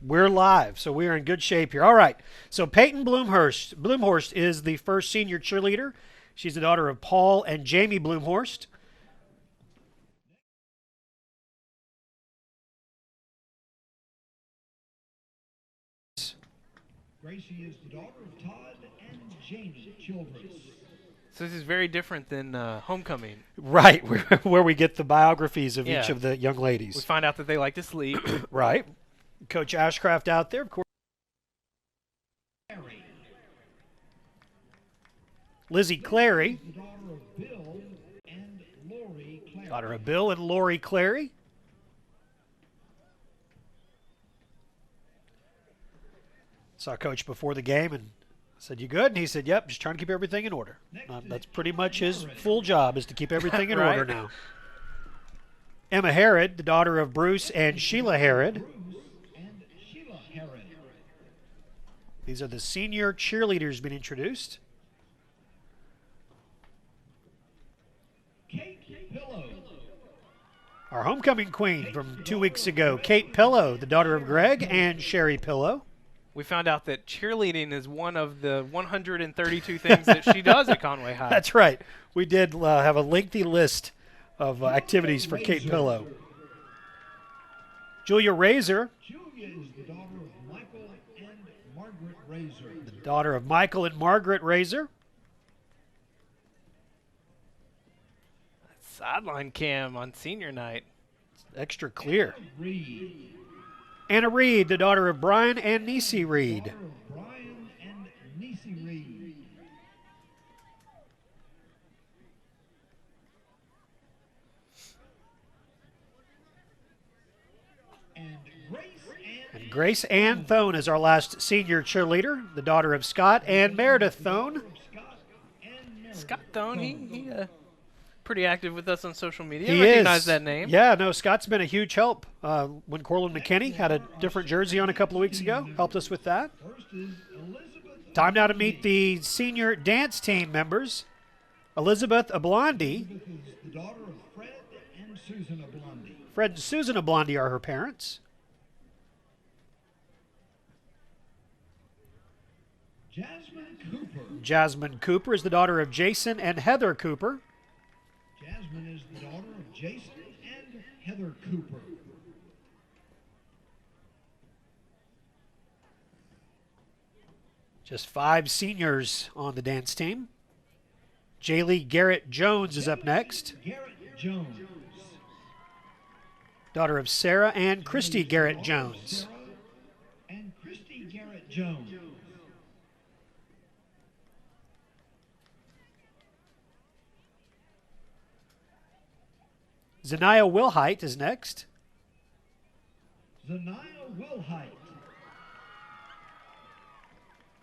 We're live, so we are in good shape here. All right, so Peyton Bloomhorst is the first senior cheerleader. She's the daughter of Paul and Jamie Bloomhorst. Gracie is the daughter of Todd and Jamie Childress. So this is very different than Homecoming. Right, where we get the biographies of each Yeah. of the young ladies. We find out that they like to sleep. Right. Coach Ashcraft out there, of course. Lizzie Clary, The daughter of Bill and Lori Clary. daughter of Bill and Lori Clary. Saw Coach before the game and said, "You good?" And he said, "Yep, just trying to keep everything in order." That's pretty much his full job, is to keep everything in Right. order now. Emma Harrod, the daughter of Bruce and Sheila Harrod. Bruce and Sheila Herod. These are the senior cheerleaders being introduced. Kate Pillow. Our homecoming queen from 2 weeks ago, Kate Pillow, the daughter of Greg and Sherry Pillow. We found out that cheerleading is one of the 132 things that she does at Conway High. That's right. We did have a lengthy list of activities for Kate Pillow. Julia Razor, Julia is the daughter of Michael and Margaret Razor. the daughter of Michael and Margaret Razor. Sideline cam on senior night. Extra clear. Reed. Anna Reed, the daughter of Brian and Nisi Reed. Daughter of Brian and Nisi Reed. And Grace Ann Thone is our last senior cheerleader, the daughter of Scott and Meredith Thone. Scott Thone, he pretty active with us on social media. He I recognize is. that name. Yeah, no, Scott's been a huge help. When Corlin McKinney had a different jersey on a couple of weeks ago, helped us with that. First is Elizabeth. Time now to meet the senior dance team members. Elizabeth Ablandi. Elizabeth is the daughter of Fred and Susan Ablandi. Fred and Susan Ablandi are her parents. Jasmine Cooper. Jasmine Cooper is the daughter of Jason and Heather Cooper. Jasmine is the daughter of Jason and Heather Cooper. Just 5 seniors on the dance team. Jaylee Garrett Jones is up next. Garrett Jones. Daughter of Sarah and Christy Garrett Jones. Sarah and Christy Garrett Jones. Zanaya Wilhite is next. Zanaya Wilhite.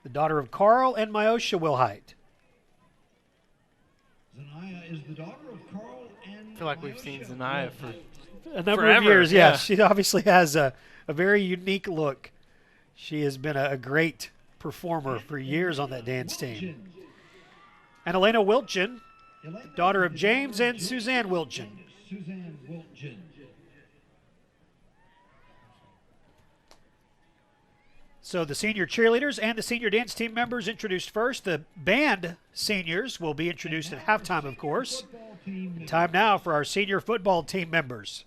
The daughter of Carl and Myosha Wilhite. Zanaya is the daughter of Carl and I feel like we've seen Zanaya for A number of Forever, years, yeah. She obviously has a very unique look. She has been a great performer for years on that dance team. And Elena Wilchin, daughter of James and Suzanne Wilchin. Suzanne Wilchin. So the senior cheerleaders and the senior dance team members introduced first. The band seniors will be introduced at halftime, of course. Time now for our senior football team members.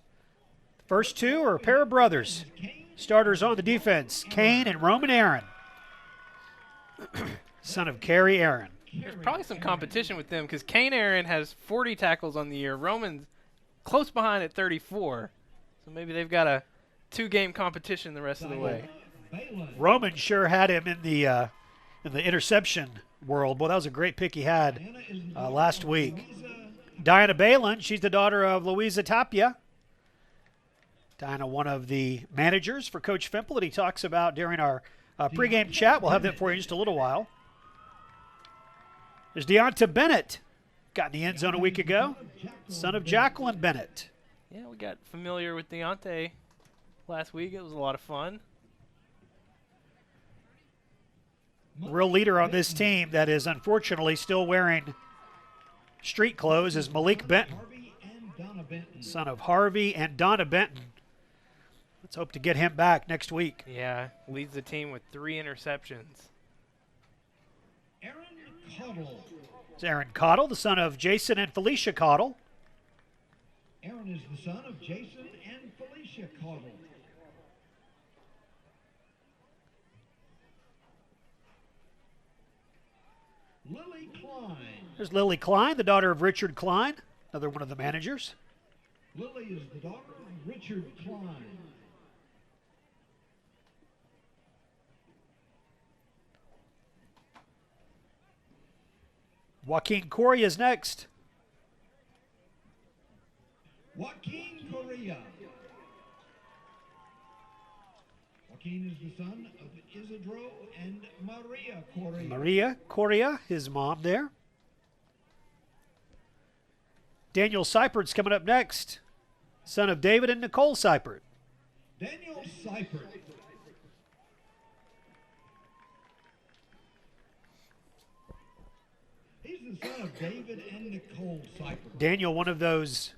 First 2 are a pair of brothers. Starters on the defense, Kane and Roman Aaron. Son of Carrie Aaron. There's probably some competition with them because Kane Aaron has 40 tackles on the year. Roman's close behind at 34. So maybe they've got a 2-game competition the rest of the way. Roman sure had him in the interception world. Boy, that was a great pick he had last week. Diana Balin, she's the daughter of Louisa Tapia. Diana, one of the managers for Coach Fimple that he talks about during our pregame chat. We'll have that for you in just a little while. There's Deonta Bennett. Got in the end zone a week ago. Son of Jacqueline Bennett. Yeah, we got familiar with Deontay last week. It was a lot of fun. Real leader on this team that is unfortunately still wearing street clothes is Malik Benton, Harvey and Donna Benton. son of Harvey and Donna Benton. Let's hope to get him back next week. Yeah, leads the team with 3 interceptions. Aaron Cottle. It's Aaron Cottle, the son of Jason and Felicia Cottle. Aaron is the son of Jason and Felicia Cottle. Lily Klein. There's Lily Klein, the daughter of Richard Klein, another one of the managers. Lily is the daughter of Richard Klein. Joaquin Correa is next. Joaquin Correa. Joaquin is the son of Isidro and Maria Correa. Maria Correa, his mom there. Daniel Seipert's coming up next, son of David and Nicole Seipert. Daniel Seipert. He's the son of David and Nicole Seipert. Daniel, one of those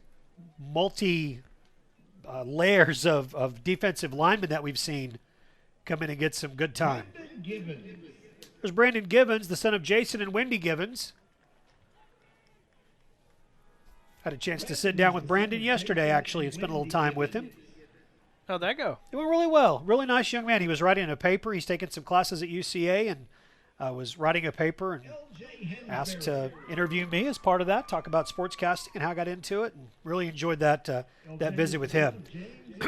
layers of defensive linemen that we've seen come in and get some good time. Brandon Givens. There's Brandon Givens, the son of Jason and Wendy Givens. Had a chance to sit down with Brandon yesterday, actually, and spend a little time with him. How'd that go? It went really well. Really nice young man. He was writing a paper. He's taken some classes at UCA and was writing a paper and asked to interview me as part of that, talk about sportscasting and how I got into it, and really enjoyed that visit with him.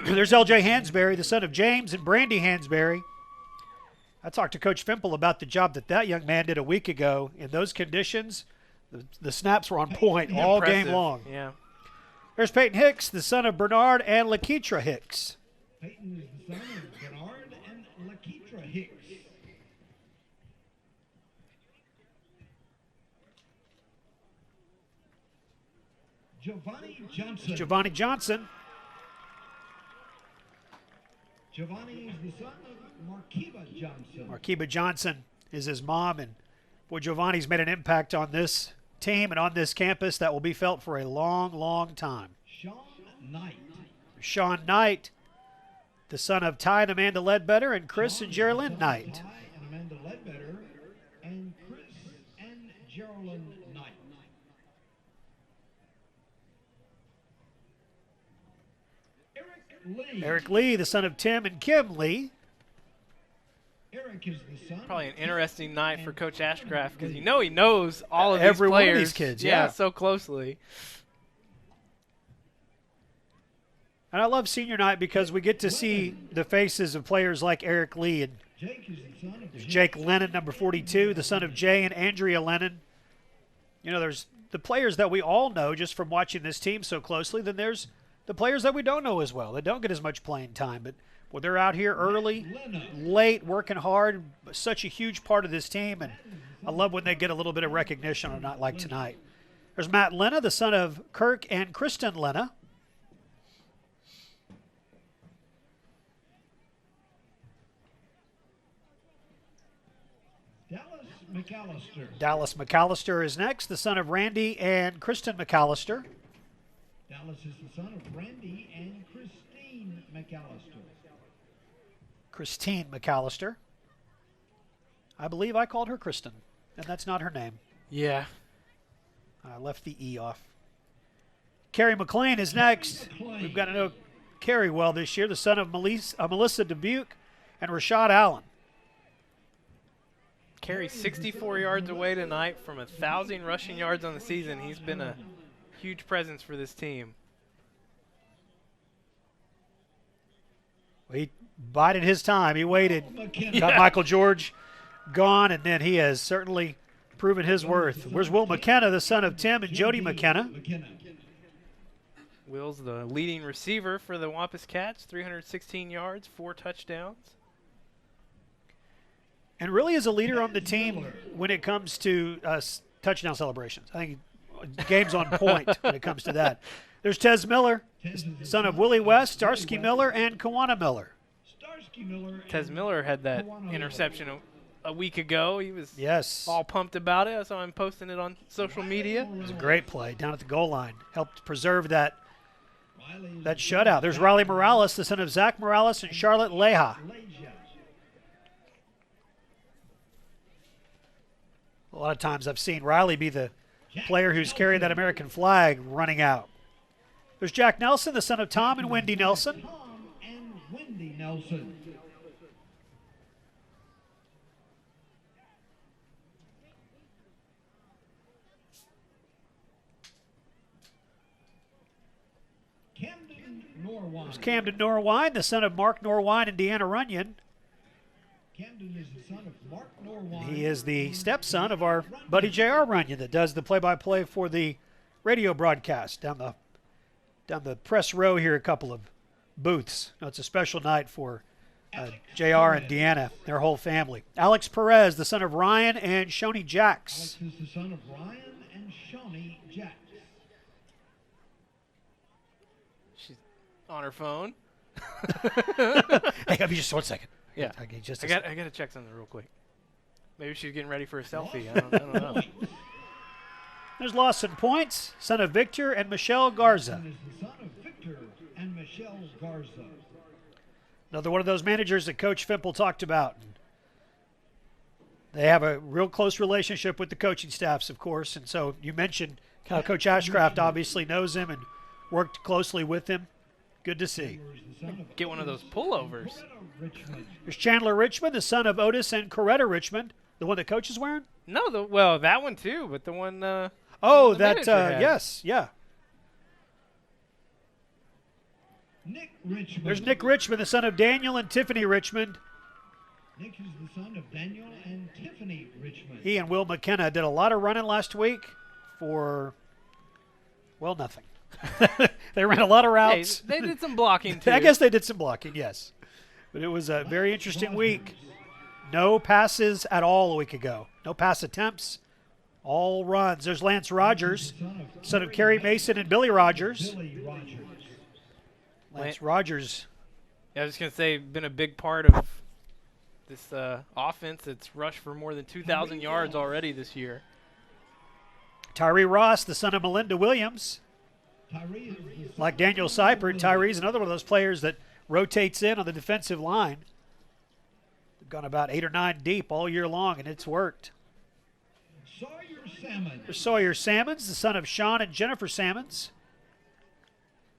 There's L.J. Hansberry, the son of James and Brandy Hansberry. I talked to Coach Fimple about the job that young man did a week ago. In those conditions, the snaps were on point all Impressive. game long. Yeah. There's Peyton Hicks, the son of Bernard and Lakeitra Hicks. Peyton is the son of Bernard and Lakeitra Hicks. Giovanni Johnson. Giovanni Johnson. Giovanni is the son of Markiba Johnson. Markiba Johnson is his mom, and boy, Giovanni's made an impact on this team and on this campus that will be felt for a long, long time. Sean Knight. Sean Knight, the son of Ty and Amanda Ledbetter and Chris Sean and is the son Geraldine of Knight. Ty and Amanda Ledbetter and Chris and Geraldine Knight. Eric Lee. Eric Lee, the son of Tim and Kim Lee. Eric is the son. Probably an interesting night for Coach Ashcraft because he knows all of Every these one of players. these kids, yeah. So closely. And I love senior night because we get to see the faces of players like Eric Lee. And Jake is the son of there's Jake Lennon, number 42, the son of Jay and Andrea Lennon. You know, there's the players that we all know just from watching this team so closely. Then there's the players that we don't know as well. They don't get as much playing time. But well, they're out here early, late, working hard. Such a huge part of this team. And I love when they get a little bit of recognition on a night like tonight. There's Matt Lena, the son of Kirk and Kristen Lena. McAllister. Dallas McAllister is next, the son of Randy and Kristen McAllister. Dallas is the son of Randy and Christine McAllister. Christine McAllister. I believe I called her Kristen, and that's not her name. Yeah. I left the E off. Kerry McLean is next. We've got to know Kerry well this year, the son of Melissa Dubuque and Rashad Allen. Carries 64 yards away tonight from 1,000 rushing yards on the season. He's been a huge presence for this team. He bided his time. He waited. Got Michael George gone, and then he has certainly proven his worth. Where's Will McKenna, the son of Tim and Jody McKenna? Will's the leading receiver for the Wampus Cats, 316 yards, 4 touchdowns. And really is a leader on the team when it comes to touchdown celebrations. I think game's on point when it comes to that. There's Tez Miller, son of Willie West, Starsky Miller, and Kawana Miller. Tez Miller had that interception a week ago. He was Yes. all pumped about it. I saw him posting it on social media. It was a great play down at the goal line. Helped preserve that that shutout. There's Riley Morales, the son of Zach Morales and Charlotte Leja. A lot of times I've seen Riley be the player who's carrying that American flag running out. There's Jack Nelson, the son of Tom and Wendy Nelson. Tom and Wendy Nelson. Camden Norwine. There's Camden Norwine, the son of Mark Norwine and Deanna Runyon. Camden is the son of Mark Norwine. He is the stepson of our buddy J.R. Runyon that does the play-by-play for the radio broadcast down the press row here, a couple of booths. No, it's a special night for J.R. and Deanna, their whole family. Alex Perez, the son of Ryan and Shoni Jacks. Alex is the son of Ryan and Shawnee Jacks. She's on her phone. Hey, give me just 1 second. Yeah. Okay, just I got to check something real quick. Maybe she's getting ready for a selfie. I don't know. There's Lawson Points, son of Victor and Michelle Garza. Is the son of Victor and Michelle Garza. Another one of those managers that Coach Fimple talked about. They have a real close relationship with the coaching staffs, of course. And so you mentioned how Coach Ashcraft obviously knows him and worked closely with him. Good to see. Get one of those pullovers. There's Chandler Richmond, the son of Otis and Coretta Richmond, the one that Coach is wearing. No, well, that one too, but the one. Oh, the that manager had. yes, yeah. Nick Richmond. There's Nick Richmond, the son of Daniel and Tiffany Richmond. Nick is the son of Daniel and Tiffany Richmond. He and Will McKenna did a lot of running last week for, well, nothing. They ran a lot of Hey, routes. they did some blocking too. I guess they did some blocking, yes. But it was a very interesting week. No passes at all a week ago. No pass attempts. All runs. There's Lance Rogers, son of Kerry Mason and Billy Rogers. Billy Rogers. Lance Rogers. Yeah, I was just gonna say, been a big part of this offense. It's rushed for more than 2,000 yards already this year. Tyree Ross, the son of Melinda Williams. Tyree is the son Like Daniel Seipert, Tyree's another one of those players that rotates in on the defensive line. They've gone about 8 or 9 deep all year long, and it's worked. Sawyer Salmon. There's Sawyer Salmons, the son of Sean and Jennifer Salmons.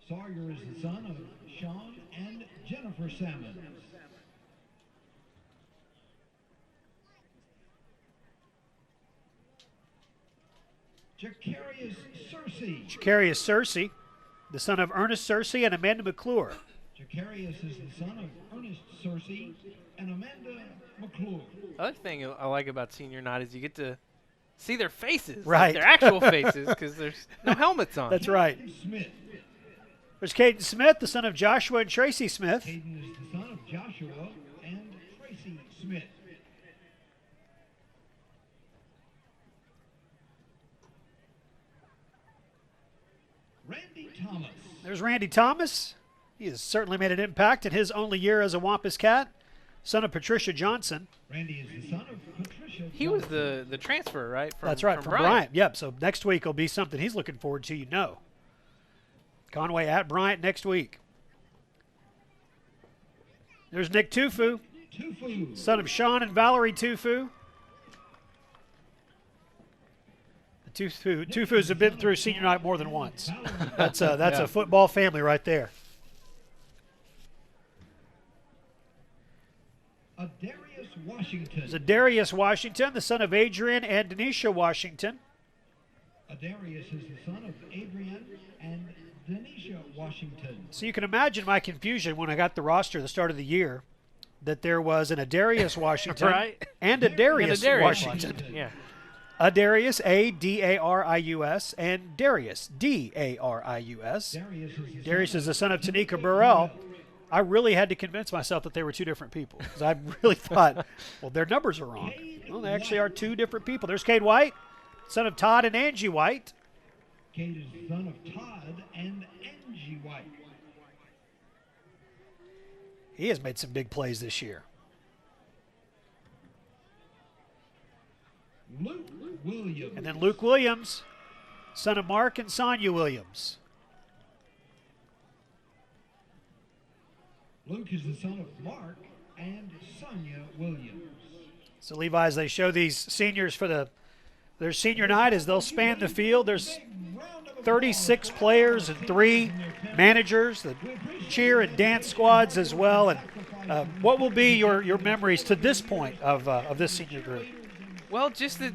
Sawyer is the son of Sean and Jennifer Salmon. Jacarius Searcy. Jacarius Searcy, the son of Ernest Searcy and Amanda McClure. Jacarius is the son of Ernest Searcy and Amanda McClure. Other thing I like about senior night is you get to see their faces, Right. like their actual faces, because there's no helmets on. That's right. Smith. There's Caden Smith, the son of Joshua and Tracy Smith. Hayden is the son of Joshua and Tracy Smith. Randy Thomas. There's Randy Thomas. He has certainly made an impact in his only year as a Wampus Cat. Son of Patricia Johnson. Randy is the son of Patricia. He was the transfer, right? That's right, from Bryant. Bryant. Yep, so next week will be something he's looking forward to, you know. Conway at Bryant next week. There's Nick Tufu, Tufu. son of Sean and Valerie Tufu. The Tufus have been through senior night more than once. That's a football family right there. Adarius Washington. There's Adarius Washington, the son of Adrian and Denisha Washington. Adarius is the son of Adrian and Denisha Washington. So you can imagine my confusion when I got the roster at the start of the year that there was an Adarius Washington Right. and a Darius, And a Darius Washington. Yeah. Adarius, A-D-A-R-I-U-S, and Darius, D-A-R-I-U-S. Darius is the Darius son is the son of Tanika Burrell. I really had to convince myself that they were two different people because I really thought, well, their numbers are wrong. Well, they actually are two different people. There's Cade White, son of Todd and Angie White. Cade is the son of Todd and Angie White. He has made some big plays this year. Luke Williams. And then Luke Williams, son of Mark and Sonia Williams. Luke is the son of Mark and Sonia Williams. So, Levi, as they show these seniors for their senior night, as they'll span the field, there's 36 players and 3 managers, the cheer and dance squads as well. And what will be your memories to this point of this senior group? Well, just that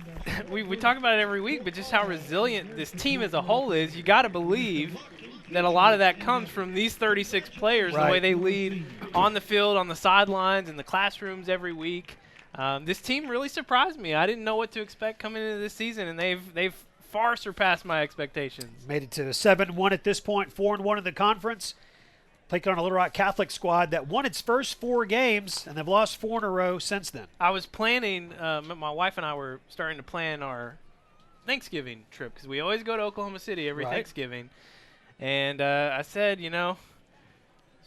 we talk about it every week, but just how resilient this team as a whole is. You got to believe that a lot of that comes from these 36 players, right. The way they lead on the field, on the sidelines, in the classrooms every week. This team really surprised me. I didn't know what to expect coming into this season, and they've far surpassed my expectations. Made it to 7-1 at this point, 4-1 in the conference. Taking on a Little Rock Catholic squad that won its first 4 games, and they've lost 4 in a row since then. I was planning, my wife and I were starting to plan our Thanksgiving trip because we always go to Oklahoma City every right. Thanksgiving. And I said, it's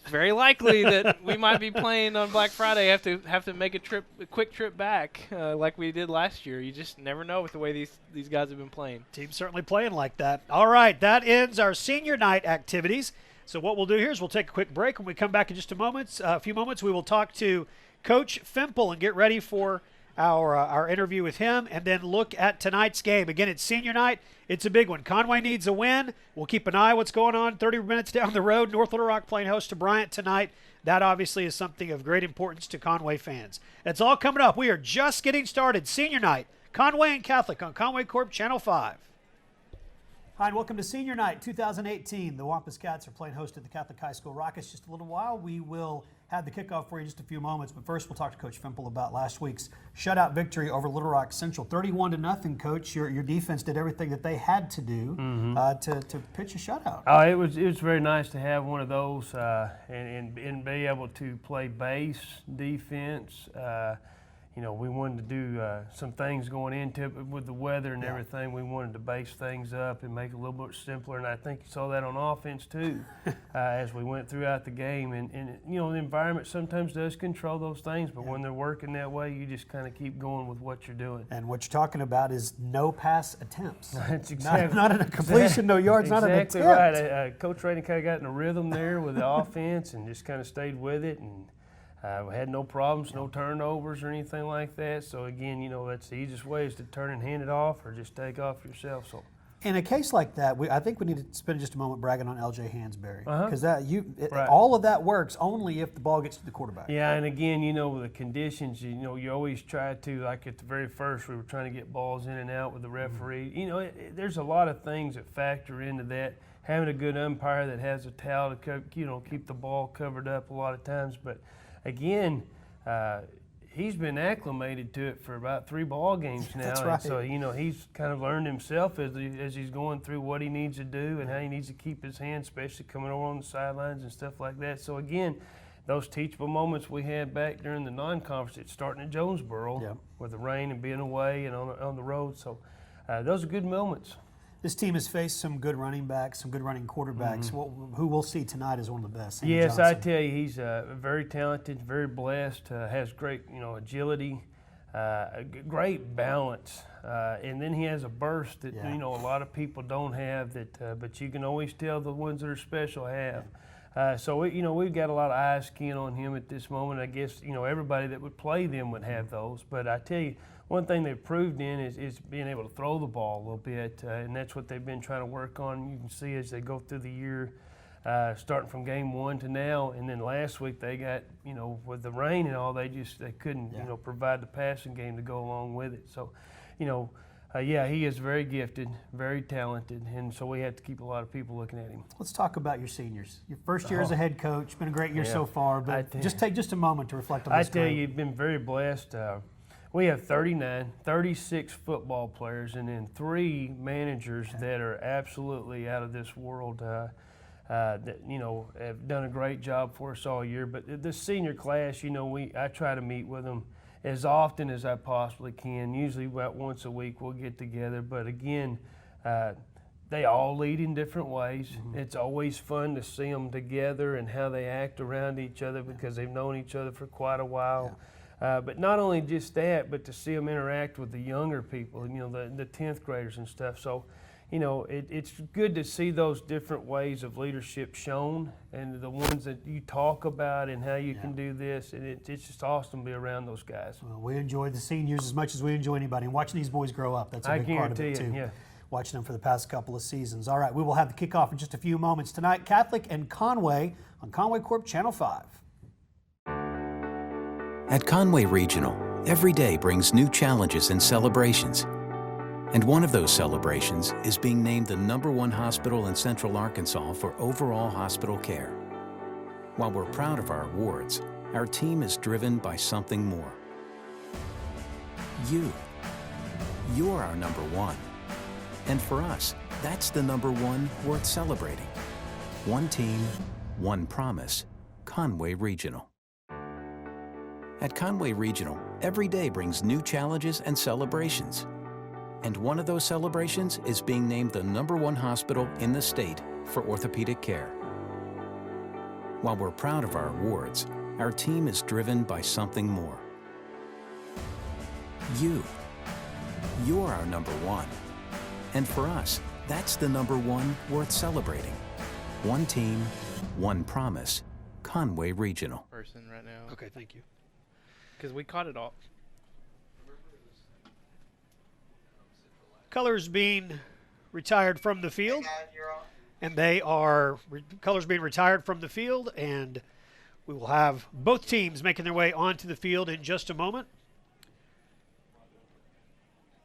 very likely that we might be playing on Black Friday. Have to make a quick trip back like we did last year. You just never know with the way these guys have been playing. Team's certainly playing like that. All right, that ends our senior night activities. So what we'll do here is we'll take a quick break. When we come back in just a few moments, we will talk to Coach Fimple and get ready for our interview with him, and then look at tonight's game. Again, it's senior night. It's a big one. Conway needs a win. We'll keep an eye on what's going on 30 minutes down the road. North Little Rock playing host to Bryant tonight. That obviously is something of great importance to Conway fans. It's all coming up. We are just getting started. Senior night, Conway and Catholic on Conway Corp Channel 5. Hi, and welcome to Senior Night 2018. The Wampus Cats are playing host at the Catholic High School Rockets. Just a little while. We will have the kickoff for you in just a few moments, but first we'll talk to Coach Fimple about last week's shutout victory over Little Rock Central. 31-0, Coach. Your defense did everything that they had to do to pitch a shutout. Oh, it was very nice to have one of those and be able to play base defense. We wanted to do some things going into it with the weather and everything. We wanted to base things up and make it a little bit simpler, and I think you saw that on offense too as we went throughout the game. And the environment sometimes does control those things, but when they're working that way, you just kind of keep going with what you're doing. And what you're talking about is no pass attempts. That's exactly not in a completion, no yards, not an attempt. Exactly right. Coach Rainey kind of got in a rhythm there with the offense and just kind of stayed with it. And we had no problems, no turnovers or anything like that. So again, that's the easiest way is to turn and hand it off or just take off yourself. So in a case like that, I think we need to spend just a moment bragging on LJ Hansberry because Right. all of that works only if the ball gets to the quarterback. Yeah, and again, with the conditions, you always try to, like at the very first, we were trying to get balls in and out with the referee. There's a lot of things that factor into that. Having a good umpire that has a towel to keep the ball covered up a lot of times, but again, he's been acclimated to it for about 3 ball games now. That's right. And so, he's kind of learned himself as he's going through what he needs to do and how he needs to keep his hands, especially coming over on the sidelines and stuff like that. So, again, those teachable moments we had back during the non-conference, it's starting at Jonesboro with the rain and being away and on the road. So, those are good moments. This team has faced some good running backs, some good running quarterbacks. Who we'll see tonight is one of the best. Sam Yes, Johnson. I tell you, he's very talented, very blessed, has great agility, great balance, and then he has a burst that a lot of people don't have. But you can always tell the ones that are special have. So we've got a lot of eye skin on him at this moment. I guess everybody that would play them would have those. But I tell you, one thing they've proved in is being able to throw the ball a little bit, and that's what they've been trying to work on. You can see as they go through the year, starting from game 1 to now, and then last week they got, with the rain and all, they couldn't, provide the passing game to go along with it. So, he is very gifted, very talented, and so we have to keep a lot of people looking at him. Let's talk about your seniors. Your first year as a head coach, been a great year so far, but just take just a moment to reflect on this. I tell you, you've been very blessed. We have 36 football players, and then 3 managers that are absolutely out of this world that have done a great job for us all year. But this senior class, I try to meet with them as often as I possibly can. Usually about once a week we'll get together. But again, they all lead in different ways. It's always fun to see them together and how they act around each other because they've known each other for quite a while. But not only just that, but to see them interact with the younger people, the 10th graders and stuff. So, you know, it's good to see those different ways of leadership shown, and the ones that you talk about and how you can do this, and it's just awesome to be around those guys. Well, we enjoy the seniors as much as we enjoy anybody, and watching these boys grow up, that's a big part of it too. Yeah. Watching them for the past couple of seasons. All right, we will have the kickoff in just a few moments tonight. Catholic and Conway on Conway Corp Channel 5. At Conway Regional, every day brings new challenges and celebrations. And one of those celebrations is being named the #1 hospital in Central Arkansas for overall hospital care. While we're proud of our awards, our team is driven by something more. You. You're our #1. And for us, that's the #1 worth celebrating. One team, one promise, Conway Regional. At Conway Regional, every day brings new challenges and celebrations. And one of those celebrations is being named the #1 hospital in the state for orthopedic care. While we're proud of our awards, our team is driven by something more. You. You're our #1. And for us, that's the #1 worth celebrating. One team, one promise, Conway Regional. Person right now. Okay, thank you. Because we caught it all. Colors being retired from the field, and they are colors being retired from the field, and we will have both teams making their way onto the field in just a moment.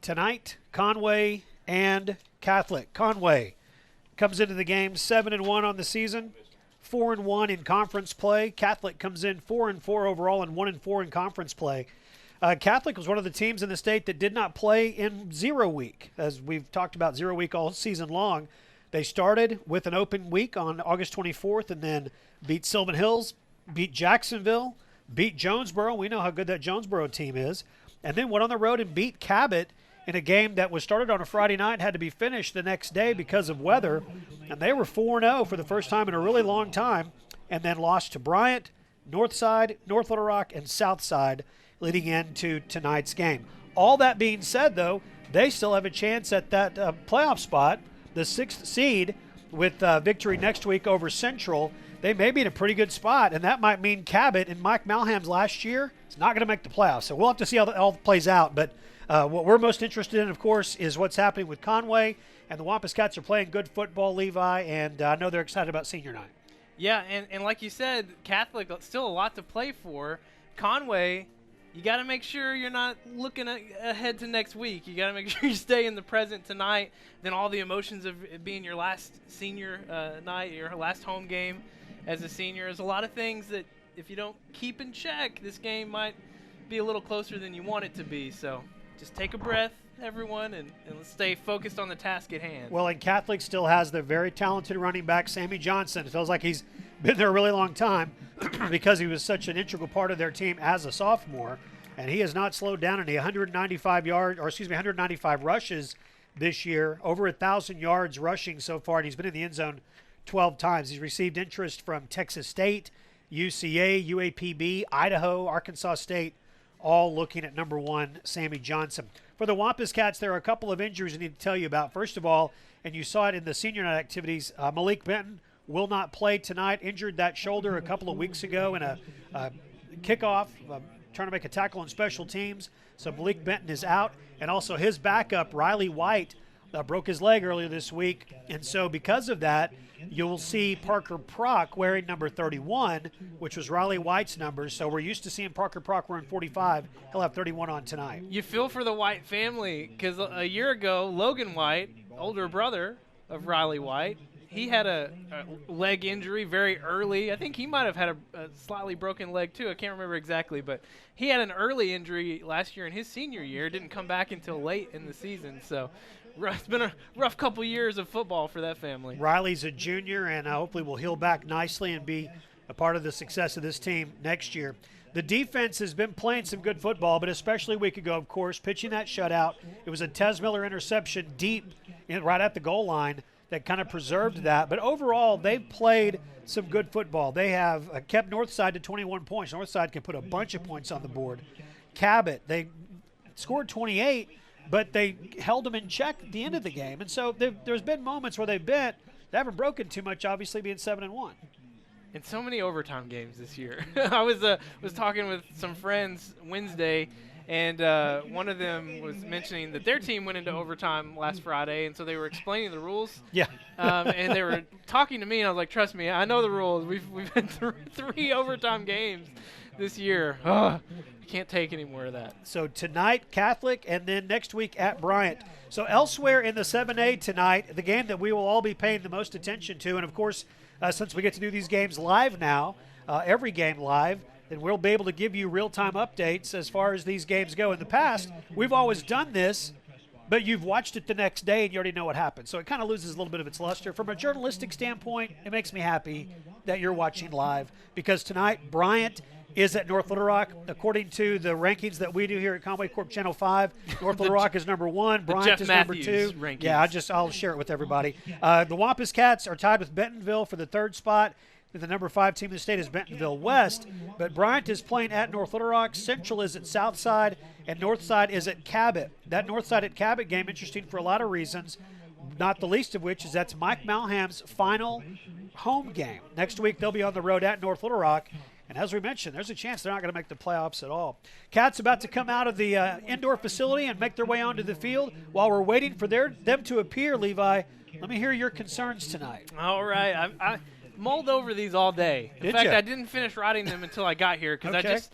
Tonight, Conway and Catholic. Conway comes into the game 7-1 on the season, 4-1 in conference play. Catholic comes in 4-4 overall and 1-4 in conference play. Catholic was one of the teams in the state that did not play in 0 week, as we've talked about 0 week all season long. They started with an open week on August 24th and then beat Sylvan Hills, beat Jacksonville, beat Jonesboro. We know how good that Jonesboro team is. And then went on the road and beat Cabot in a game that was started on a Friday night, had to be finished the next day because of weather. And they were 4-0 for the first time in a really long time, and then lost to Bryant, Northside, North Little Rock, and Southside leading into tonight's game. All that being said, though, they still have a chance at that playoff spot, the 6th seed, with victory next week over Central. They may be in a pretty good spot, and that might mean Cabot and Mike Malham's last year is not going to make the playoffs. So we'll have to see how that all plays out. But what we're most interested in, of course, is what's happening with Conway, and the Wampus Cats are playing good football, Levi, and I know they're excited about senior night. Yeah, and like you said, Catholic, still a lot to play for. Conway, you got to make sure you're not looking ahead to next week. You got to make sure you stay in the present tonight. Then all the emotions of it being your last senior night, your last home game as a senior. There's a lot of things that if you don't keep in check, this game might be a little closer than you want it to be. So just take a breath, everyone, and let's stay focused on the task at hand. Well, and Catholic still has their very talented running back, Sammy Johnson. It feels like he's been there a really long time because he was such an integral part of their team as a sophomore. And he has not slowed down any 195 rushes this year, over 1,000 yards rushing so far, and he's been in the end zone 12 times. He's received interest from Texas State, UCA, UAPB, Idaho, Arkansas State, all looking at #1, Sammy Johnson. For the Wampus Cats, there are a couple of injuries I need to tell you about. First of all, and you saw it in the senior night activities, Malik Benton will not play tonight, injured that shoulder a couple of weeks ago in a kickoff, trying to make a tackle on special teams. So Malik Benton is out, and also his backup, Riley White, broke his leg earlier this week. And so because of that, you'll see Parker Prock wearing number 31, which was Riley White's number. So we're used to seeing Parker Prock wearing 45. He'll have 31 on tonight. You feel for the White family because a year ago, Logan White, older brother of Riley White, he had a leg injury very early. I think he might have had a slightly broken leg too. I can't remember exactly, but he had an early injury last year in his senior year. Didn't come back until late in the season. So it's been a rough couple years of football for that family. Riley's a junior, and hopefully will heal back nicely and be a part of the success of this team next year. The defense has been playing some good football, but especially a week ago, of course, pitching that shutout. It was a Tez Miller interception deep right at the goal line that kind of preserved that. But overall, they've played some good football. They have kept Northside to 21 points. Northside can put a bunch of points on the board. Cabot, they scored 28, but they held them in check at the end of the game. And so there's been moments where they haven't broken too much, obviously being 7-1. And so many overtime games this year. I was talking with some friends Wednesday, and one of them was mentioning that their team went into overtime last Friday, and so they were explaining the rules. Yeah. And they were talking to me, and I was like, "Trust me, I know the rules. We've had three overtime games this year. I can't take any more of that." So tonight, Catholic, and then next week at Bryant. So elsewhere in the 7A tonight, the game that we will all be paying the most attention to, and of course, since we get to do these games live now, every game live, then we'll be able to give you real-time updates as far as these games go. In the past, we've always done this, but you've watched it the next day and you already know what happened. So it kind of loses a little bit of its luster. From a journalistic standpoint, it makes me happy that you're watching live, because tonight, Bryant is at North Little Rock. According to the rankings that we do here at Conway Corp Channel 5, North Little Rock is number 1, Bryant is number 2. Rankings. Yeah, I'll share it with everybody. The Wampus Cats are tied with Bentonville for the 3rd spot. The number 5 team in the state is Bentonville West, but Bryant is playing at North Little Rock. Central is at Southside, and Northside is at Cabot. That Northside at Cabot game, interesting for a lot of reasons, not the least of which is that's Mike Malham's final home game. Next week they'll be on the road at North Little Rock. And as we mentioned, there's a chance they're not going to make the playoffs at all. Cats about to come out of the indoor facility and make their way onto the field. While we're waiting for them to appear, Levi, let me hear your concerns tonight. All right. I mulled over these all day. In fact, I didn't finish writing them until I got here because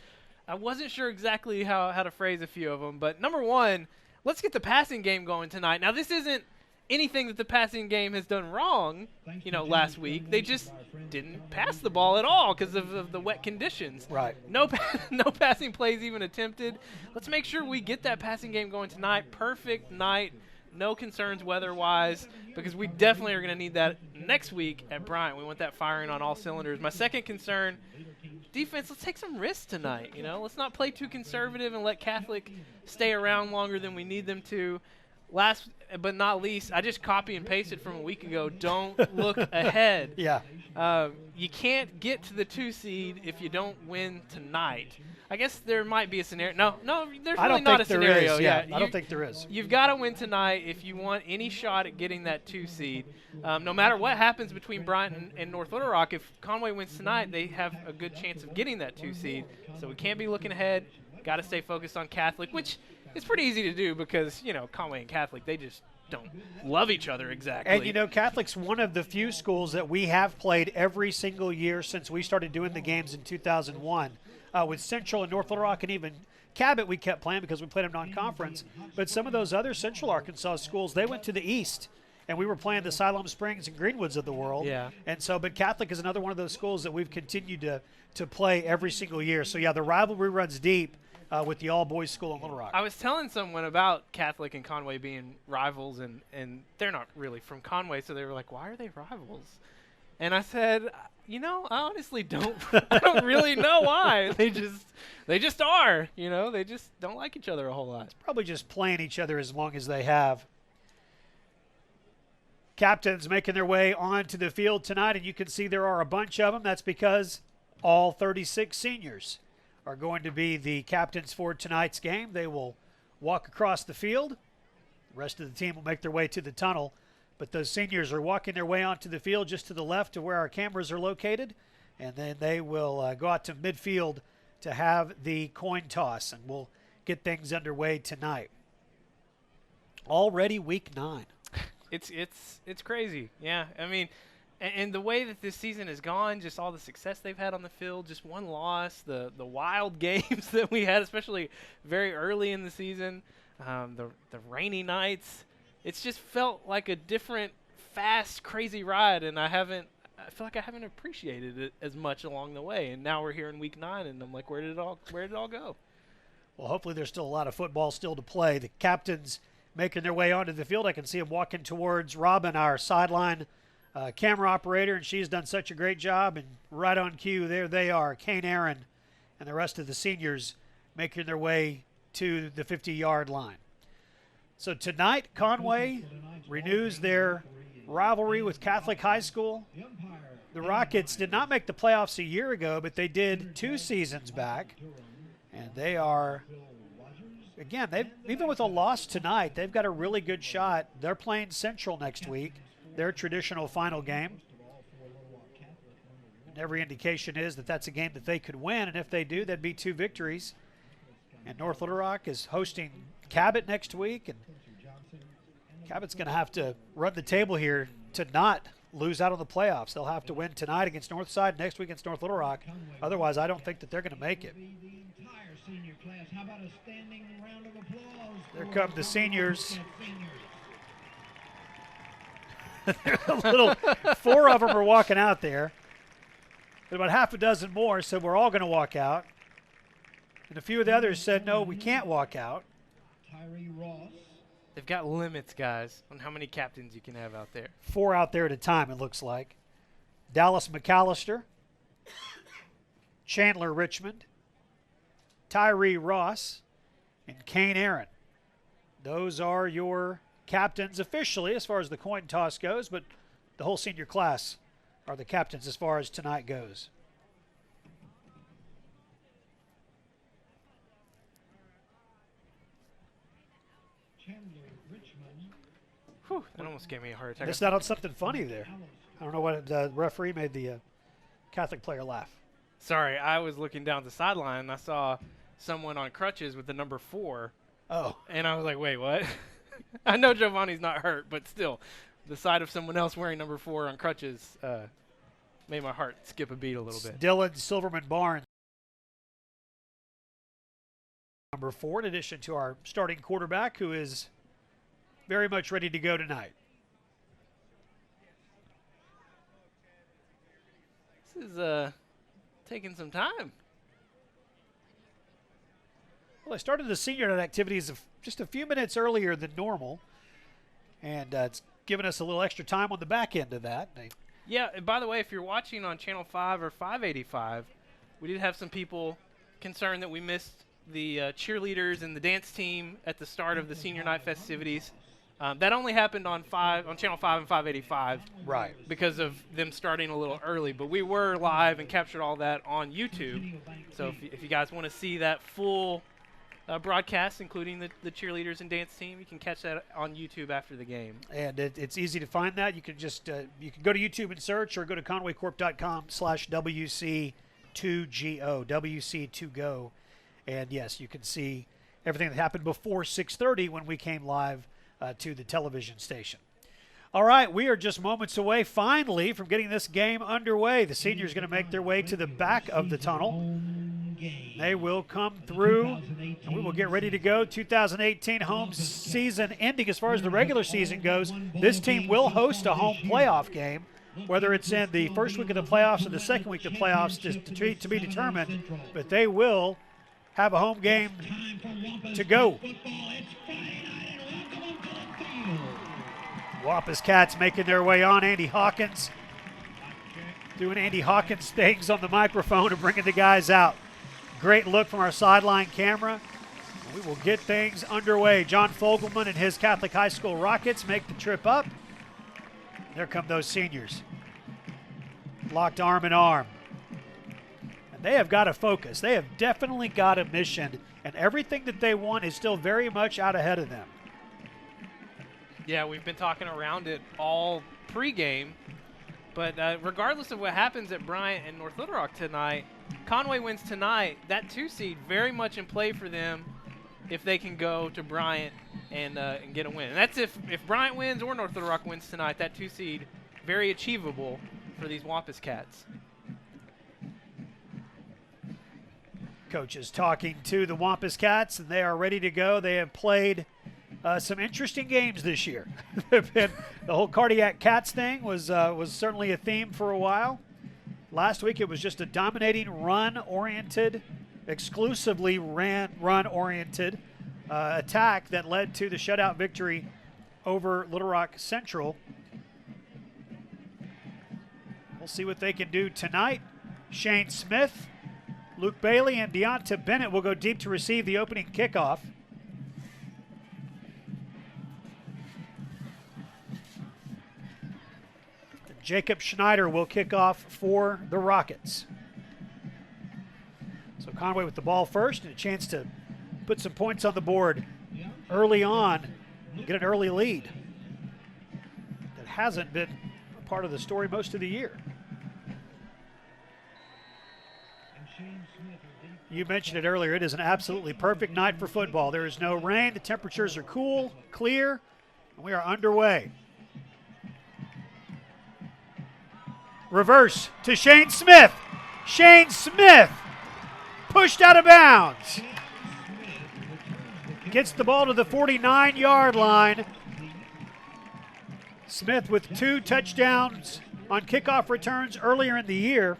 I wasn't sure exactly how to phrase a few of them. But number one, let's get the passing game going tonight. Now, this isn't anything that the passing game has done wrong, last week. They just didn't pass the ball at all because of the wet conditions. Right. No passing plays even attempted. Let's make sure we get that passing game going tonight. Perfect night. No concerns weather-wise, because we definitely are going to need that next week at Bryant. We want that firing on all cylinders. My second concern, defense, let's take some risks tonight. Let's not play too conservative and let Catholic stay around longer than we need them to. Last but not least, I just copy and pasted from a week ago. Don't look ahead. Yeah. You can't get to the 2 seed if you don't win tonight. I guess there might be a scenario. No, there's really not a scenario. I don't think there is. You've got to win tonight if you want any shot at getting that 2 seed. No matter what happens between Bryant and North Little Rock, if Conway wins tonight, they have a good chance of getting that 2 seed. So we can't be looking ahead. Got to stay focused on Catholic, which is pretty easy to do because, Conway and Catholic, they just don't love each other exactly. And, Catholic's one of the few schools that we have played every single year since we started doing the games in 2001. With Central and North Little Rock and even Cabot, we kept playing because we played them non-conference. But some of those other Central Arkansas schools, they went to the east, and we were playing the Siloam Springs and Greenwoods of the world. Yeah. And so, but Catholic is another one of those schools that we've continued to play every single year. So, yeah, the rivalry runs deep with the all-boys school in Little Rock. I was telling someone about Catholic and Conway being rivals, and they're not really from Conway, so they were like, why are they rivals? And I said, I honestly don't really know why. They just are, they just don't like each other a whole lot. It's probably just playing each other as long as they have. Captains making their way onto the field tonight, and you can see there are a bunch of them. That's because all 36 seniors are going to be the captains for tonight's game. They will walk across the field. The rest of the team will make their way to the tunnel. But those seniors are walking their way onto the field just to the left of where our cameras are located. And then they will go out to midfield to have the coin toss. And we'll get things underway tonight. Already week 9. It's crazy. Yeah. I mean, and the way that this season has gone, just all the success they've had on the field, just one loss, the wild games that we had, especially very early in the season, the rainy nights. It's just felt like a different, fast, crazy ride, and I feel like I haven't appreciated it as much along the way. And now we're here in week 9, and I'm like, where did it all go? Well, hopefully there's still a lot of football still to play. The captains making their way onto the field. I can see them walking towards Robin, our sideline camera operator, and she's done such a great job. And right on cue, there they are, Kane Aaron and the rest of the seniors making their way to the 50-yard line. So tonight, Conway renews their rivalry with Catholic High School. The Rockets did not make the playoffs a year ago, but they did 2 seasons back. And they are again, even with a loss tonight, they've got a really good shot. They're playing Central next week, their traditional final game. And every indication is that that's a game that they could win, and if they do, that'd be 2 victories. And North Little Rock is hosting Cabot next week, and Cabot's going to have to run the table here to not lose out on the playoffs. They'll have to win tonight against Northside, next week against North Little Rock. Otherwise, I don't think that they're going to make it. There come the seniors. A little, 4 of them are walking out there. But about half a dozen more said we're all going to walk out. And a few of the others said, no, we can't walk out. They've got limits, guys, on how many captains you can have out there. 4 out there at a time, it looks like. Dallas McAllister, Chandler Richmond, Tyree Ross, and Kane Aaron. Those are your captains officially as far as the coin toss goes, but the whole senior class are the captains as far as tonight goes. Whew, that almost gave me a heart attack. Missed out on something funny there. I don't know what the referee made the Catholic player laugh. Sorry, I was looking down the sideline and I saw someone on crutches with the number 4. Oh. And I was like, wait, what? I know Giovanni's not hurt, but still, the sight of someone else wearing number 4 on crutches made my heart skip a beat a little bit. Dylan Silverman Barnes, number 4, in addition to our starting quarterback, who is very much ready to go tonight. This is taking some time. Well, I started the senior night activities just a few minutes earlier than normal, and it's given us a little extra time on the back end of that. Yeah, and by the way, if you're watching on Channel 5 or 585, we did have some people concerned that we missed the cheerleaders and the dance team at the start of the senior night festivities. That only happened on Channel 5 and 585, right? Because of them starting a little early. But we were live and captured all that on YouTube. So if you guys want to see that full broadcast, including the cheerleaders and dance team, you can catch that on YouTube after the game. And it's easy to find that. You can just you can go to YouTube and search, or go to conwaycorp.com/WC2GO, WC2GO, and yes, you can see everything that happened before 6:30 when we came live to the television station. All right, we are just moments away, finally, from getting this game underway. The seniors are going to make their way to the back of the tunnel. They will come through, and we will get ready to go. 2018 home season ending as far as the regular season goes. This team will host a home playoff game, whether it's in the first week of the playoffs or the second week of the playoffs to be determined, but they will have a home game to go. Wampus Cats making their way on. Andy Hawkins doing Andy Hawkins things on the microphone and bringing the guys out. Great look from our sideline camera. We will get things underway. John Fogelman and his Catholic High School Rockets make the trip up. There come those seniors. Locked arm in arm. And they have got a focus. They have definitely got a mission, and everything that they want is still very much out ahead of them. Yeah, we've been talking around it all pregame, but regardless of what happens at Bryant and North Little Rock tonight, Conway wins tonight. That 2 seed very much in play for them if they can go to Bryant and get a win. And that's if Bryant wins or North Little Rock wins tonight. That 2 seed very achievable for these Wampus Cats. Coach is talking to the Wampus Cats, and they are ready to go. They have played some interesting games this year. The whole Cardiac Cats thing was certainly a theme for a while. Last week it was just a dominating run-oriented, exclusively run-oriented attack that led to the shutout victory over Little Rock Central. We'll see what they can do tonight. Shane Smith, Luke Bailey, and Deonta Bennett will go deep to receive the opening kickoff. Jacob Schneider will kick off for the Rockets. So Conway with the ball first, and a chance to put some points on the board early on, get an early lead. That hasn't been a part of the story most of the year. You mentioned it earlier. It is an absolutely perfect night for football. There is no rain. The temperatures are cool, clear, and we are underway. Reverse to Shane Smith. Shane Smith pushed out of bounds. Gets the ball to the 49-yard line. Smith with 2 touchdowns on kickoff returns earlier in the year.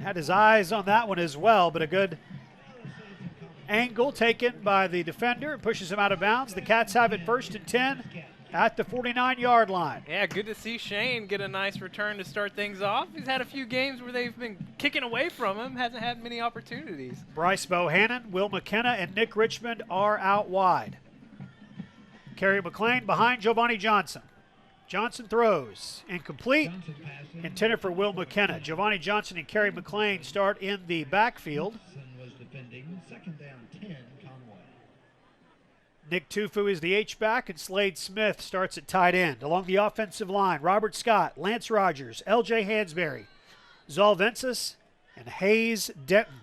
Had his eyes on that one as well, but a good angle taken by the defender. Pushes him out of bounds. The Cats have it 1st and 10 at the 49-yard line. Yeah, good to see Shane get a nice return to start things off. He's had a few games where they've been kicking away from him. Hasn't had many opportunities. Bryce Bohannon, Will McKenna, and Nick Richmond are out wide. Kerry McLean behind Giovanni Johnson. Johnson throws. Incomplete. Intended for Will McKenna. Giovanni Johnson and Kerry McLean start in the backfield. Was defending. 2nd down 10, Conway. Nick Tufu is the H-back, and Slade Smith starts at tight end. Along the offensive line, Robert Scott, Lance Rogers, L.J. Hansberry, Zolvensis, and Hayes Denton.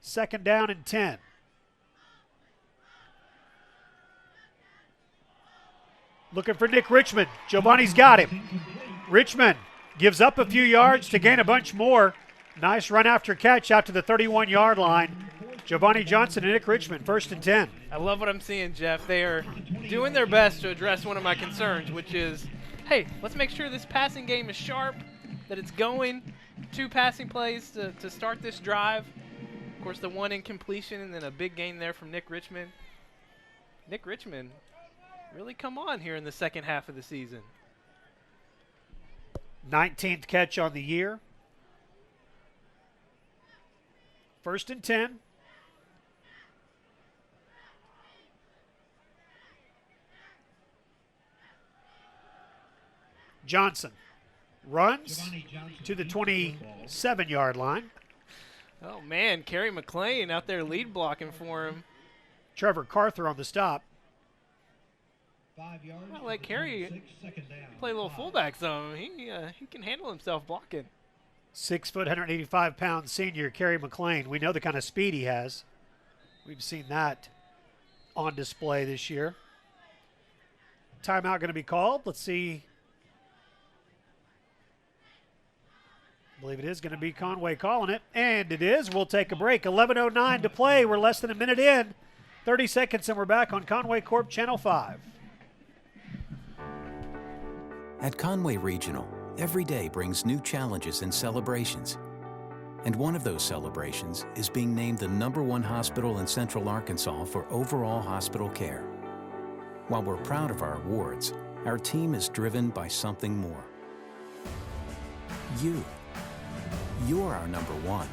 2nd down and 10. Looking for Nick Richmond. Giovanni's got him. Richmond gives up a few yards to gain a bunch more. Nice run after catch out to the 31-yard line. Giovanni Johnson and Nick Richmond, 1st and 10. I love what I'm seeing, Jeff. They are doing their best to address one of my concerns, which is, hey, let's make sure this passing game is sharp, that it's going. 2 passing plays to start this drive. Of course, the 1 incompletion and then a big gain there from Nick Richmond. Nick Richmond really come on here in the second half of the season. 19th catch on the year. 1st and 10. Johnson runs to the 27-yard line. Oh, man, Kerry McLean out there lead blocking for him. Trevor Carther on the stop. 5 yards. I'll let Kerry play a little fullback zone. He can handle himself blocking. 6 foot, 185-pound senior Kerry McLean. We know the kind of speed he has. We've seen that on display this year. Timeout going to be called. Let's see. I believe it is going to be Conway calling it, and it is. We'll take a break. 11:09 to play. We're less than a minute in. 30 seconds, and we're back on Conway Corp Channel 5. At Conway Regional, every day brings new challenges and celebrations. And one of those celebrations is being named the #1 hospital in Central Arkansas for overall hospital care. While we're proud of our awards, our team is driven by something more. You. You're our #1.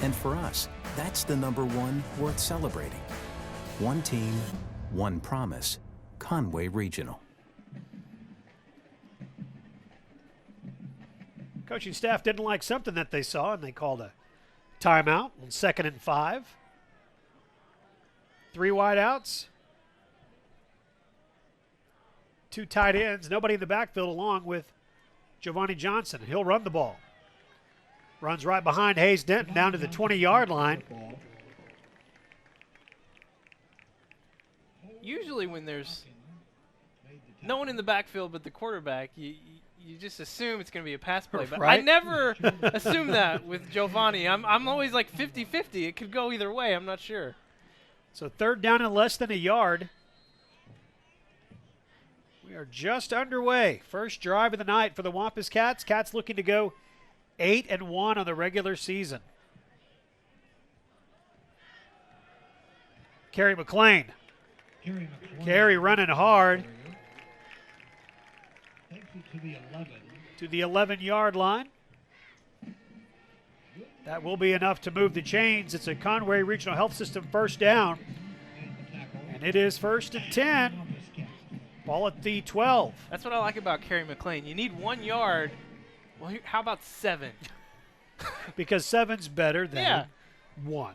And for us, that's the #1 worth celebrating. One team, one promise. Conway Regional. Coaching staff didn't like something that they saw, and they called a timeout on 2nd and 5. 3 wideouts. 2 tight ends. Nobody in the backfield along with Giovanni Johnson. He'll run the ball. Runs right behind Hayes Denton down to the 20-yard line. Usually when there's no one in the backfield but the quarterback, you just assume it's going to be a pass play. But right. I never assume that with Giovanni. I'm always like 50-50. It could go either way. I'm not sure. So 3rd down and less than a yard. We are just underway. First drive of the night for the Wampus Cats. Cats looking to go 8-1 on the regular season. Kerry McLean. Kerry running hard. Takes it to the 11. To the 11-yard line. That will be enough to move the chains. It's a Conway Regional Health System 1st down. And it is 1st and 10. Ball at the 12. That's what I like about Kerry McLean. You need 1 yard. Well, how about 7? Because 7's better than 1.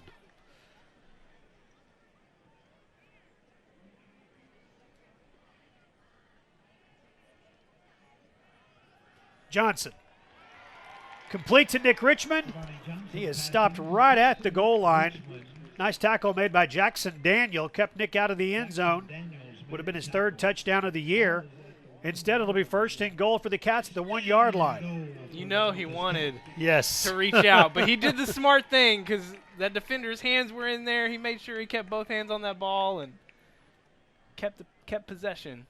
Johnson. Complete to Nick Richmond. He is stopped right at the goal line. Nice tackle made by Jackson Daniel. Kept Nick out of the end zone. Would have been his 3rd touchdown of the year. Instead, it'll be 1st and goal for the Cats at the 1-yard line. You know he wanted Yes. to reach out, but he did the smart thing because that defender's hands were in there. He made sure he kept both hands on that ball and kept possession.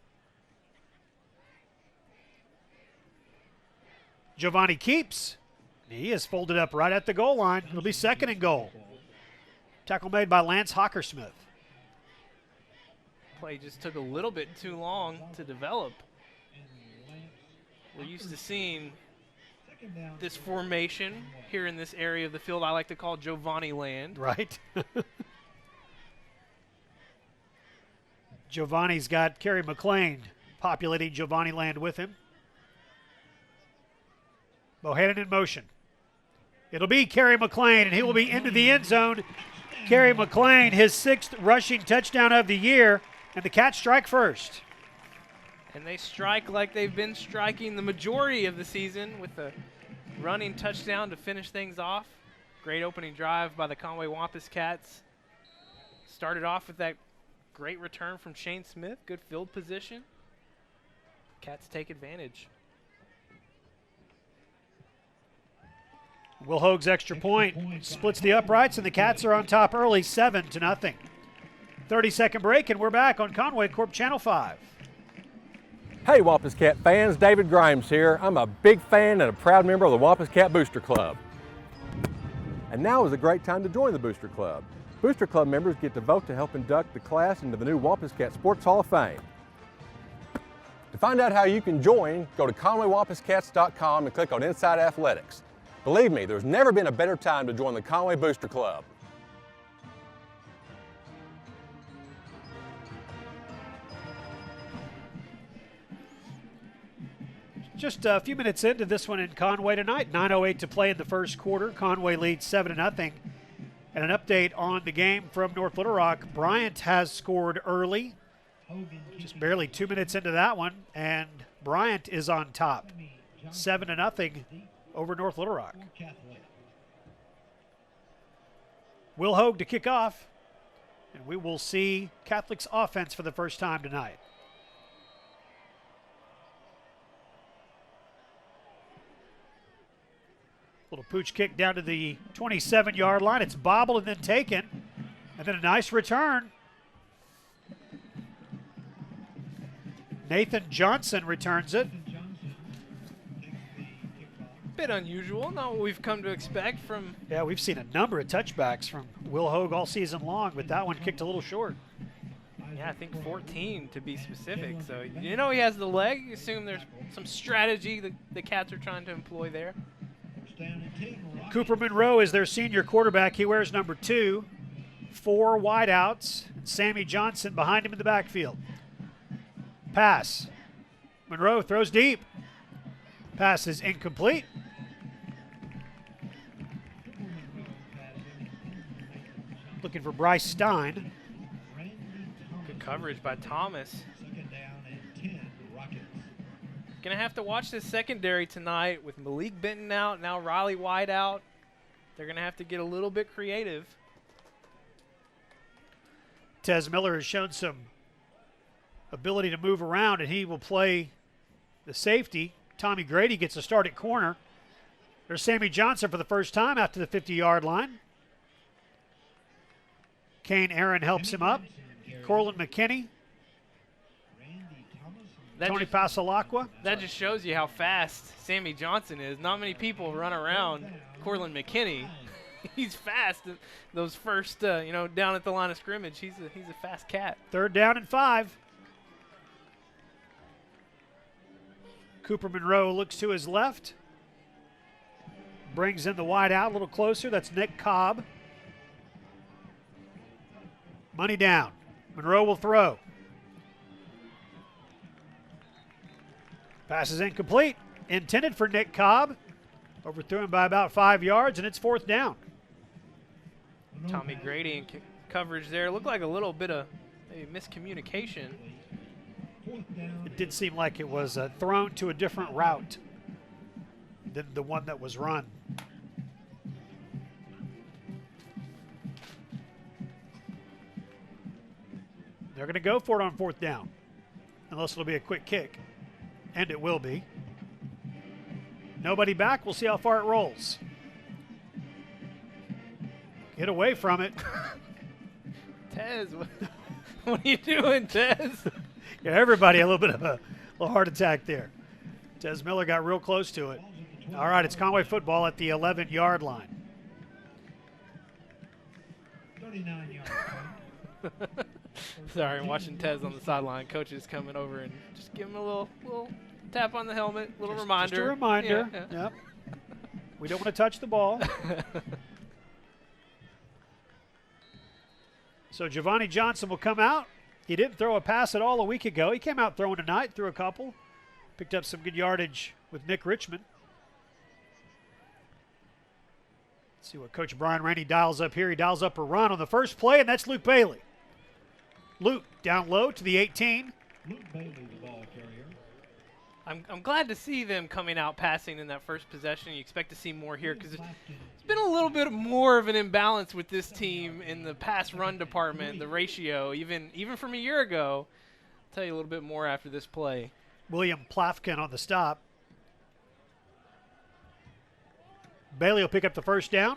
Giovanni keeps. He is folded up right at the goal line. It'll be 2nd and goal. Tackle made by Lance Hockersmith. Play just took a little bit too long to develop. We're used to seeing this formation here in this area of the field I like to call Giovanni land. Right. Giovanni's got Kerry McLean populating Giovanni land with him. Bohannon in motion. It'll be Kerry McLean, and he will be into the end zone. Kerry McLean, his 6th rushing touchdown of the year, and the Cats strike first. And they strike like they've been striking the majority of the season with a running touchdown to finish things off. Great opening drive by the Conway Wampus Cats. Started off with that great return from Shane Smith. Good field position. Cats take advantage. Will Hoag's extra point splits the uprights, and the Cats are on top early, 7-0. 30-second break, and we're back on Conway Corp Channel 5. Hey Wampus Cat fans, David Grimes here. I'm a big fan and a proud member of the Wampus Cat Booster Club. And now is a great time to join the Booster Club. Booster Club members get to vote to help induct the class into the new Wampus Cat Sports Hall of Fame. To find out how you can join, go to ConwayWampusCats.com and click on Inside Athletics. Believe me, there's never been a better time to join the Conway Booster Club. Just a few minutes into this one in Conway tonight. 9:08 to play in the first quarter. Conway leads 7-0. And an update on the game from North Little Rock. Bryant has scored early. Just barely 2 minutes into that one. And Bryant is on top. 7-0 over North Little Rock. Will Hoag to kick off. And we will see Catholic's offense for the first time tonight. Little pooch kick down to the 27-yard line. It's bobbled and then taken. And then a nice return. Nathan Johnson returns it. Bit unusual, not what we've come to expect from. Yeah, we've seen a number of touchbacks from Will Hoag all season long, but that one kicked a little short. Yeah, I think 14 to be specific. So you know he has the leg. You assume there's some strategy that the Cats are trying to employ there. Cooper Monroe is their senior quarterback. He wears number 2. 4 wideouts. And Sammy Johnson behind him in the backfield. Pass. Monroe throws deep. Pass is incomplete. Looking for Bryce Stein. Good coverage by Thomas. Gonna have to watch this secondary tonight with Malik Benton out, now Riley White out. They're gonna have to get a little bit creative. Tez Miller has shown some ability to move around, and he will play the safety. Tommy Grady gets a start at corner. There's Sammy Johnson for the first time out to the 50-yard line. Kane Aaron helps him up. Corlin McKinney. Tony Pasalacqua. That just shows you how fast Sammy Johnson is. Not many people run around Corlin McKinney. He's fast. Those first, down at the line of scrimmage, he's a fast cat. 3rd down and 5. Cooper Monroe looks to his left. Brings in the wide out a little closer. That's Nick Cobb. Money down. Monroe will throw. Pass is incomplete. Intended for Nick Cobb. Overthrew him by about 5 yards, and it's 4th down. Tommy Grady in coverage there. Looked like a little bit of maybe miscommunication. It did seem like it was thrown to a different route. than the one that was run. They're going to go for it on 4th down, unless it'll be a quick kick, and it will be. Nobody back. We'll see how far it rolls. Get away from it. Tez, what are you doing, Tez? Yeah, everybody a little bit of a little heart attack there. Tez Miller got real close to it. All right, it's Conway football at the 11-yard line. 39 yards. Sorry, I'm watching Tez on the sideline. Coach is coming over and just give him a little tap on the helmet, little reminder. Just a reminder. Yeah. Yep. We don't want to touch the ball. So Giovanni Johnson will come out. He didn't throw a pass at all a week ago. He came out throwing tonight, threw a couple. Picked up some good yardage with Nick Richmond. Let's see what Coach Brian Rainey dials up here. He dials up a run on the first play, and that's Luke Bailey. Luke down low to the 18. Luke Bailey, the ball carrier. I'm glad to see them coming out passing in that first possession. You expect to see more here because it's been a little bit more of an imbalance with this team in the pass-run department, the ratio, even from a year ago. I'll tell you a little bit more after this play. William Plafkin on the stop. Bailey will pick up the first down.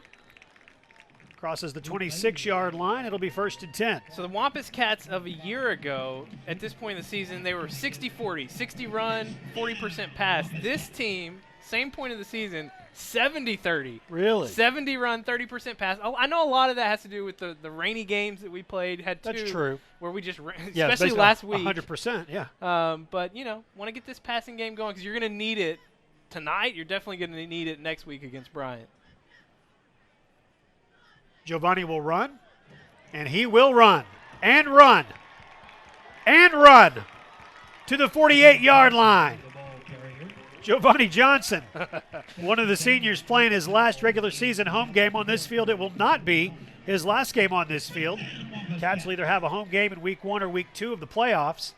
Crosses the 26-yard line. It'll be 1st and 10. So the Wampus Cats of a year ago, at this point in the season, they were 60-40, 60 run, 40% pass. This team, same point of the season, 70-30. Really? 70 run, 30% pass. Oh, I know a lot of that has to do with the rainy games that we played. Had two That's true. where we just ran, Yeah, especially basically last week. 100%, yeah. But, want to get this passing game going because you're going to need it tonight. You're definitely going to need it next week against Bryant. Giovanni will run, and he will run, and run, and run to the 48-yard line. The ball carrier. Giovanni Johnson, one of the seniors playing his last regular season home game on this field. It will not be his last game on this field. Cats will either have a home game in week 1 or week 2 of the playoffs.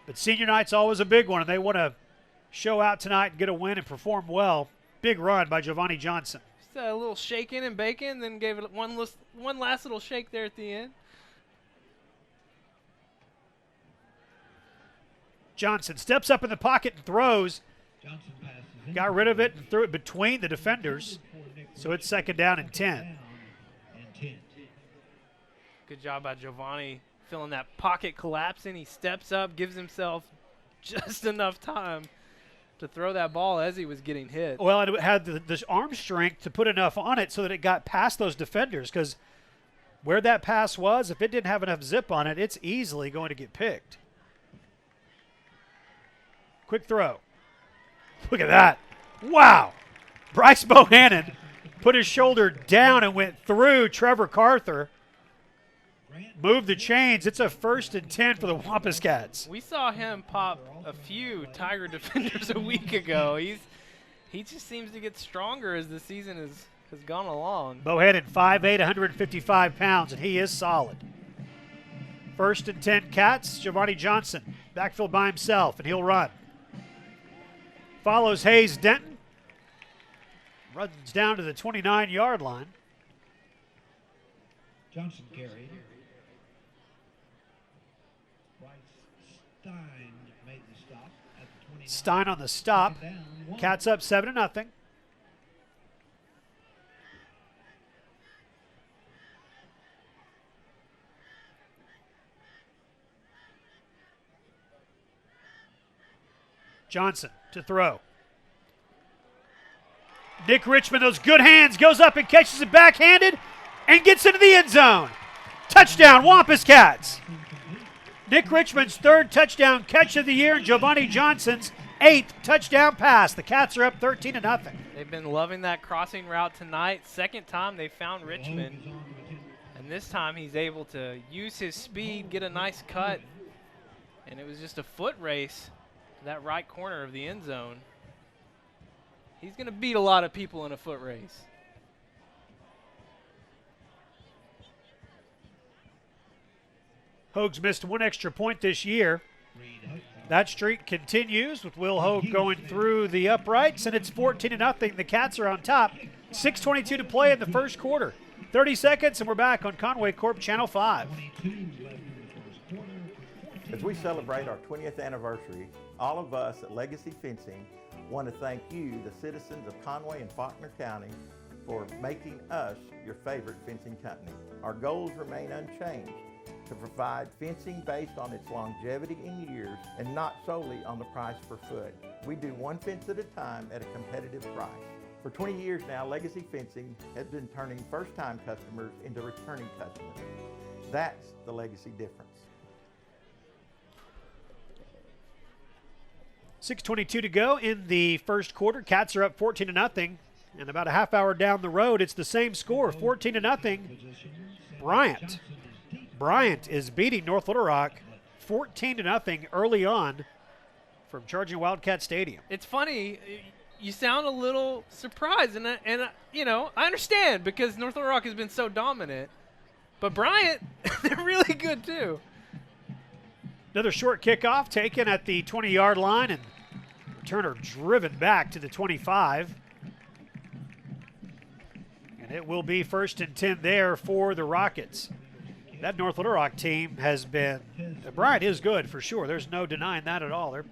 But senior night's always a big one, and they want to show out tonight and get a win and perform well. Big run by Giovanni Johnson. Just a little shaking and baking, then gave it one last little shake there at the end. Johnson steps up in the pocket and throws. Johnson passes in. Got rid of it and threw it between the defenders. So it's 2nd down and 10. Down and 10. Good job by Giovanni feeling that pocket collapsing. He steps up, gives himself just enough time to throw that ball as he was getting hit. Well, it had the arm strength to put enough on it so that it got past those defenders, because where that pass was, if it didn't have enough zip on it, it's easily going to get picked. Quick throw. Look at that. Wow. Bryce Bohannon put his shoulder down and went through Trevor Carther. Moved the chains. It's a 1st and 10 for the Wampus Cats. We saw him pop a few Tiger defenders a week ago. He just seems to get stronger as the season has gone along. Bohannon, 5'8", 155 pounds, and he is solid. 1st and 10 Cats. Giovanni Johnson, backfield by himself, and he'll run. Follows Hayes Denton. Runs down to the 29-yard line. Johnson carried. Bryce Stein made the stop at the 29. Stein on the stop. 2nd down, 1. Cats up 7-0. Johnson to throw. Nick Richmond, those good hands, goes up and catches it backhanded and gets into the end zone. Touchdown, Wampus Cats. Nick Richmond's 3rd touchdown catch of the year and Giovanni Johnson's 8th touchdown pass. The Cats are up 13-0. They've been loving that crossing route tonight. 2nd time they found Richmond. And this time he's able to use his speed, get a nice cut. And it was just a foot race to that right corner of the end zone. He's going to beat a lot of people in a foot race. Hogs missed 1 extra point this year. That streak continues with Will Hogue going through the uprights, and it's 14-0. The Cats are on top. 6:22 to play in the first quarter. 30 seconds, and we're back on Conway Corp Channel 5. As we celebrate our 20th anniversary, all of us at Legacy Fencing want to thank you, the citizens of Conway and Faulkner County, for making us your favorite fencing company. Our goals remain unchanged: to provide fencing based on its longevity in years and not solely on the price per foot. We do one fence at a time at a competitive price. For 20 years now, Legacy Fencing has been turning first-time customers into returning customers. That's the Legacy difference. 6:22 to go in the first quarter. Cats are up 14-0, and about a half hour down the road, it's the same score, 14-0. Bryant is beating North Little Rock 14-0 early on from Charging Wildcat Stadium. It's funny, you sound a little surprised, and you know, I understand because North Little Rock has been so dominant, but Bryant, they're really good too. Another short kickoff taken at the 20-yard line, and returner driven back to the 25. And it will be 1st and 10 there for the Rockets. That North Little Rock team has been, Bryant is good for sure. There's no denying that at all. They're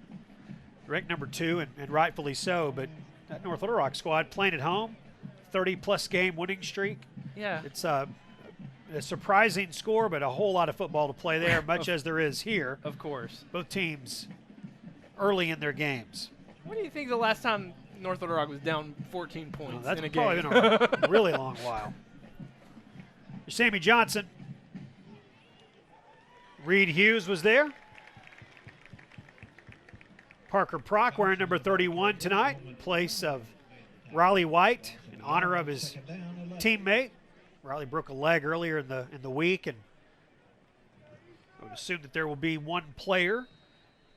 ranked number 2, and rightfully so, but that North Little Rock squad playing at home, 30-plus game winning streak. Yeah. It's a surprising score, but a whole lot of football to play there, much as there is here. Of course. Both teams early in their games. What do you think the last time North Little Rock was down 14 points That's in a probably game? been a really long while. Sammy Johnson. Reed Hughes was there. Parker Prock wearing number 31 tonight in place of Riley White in honor of his teammate. Riley broke a leg earlier in the week, and I would assume that there will be one player,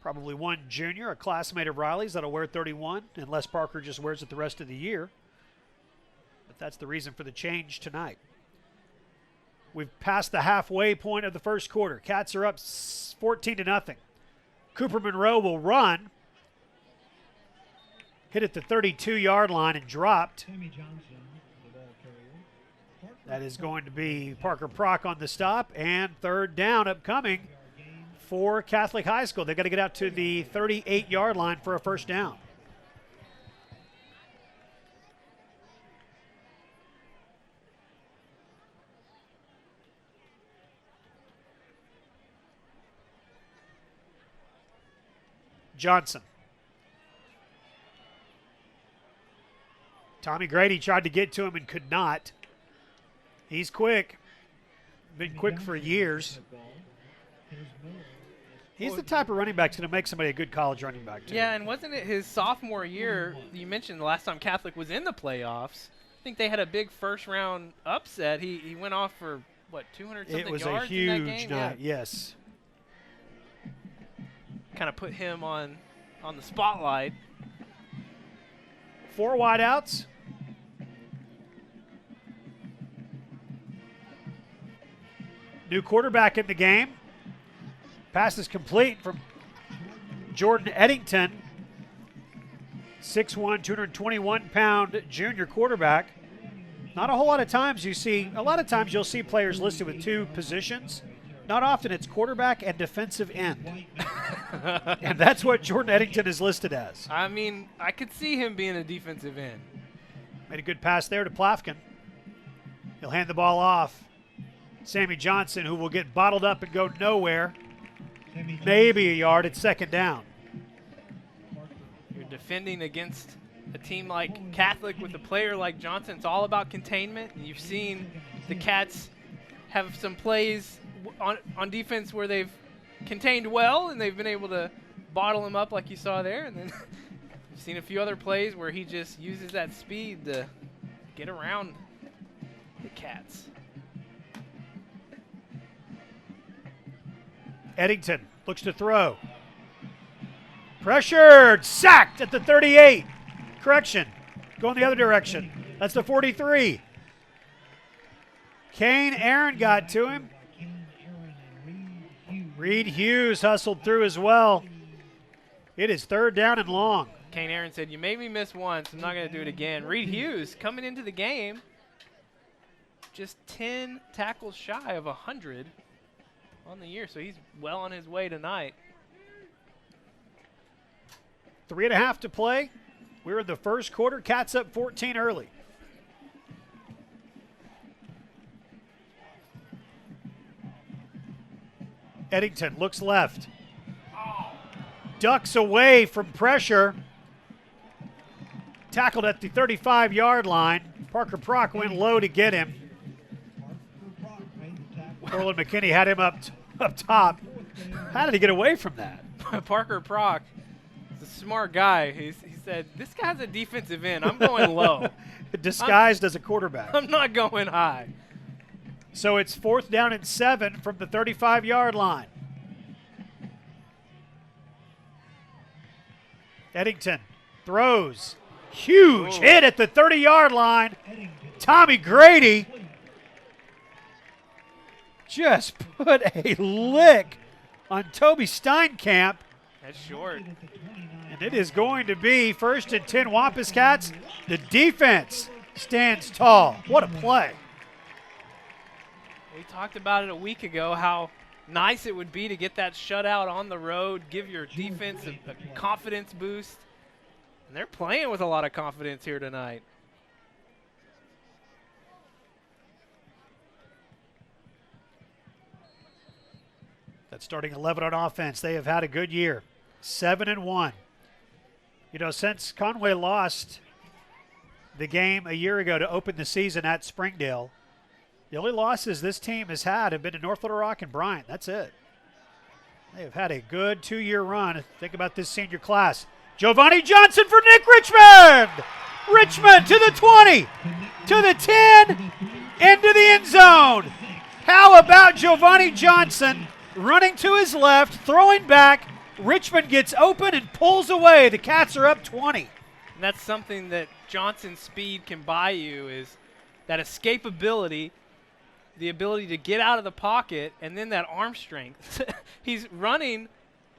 probably one junior, a classmate of Riley's, that'll wear 31, unless Parker just wears it the rest of the year. But that's the reason for the change tonight. We've passed the halfway point of the first quarter. Cats are up 14-0. Cooper Monroe will run. Hit at the 32-yard line and dropped. That is going to be Parker Prock on the stop, and 3rd down upcoming for Catholic High School. They've got to get out to the 38-yard line for a 1st down. Johnson. Tommy Grady tried to get to him and could not. He's quick. Been quick for years. He's the type of running back that's going to make somebody a good college running back, too. Yeah, and wasn't it his sophomore year? You mentioned the last time Catholic was in the playoffs. I think they had a big first-round upset. He went off for, what, 200-something yards in that game? It was a huge night, yes. Kind of put him on the spotlight. 4 wideouts. New quarterback in the game. Pass is complete from Jordan Eddington. 6'1", 221-pound junior quarterback. Not a whole lot of times you see, a lot of times you'll see players listed with 2 positions. Not often it's quarterback and defensive end. And that's what Jordan Eddington is listed as. I mean, I could see him being a defensive end. Made a good pass there to Plafkin. He'll hand the ball off. Sammy Johnson, who will get bottled up and go nowhere. Maybe a yard at 2nd down. You're defending against a team like Catholic with a player like Johnson. It's all about containment. And you've seen the Cats have some plays on defense where they've contained well and they've been able to bottle him up like you saw there. And then you've seen a few other plays where he just uses that speed to get around the Cats. Eddington looks to throw. Pressured, sacked at the 38. Correction, going the other direction. That's the 43. Kane Aaron got to him. Reed Hughes hustled through as well. It is 3rd down and long. Kane Aaron said, "You made me miss once. I'm not going to do it again." Reed Hughes coming into the game, just 10 tackles shy of 100 on the year, so he's well on his way tonight. 3.5 to play. We're in the first quarter. Cats up 14 early. Eddington looks left. Ducks away from pressure. Tackled at the 35-yard line. Parker Prock went low to get him. Corlin McKinney had him up top. How did he get away from that? Parker Prock is a smart guy. He said, "This guy's a defensive end. I'm going low." Disguised as a quarterback. I'm not going high. So it's 4th down and 7 from the 35-yard line. Eddington throws. Huge hit at the 30-yard line. Tommy Grady just put a lick on Toby Steinkamp. That's short. And it is going to be 1st and 10 Wampus Cats. The defense stands tall. What a play. We talked about it a week ago, how nice it would be to get that shutout on the road, give your defense a confidence boost. And they're playing with a lot of confidence here tonight. That starting 11 on offense, they have had a good year. 7-1. You know, since Conway lost the game a year ago to open the season at Springdale, the only losses this team has had have been to North Little Rock and Bryant. That's it. They have had a good 2-year run. Think about this senior class. Giovanni Johnson for Nick Richmond. Richmond to the 20, to the 10, into the end zone. How about Giovanni Johnson running to his left, throwing back. Richmond gets open and pulls away. The Cats are up 20. And that's something that Johnson's speed can buy you, is that escapability, the ability to get out of the pocket, and then that arm strength. He's running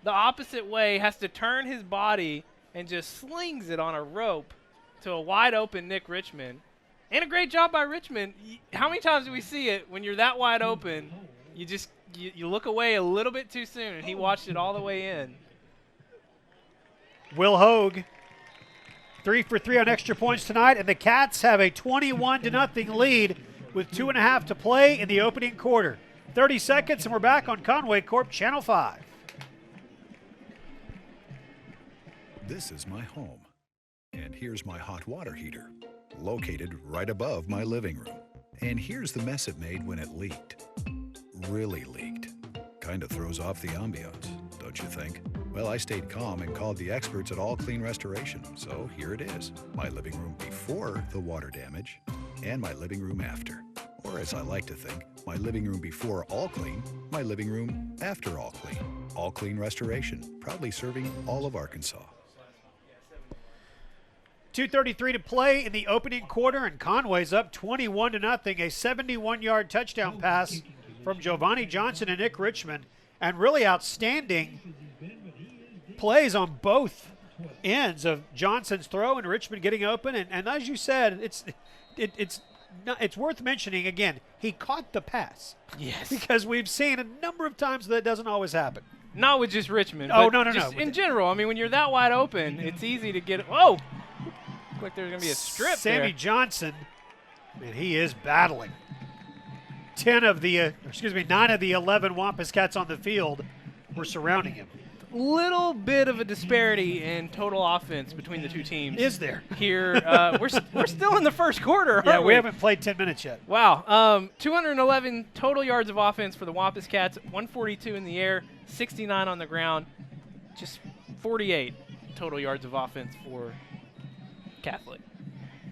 the opposite way, has to turn his body, and just slings it on a rope to a wide open Nick Richmond. And a great job by Richmond. How many times do we see it when you're that wide open, you look away a little bit too soon, and he watched it all the way in. Will Hogue, 3 for 3 on extra points tonight, and the Cats have a 21-0 lead with 2.5 to play in the opening quarter. 30 seconds, and we're back on Conway Corp Channel 5. This is my home, and here's my hot water heater, located right above my living room. And here's the mess it made when it leaked. Really leaked. Kind of throws off the ambiance, don't you think? Well, I stayed calm and called the experts at All Clean Restoration, so here it is. My living room before the water damage, and my living room after. Or as I like to think, my living room before All Clean, my living room after All Clean. All Clean Restoration, proudly serving all of Arkansas. 2:33 to play in the opening quarter, and Conway's up 21-0. A 71-yard touchdown pass from Giovanni Johnson and Nick Richmond, and really outstanding plays on both ends of Johnson's throw and Richmond getting open. And as you said, it's worth mentioning again, he caught the pass. Yes. Because we've seen a number of times that doesn't always happen. Not with just Richmond. Oh, but no. just in general, I mean, when you're that wide open, it's easy to get. Oh! Looked like there's going to be a strip Sammy there. Johnson, man, he is battling. 9 of the 11 Wampus Cats on the field were surrounding him. Little bit of a disparity in total offense between the two teams. Is there? Here, we're still in the first quarter, aren't Yeah, we haven't played 10 minutes yet. Wow. 211 total yards of offense for the Wampus Cats, 142 in the air, 69 on the ground, just 48 total yards of offense for Catholic.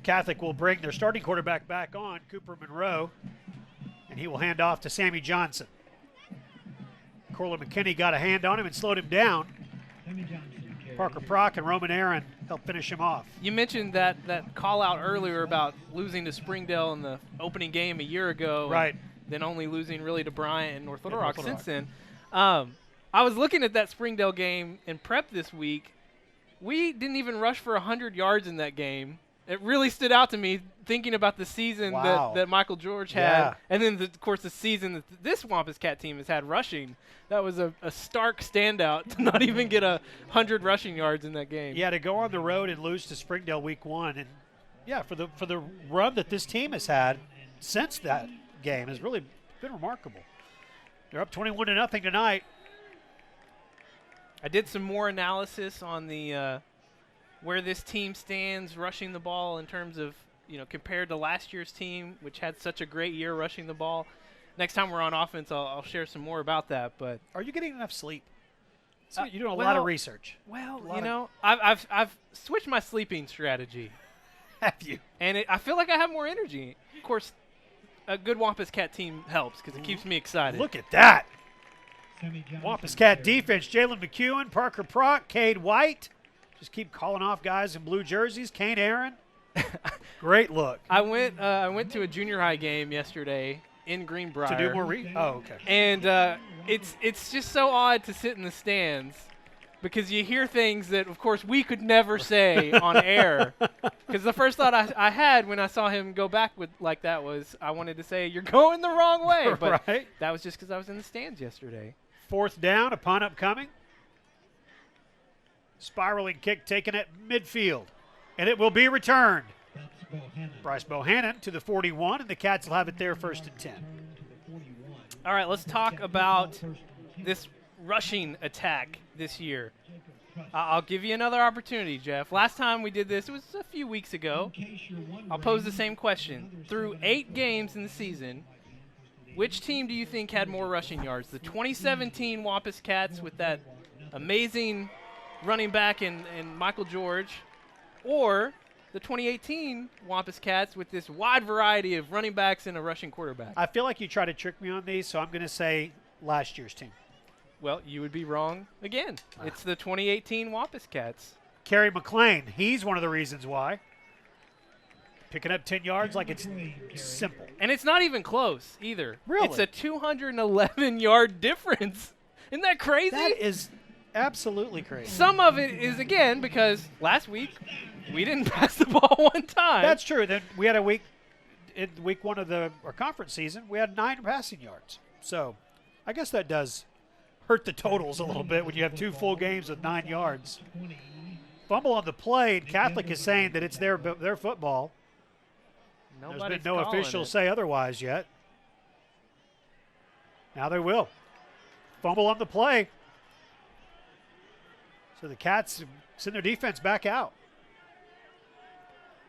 Catholic will bring their starting quarterback back on, Cooper Monroe, and he will hand off to Sammy Johnson. Corlin McKinney got a hand on him and slowed him down. Parker Prock and Roman Aaron helped finish him off. You mentioned that call out earlier about losing to Springdale in the opening game a year ago. Right. Then only losing really to Bryant and North Little Rock since then. I was looking at that Springdale game in prep this week, we didn't even rush for 100 yards in that game. It really stood out to me thinking about the season Wow. that Michael George had, Yeah. and then, of course, the season that this Wampus Cat team has had rushing. That was a stark standout to not even get 100 rushing yards in that game. Yeah, to go on the road and lose to Springdale week 1, and yeah, for the run that this team has had since that game has really been remarkable. They're up 21-0 tonight. I did some more analysis on the where this team stands rushing the ball in terms of, compared to last year's team, which had such a great year rushing the ball. Next time we're on offense, I'll share some more about that. But Are you getting enough sleep? So you're doing a lot of research. Well, I've switched my sleeping strategy. Have you? And I feel like I have more energy. Of course, a good Wampus Cat team helps because it keeps me excited. Look at that. Sammy Johnson Wampus Cat carries. defense, Jalen McEwen, Parker Prock, Cade White. Just keep calling off guys in blue jerseys. Kane Aaron. Great look. I went to a junior high game yesterday in Greenbrier. To do more Oh, okay. And it's just so odd to sit in the stands because you hear things that, of course, we could never say on air. Because the first thought I had when I saw him go back like that was I wanted to say, you're going the wrong way. But Right. that was just because I was in the stands yesterday. 4th down upon upcoming. Spiraling kick taken at midfield. And it will be returned. That's Bohannon. Bryce Bohannon to the 41, and the Cats will have it there 1st and 10. Turn to the 41. All right, let's talk about this rushing attack this year. I'll give you another opportunity, Jeff. Last time we did this, it was a few weeks ago. In case you're wondering, I'll pose the same question. Through 8 games in the season, which team do you think had more rushing yards? The 2017 Wampus Cats with that amazing running back in Michael George, or the 2018 Wampus Cats with this wide variety of running backs and a rushing quarterback? I feel like you try to trick me on these, so I'm going to say last year's team. Well, you would be wrong again. It's the 2018 Wampus Cats. Kerry McLean, he's one of the reasons why. Picking up 10 yards like it's simple. And it's not even close either. Really? It's a 211-yard difference. Isn't that crazy? That is absolutely crazy. Some of it is, again, because last week we didn't pass the ball one time. That's true. Then we had a week, in week 1 of our conference season, we had 9 passing yards. So I guess that does hurt the totals a little bit when you have 2 full games with 9 yards. Fumble on the play, and Catholic is saying that it's their football. There's Nobody's been no calling official it. say otherwise yet. Now they will. Fumble on the play. So the Cats send their defense back out.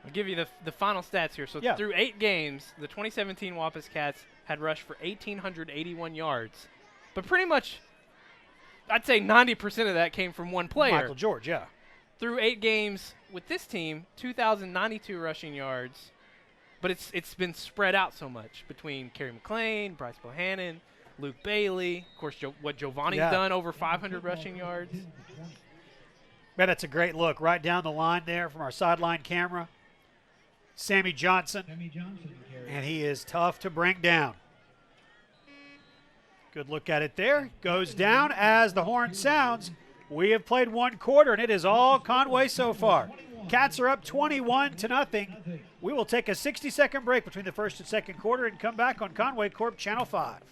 I'll give you the final stats here. So Yeah. through 8 games, the 2017 Wampus Cats had rushed for 1,881 yards. But pretty much, I'd say 90% of that came from one player. Michael George, yeah. Through 8 games with this team, 2,092 rushing yards. But it's been spread out so much between Kerry McLean, Bryce Bohannon, Luke Bailey. Of course, what Giovanni's Yeah. done, over 500 rushing yards. Man, that's a great look right down the line there from our sideline camera. Sammy Johnson, Sammy Johnson carries. and he is tough to bring down. Good look at it there. Goes down as the horn sounds. We have played 1 quarter, and it is all Conway so far. Cats are up 21-0. We will take a 60-second break between the first and second quarter and come back on Conway Corp Channel 5.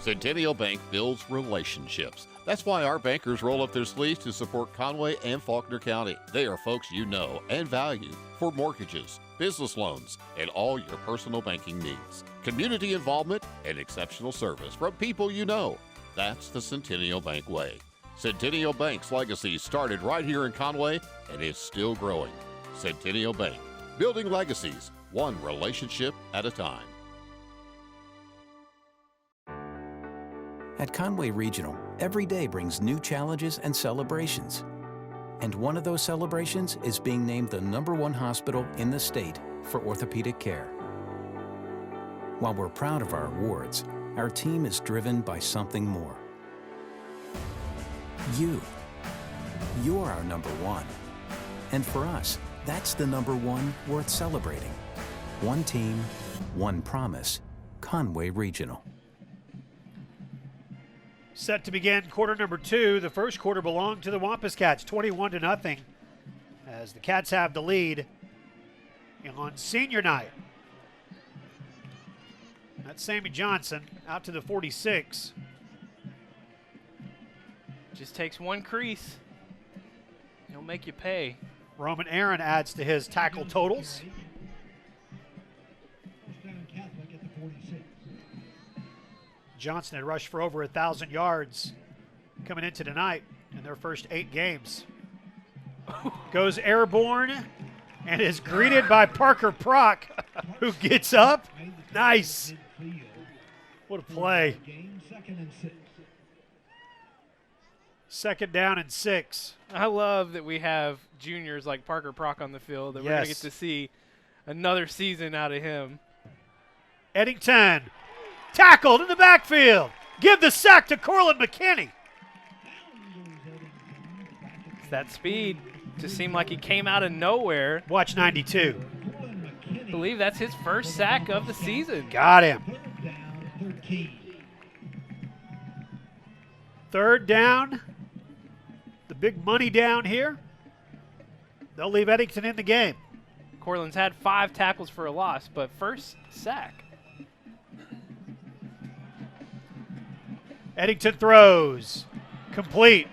Centennial Bank builds relationships. That's why our bankers roll up their sleeves to support Conway and Faulkner County. They are folks you know and value for mortgages, business loans, and all your personal banking needs. Community involvement and exceptional service from people you know. That's the Centennial Bank way. Centennial Bank's legacy started right here in Conway and is still growing. Centennial Bank, building legacies, one relationship at a time. At Conway Regional, every day brings new challenges and celebrations. And one of those celebrations is being named the #1 hospital in the state for orthopedic care. While we're proud of our awards, our team is driven by something more. You. You're our #1. And for us, that's the #1 worth celebrating. One team, one promise, Conway Regional. Set to begin quarter number 2. The first quarter belonged to the Wampus Cats, 21-0, as the Cats have the lead on senior night. That's Sammy Johnson out to the 46. Just takes one crease. He'll make you pay. Roman Aaron adds to his tackle totals. Catholic at the 46. Johnson had rushed for over 1,000 yards coming into tonight in their first 8 games. Goes airborne and is greeted by Parker Prock, who gets up. Nice. What a play. Game, 2nd and 6. 2nd down and 6. I love that we have juniors like Parker Prock on the field, that we're going to get to see another season out of him. Eddington tackled in the backfield. Give the sack to Corlin McKinney. It's that speed. Just seemed like he came out of nowhere. Watch 92. I believe that's his first sack of the season. Got him. 3rd down, 13. 3rd down. The big money down here. They'll leave Eddington in the game. Cortland's had 5 tackles for a loss, but first sack. Eddington throws. Complete.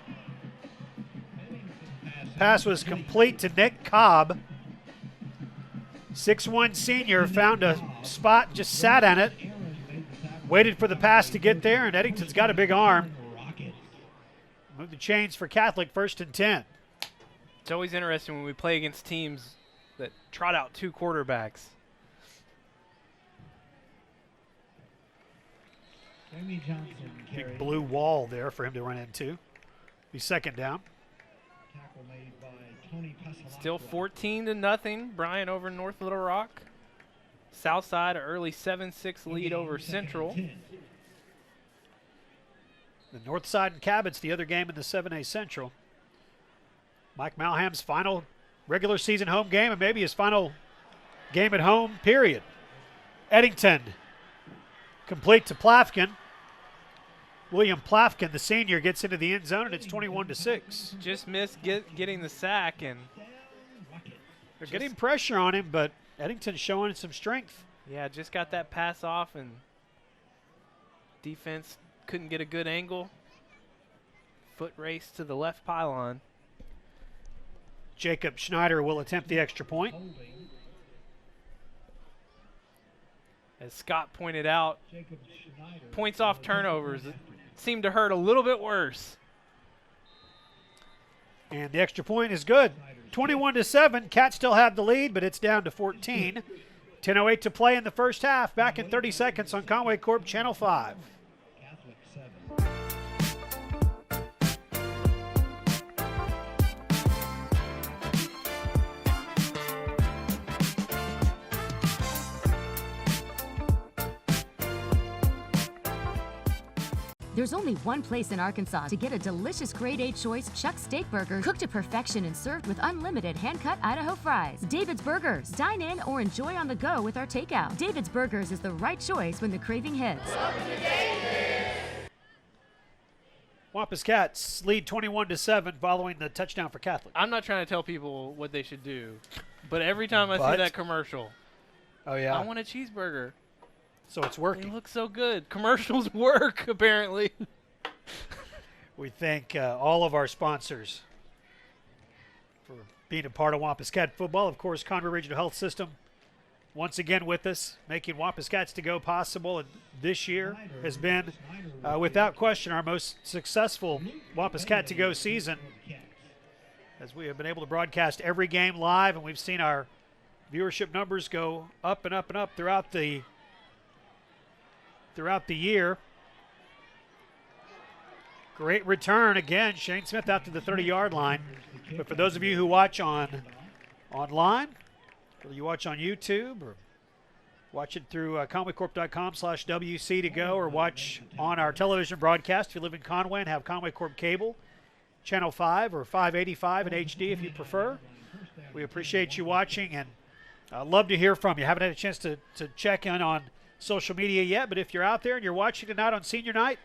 Pass was complete to Nick Cobb. 6'1" senior found a spot, just sat on it. Waited for the pass to get there, and Eddington's got a big arm. Move the chains for Catholic, 1st and 10. It's always interesting when we play against teams that trot out 2 quarterbacks. Jamie Johnson carried. Big blue wall there for him to run into. Be 2nd down. Tackle made by Tony Pasalacqua. Still 14-0. Bryant over North Little Rock. Southside, an early 7-6 lead over Central. The North Side and Cabot's the other game in the 7A Central. Mike Malham's final regular season home game and maybe his final game at home, period. Eddington complete to Plafkin. William Plafkin, the senior, gets into the end zone, and it's 21-6. Just missed getting the sack, and they're getting pressure on him, but Eddington's showing some strength. Yeah, just got that pass off, and defense couldn't get a good angle. Foot race to the left pylon. Jacob Schneider will attempt the extra point. As Scott pointed out, Jacob Schneider. points off turnovers seem to hurt a little bit worse. And the extra point is good. 21-7. Cats still have the lead, but it's down to 14. 10:08 to play in the first half. Back in 30 seconds on Conway Corp Channel 5. Catholic 7. There's only one place in Arkansas to get a delicious grade A choice Chuck steak burger cooked to perfection and served with unlimited hand-cut Idaho fries. David's Burgers. Dine in or enjoy on the go with our takeout. David's Burgers is the right choice when the craving hits. Wampus Cats lead 21-7 following the touchdown for Catholic. I'm not trying to tell people what they should do, but every time I see that commercial, oh yeah, I want a cheeseburger. So it's They working. look so good. Commercials work, apparently. We thank all of our sponsors for being a part of Wampus Cat football. Of course, Conway Regional Health System once again with us, making Wampus Cats to go possible. And this year has been, without question, our most successful Wampus Cat to go season, as we have been able to broadcast every game live, and we've seen our viewership numbers go up and up and up throughout the year. Great return again. Shane Smith out to the 30-yard line. But for those of you who watch online, whether you watch on YouTube or watch it through conwaycorp.com/WC to go, or watch on our television broadcast if you live in Conway and have Conway Corp cable, Channel 5 or 585 in HD if you prefer. We appreciate you watching and love to hear from you. Haven't had a chance to check in on social media yet, but if you're out there and you're watching tonight on senior night,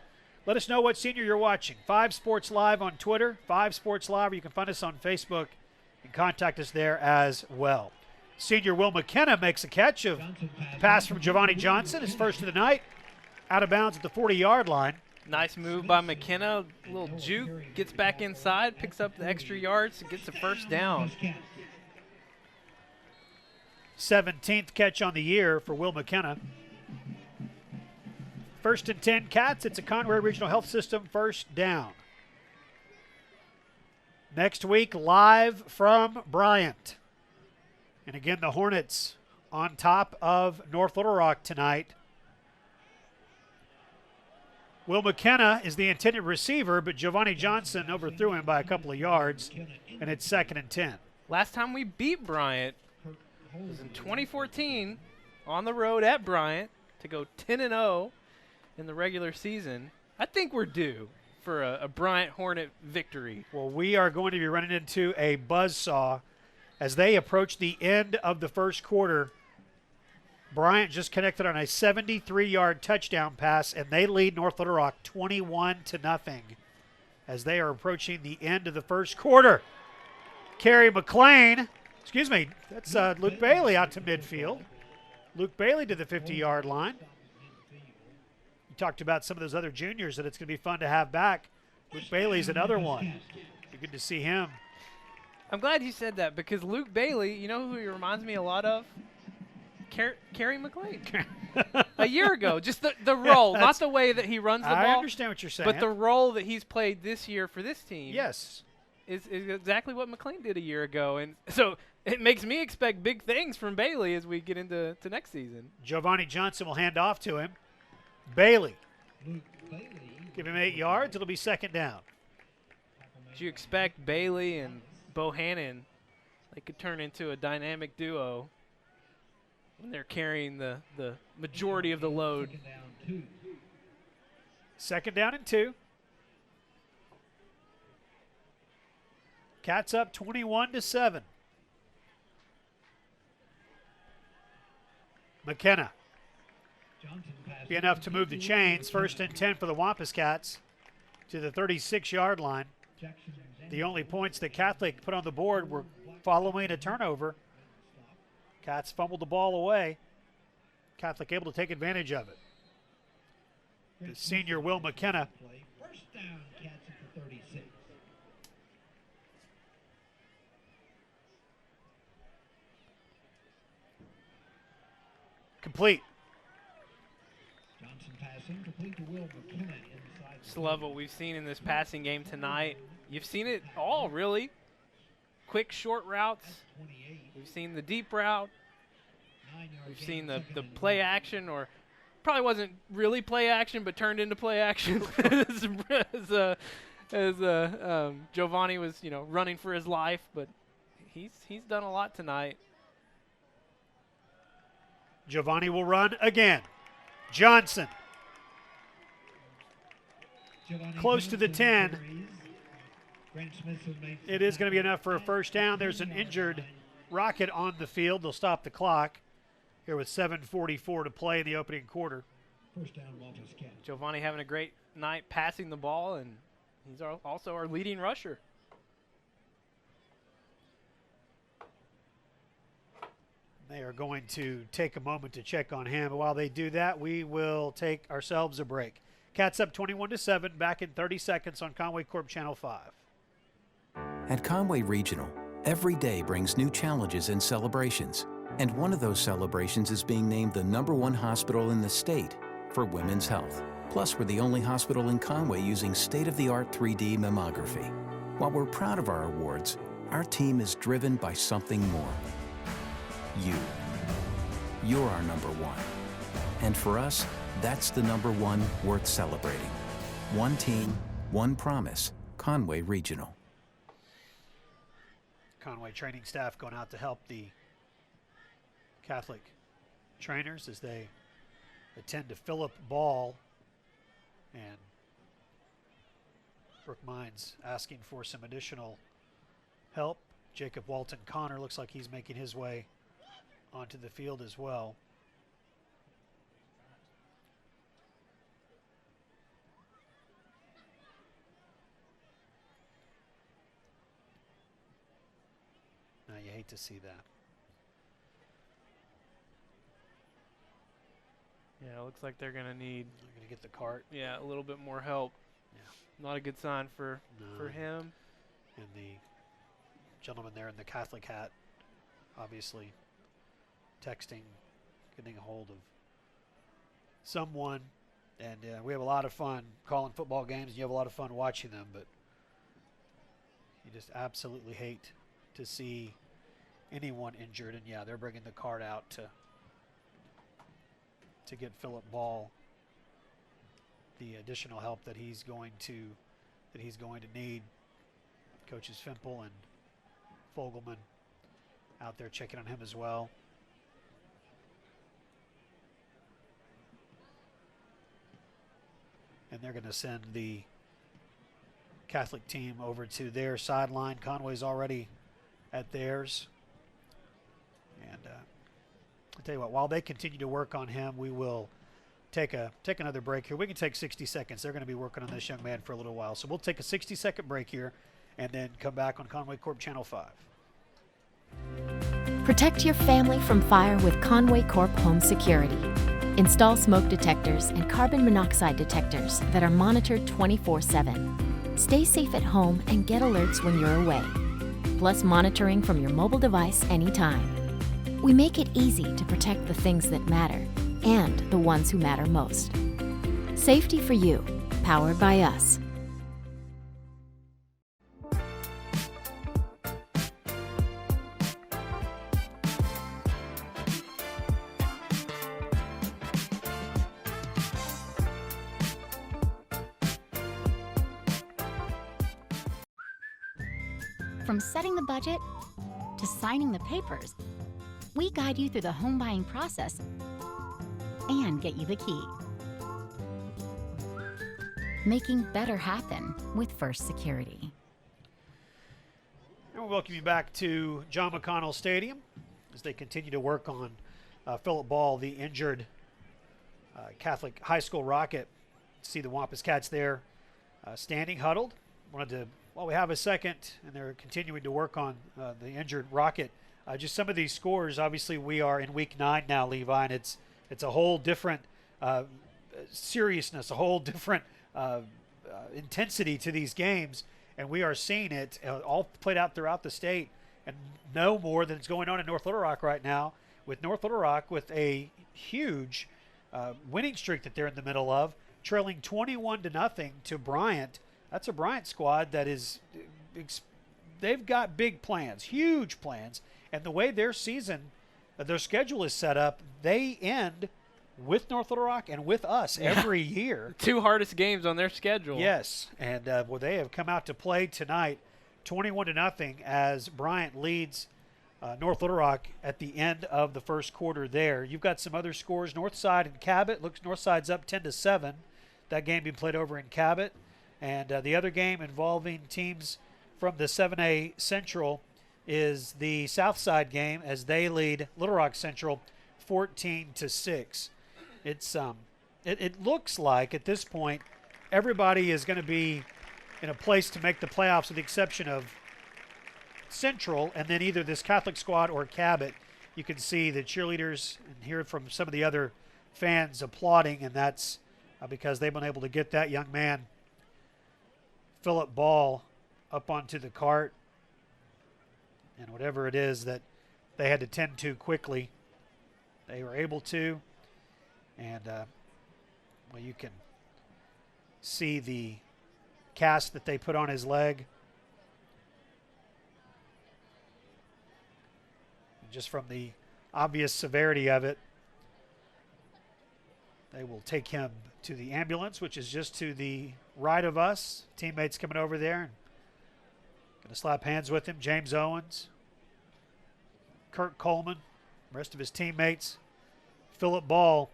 Let us know what senior you're watching. 5 Sports Live on Twitter, 5 Sports Live, or you can find us on Facebook and contact us there as well. Senior Will McKenna makes a catch of pass from Giovanni Johnson, his first of the night, out of bounds at the 40-yard line. Nice move by McKenna. A little juke, gets back inside, picks up the extra yards, and gets a first down. 17th catch on the year for Will McKenna. 1st and 10 Cats. It's a Conway Regional Health System first down. Next week, live from Bryant. And again, the Hornets on top of North Little Rock tonight. Will McKenna is the intended receiver, but Giovanni Johnson overthrew him by a couple of yards, and it's 2nd and 10. Last time we beat Bryant was in 2014 on the road at Bryant to go 10-0 in the regular season. I think we're due for a Bryant Hornet victory. Well, we are going to be running into a buzzsaw as they approach the end of the first quarter. Bryant just connected on a 73-yard touchdown pass, and they lead North Little Rock 21-0 as they are approaching the end of the first quarter. Kerry McLean, that's Luke Bailey out to midfield. Luke Bailey to the 50-yard line. You talked about some of those other juniors that it's going to be fun to have back. Luke Bailey's another one. Be good to see him. I'm glad you said that because Luke Bailey, you know who he reminds me a lot of? Kerry McLean. A year ago. Just the role, not the way that he runs the ball. I understand what you're saying. But the role that he's played this year for this team. Yes. Is exactly what McLean did a year ago. And so it makes me expect big things from Bailey as we get into next season. Giovanni Johnson will hand off to him. Bailey. Give him 8 yards. It'll be 2nd down. Do you expect Bailey and Bohannon, they could turn into a dynamic duo when they're carrying the majority of the load. 2nd down and 2. Cats up 21-7. McKenna. Be enough to move the chains. 1st and 10 for the Wampus Cats to the 36-yard line. The only points that Catholic put on the board were following a turnover. Cats fumbled the ball away. Catholic able to take advantage of it. The senior Will McKenna. First down, Cats at the 36. Complete. Johnson passing, complete to Will McKenna inside. Just love what we've seen in this passing game tonight. You've seen it all, really. Quick, short routes. We've seen the deep route. We've seen the play action, or probably wasn't really play action, but turned into play action as Giovanni was, running for his life. But he's done a lot tonight. Giovanni will run again. Johnson. Close to the 10. It is going to be enough for a first down. There's an injured Rocket on the field. They'll stop the clock here with 7:44 to play in the opening quarter. First down, Wampus Cats. Giovanni having a great night passing the ball, and he's also our leading rusher. They are going to take a moment to check on him. While they do that, we will take ourselves a break. Cats up 21-7, back in 30 seconds on Conway Corp Channel 5. At Conway Regional, every day brings new challenges and celebrations. And one of those celebrations is being named the #1 hospital in the state for women's health. Plus, we're the only hospital in Conway using state-of-the-art 3D mammography. While we're proud of our awards, our team is driven by something more. You. You're our #1. And for us, that's the #1 worth celebrating. One team, one promise, Conway Regional. Conway training staff going out to help the Catholic trainers as they attend to Philip Ball, and Brooke Mines asking for some additional help. Jacob Walton Connor looks like he's making his way onto the field as well. hate to see that. Yeah, it looks like they're going to need They're going to get the cart. a little bit more help. Yeah. Not a good sign for him. And the gentleman there in the Catholic hat, obviously texting, getting a hold of someone. And we have a lot of fun calling football games, and you have a lot of fun watching them, but you just absolutely hate to see anyone injured. And yeah, they're bringing the cart out to get Philip Ball the additional help that he's going to need. Coaches Fimple and Fogelman out there checking on him as well. And they're going to send the Catholic team over to their sideline. Conway's already at theirs. And I'll tell you what, while they continue to work on him, we will take another break here. We can take 60 seconds. They're going to be working on this young man for a little while. So we'll take a 60-second break here and then come back on Conway Corp Channel 5. Protect your family from fire with Conway Corp Home Security. Install smoke detectors and carbon monoxide detectors that are monitored 24/7. Stay safe at home and get alerts when you're away. Plus monitoring from your mobile device anytime. We make it easy to protect the things that matter and the ones who matter most. Safety for you, powered by us. From setting the budget to signing the papers, we guide you through the home buying process and get you the key. Making better happen with First Security. And we'll welcome you back to John McConnell Stadium as they continue to work on Philip Ball, the injured Catholic high school Rocket. See the Wampus Cats there standing huddled. Wanted to, while we have a second, and they're continuing to work on the injured Rocket. Just some of these scores. Obviously, we are in week 9 now, Levi, and it's a whole different seriousness, a whole different intensity to these games, and we are seeing it all played out throughout the state, and no more than it's going on in North Little Rock right now, with North Little Rock with a huge winning streak that they're in the middle of, trailing 21-0 to Bryant. That's a Bryant squad that is, they've got big plans, huge plans. And the way their season, their schedule is set up, they end with North Little Rock and with us every year. 2 hardest games on their schedule. Yes, and well, they have come out to play tonight, 21-0, as Bryant leads North Little Rock at the end of the first quarter there. You've got some other scores. Northside and Cabot. Looks Northside's up 10-7. That game being played over in Cabot. And the other game involving teams from the 7A Central is the Southside game as they lead Little Rock Central 14-6. It's it looks like at this point everybody is going to be in a place to make the playoffs with the exception of Central and then either this Catholic squad or Cabot. You can see the cheerleaders and hear from some of the other fans applauding, and that's because they've been able to get that young man Philip Ball up onto the cart, and whatever it is that they had to tend to quickly, they were able to. And well, you can see the cast that they put on his leg. And just from the obvious severity of it, they will take him to the ambulance, which is just to the right of us. Teammates coming over there and going to slap hands with him. James Owens, Kurt Coleman, rest of his teammates. Philip Ball,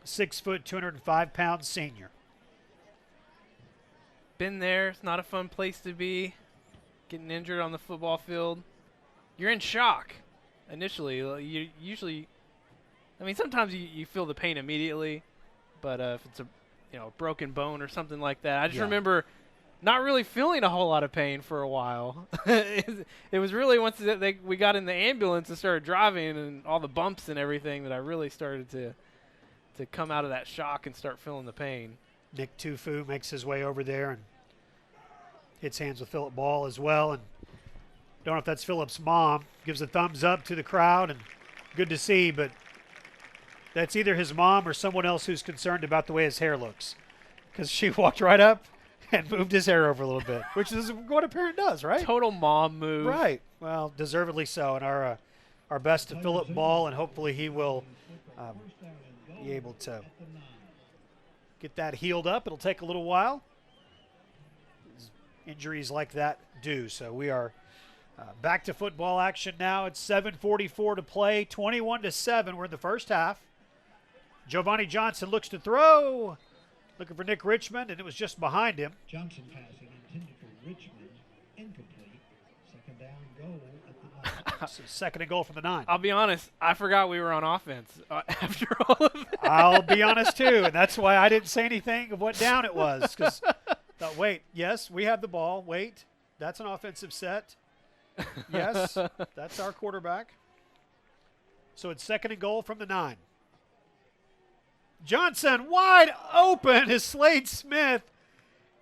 6 foot, 205 pounds senior. Been there. It's not a fun place to be. Getting injured on the football field. You're in shock initially. You usually, I mean, sometimes you feel the pain immediately, but if it's a broken bone or something like that. I just remember not really feeling a whole lot of pain for a while. It was really once we got in the ambulance and started driving and all the bumps and everything that I really started to come out of that shock and start feeling the pain. Nick Tufu makes his way over there and hits hands with Philip Ball as well. And don't know if that's Philip's mom. Gives a thumbs up to the crowd, and good to see, but that's either his mom or someone else who's concerned about the way his hair looks, because she walked right up and moved his hair over a little bit, which is what a parent does, right? Total mom move. Right. Well, deservedly so. And our best to Philip Ball, and hopefully he will be able to get that healed up. It'll take a little while. Injuries like that do. So we are back to football action now. It's 7:44 to play, 21-7. We're in the first half. Giovanni Johnson looks to throw, looking for Nick Richmond, and it was just behind him. Johnson passing intended for Richmond, incomplete. Second down goal at the 9. So second and goal from the 9. I'll be honest, I forgot we were on offense after all of that. I'll be honest too, and that's why I didn't say anything of what down it was, because thought, wait, yes, we have the ball. Wait, that's an offensive set. Yes, that's our quarterback. So it's second and goal from the 9. Johnson wide open is Slade Smith,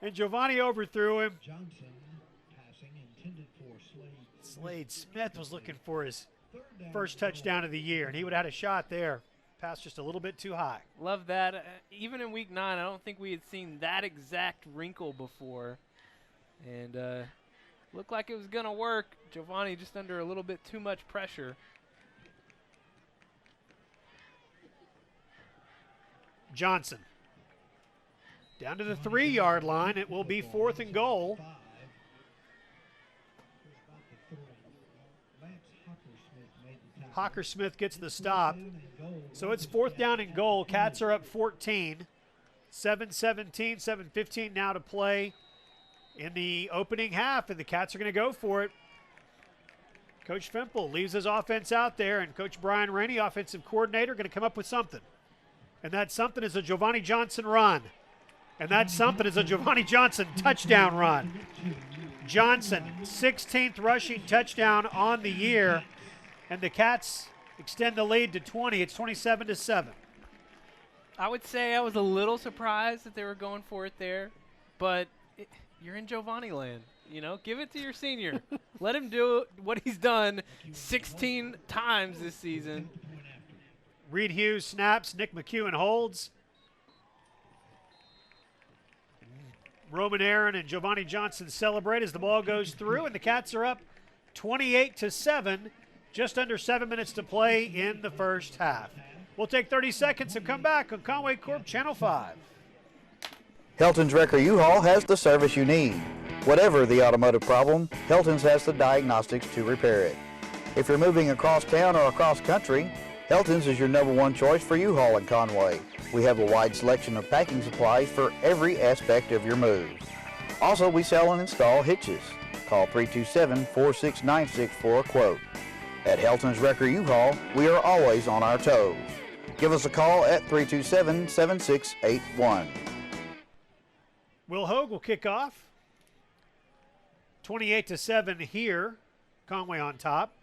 and Giovanni overthrew him. Johnson passing intended for Slade. Slade Smith was looking for his first touchdown of the year, and he would have had a shot there. Pass just a little bit too high. Love that. Even in week 9, I don't think we had seen that exact wrinkle before. And looked like it was going to work. Giovanni just under a little bit too much pressure. Johnson down to the 3-yard line. It will be fourth and goal. Hockersmith gets the stop. So it's fourth down and goal. Cats are up 14. 7:17, 7:15 now to play in the opening half, and the Cats are going to go for it. Coach Fempel leaves his offense out there, and Coach Brian Rainey, offensive coordinator, going to come up with something. And that something is a Giovanni Johnson run. And that something is a Giovanni Johnson touchdown run. Johnson, 16th rushing touchdown on the year. And the Cats extend the lead to 20. It's 27-7. I would say I was a little surprised that they were going for it there. But you're in Giovanni land. You know, give it to your senior. Let him do what he's done 16 times this season. Reed Hughes snaps. Nick McEwen holds. Roman Aaron and Giovanni Johnson celebrate as the ball goes through, and the Cats are up 28-7. Just under 7 minutes to play in the first half. We'll take 30 seconds and come back on Conway Corp Channel 5. Helton's Wrecker U-Haul has the service you need. Whatever the automotive problem, Helton's has the diagnostics to repair it. If you're moving across town or across country, Helton's is your #1 choice for U-Haul in Conway. We have a wide selection of packing supplies for every aspect of your move. Also, we sell and install hitches. Call 327-4696 for a quote. At Helton's Wrecker U-Haul, we are always on our toes. Give us a call at 327-7681. Will Hogue will kick off. 28-7 here. Conway on top.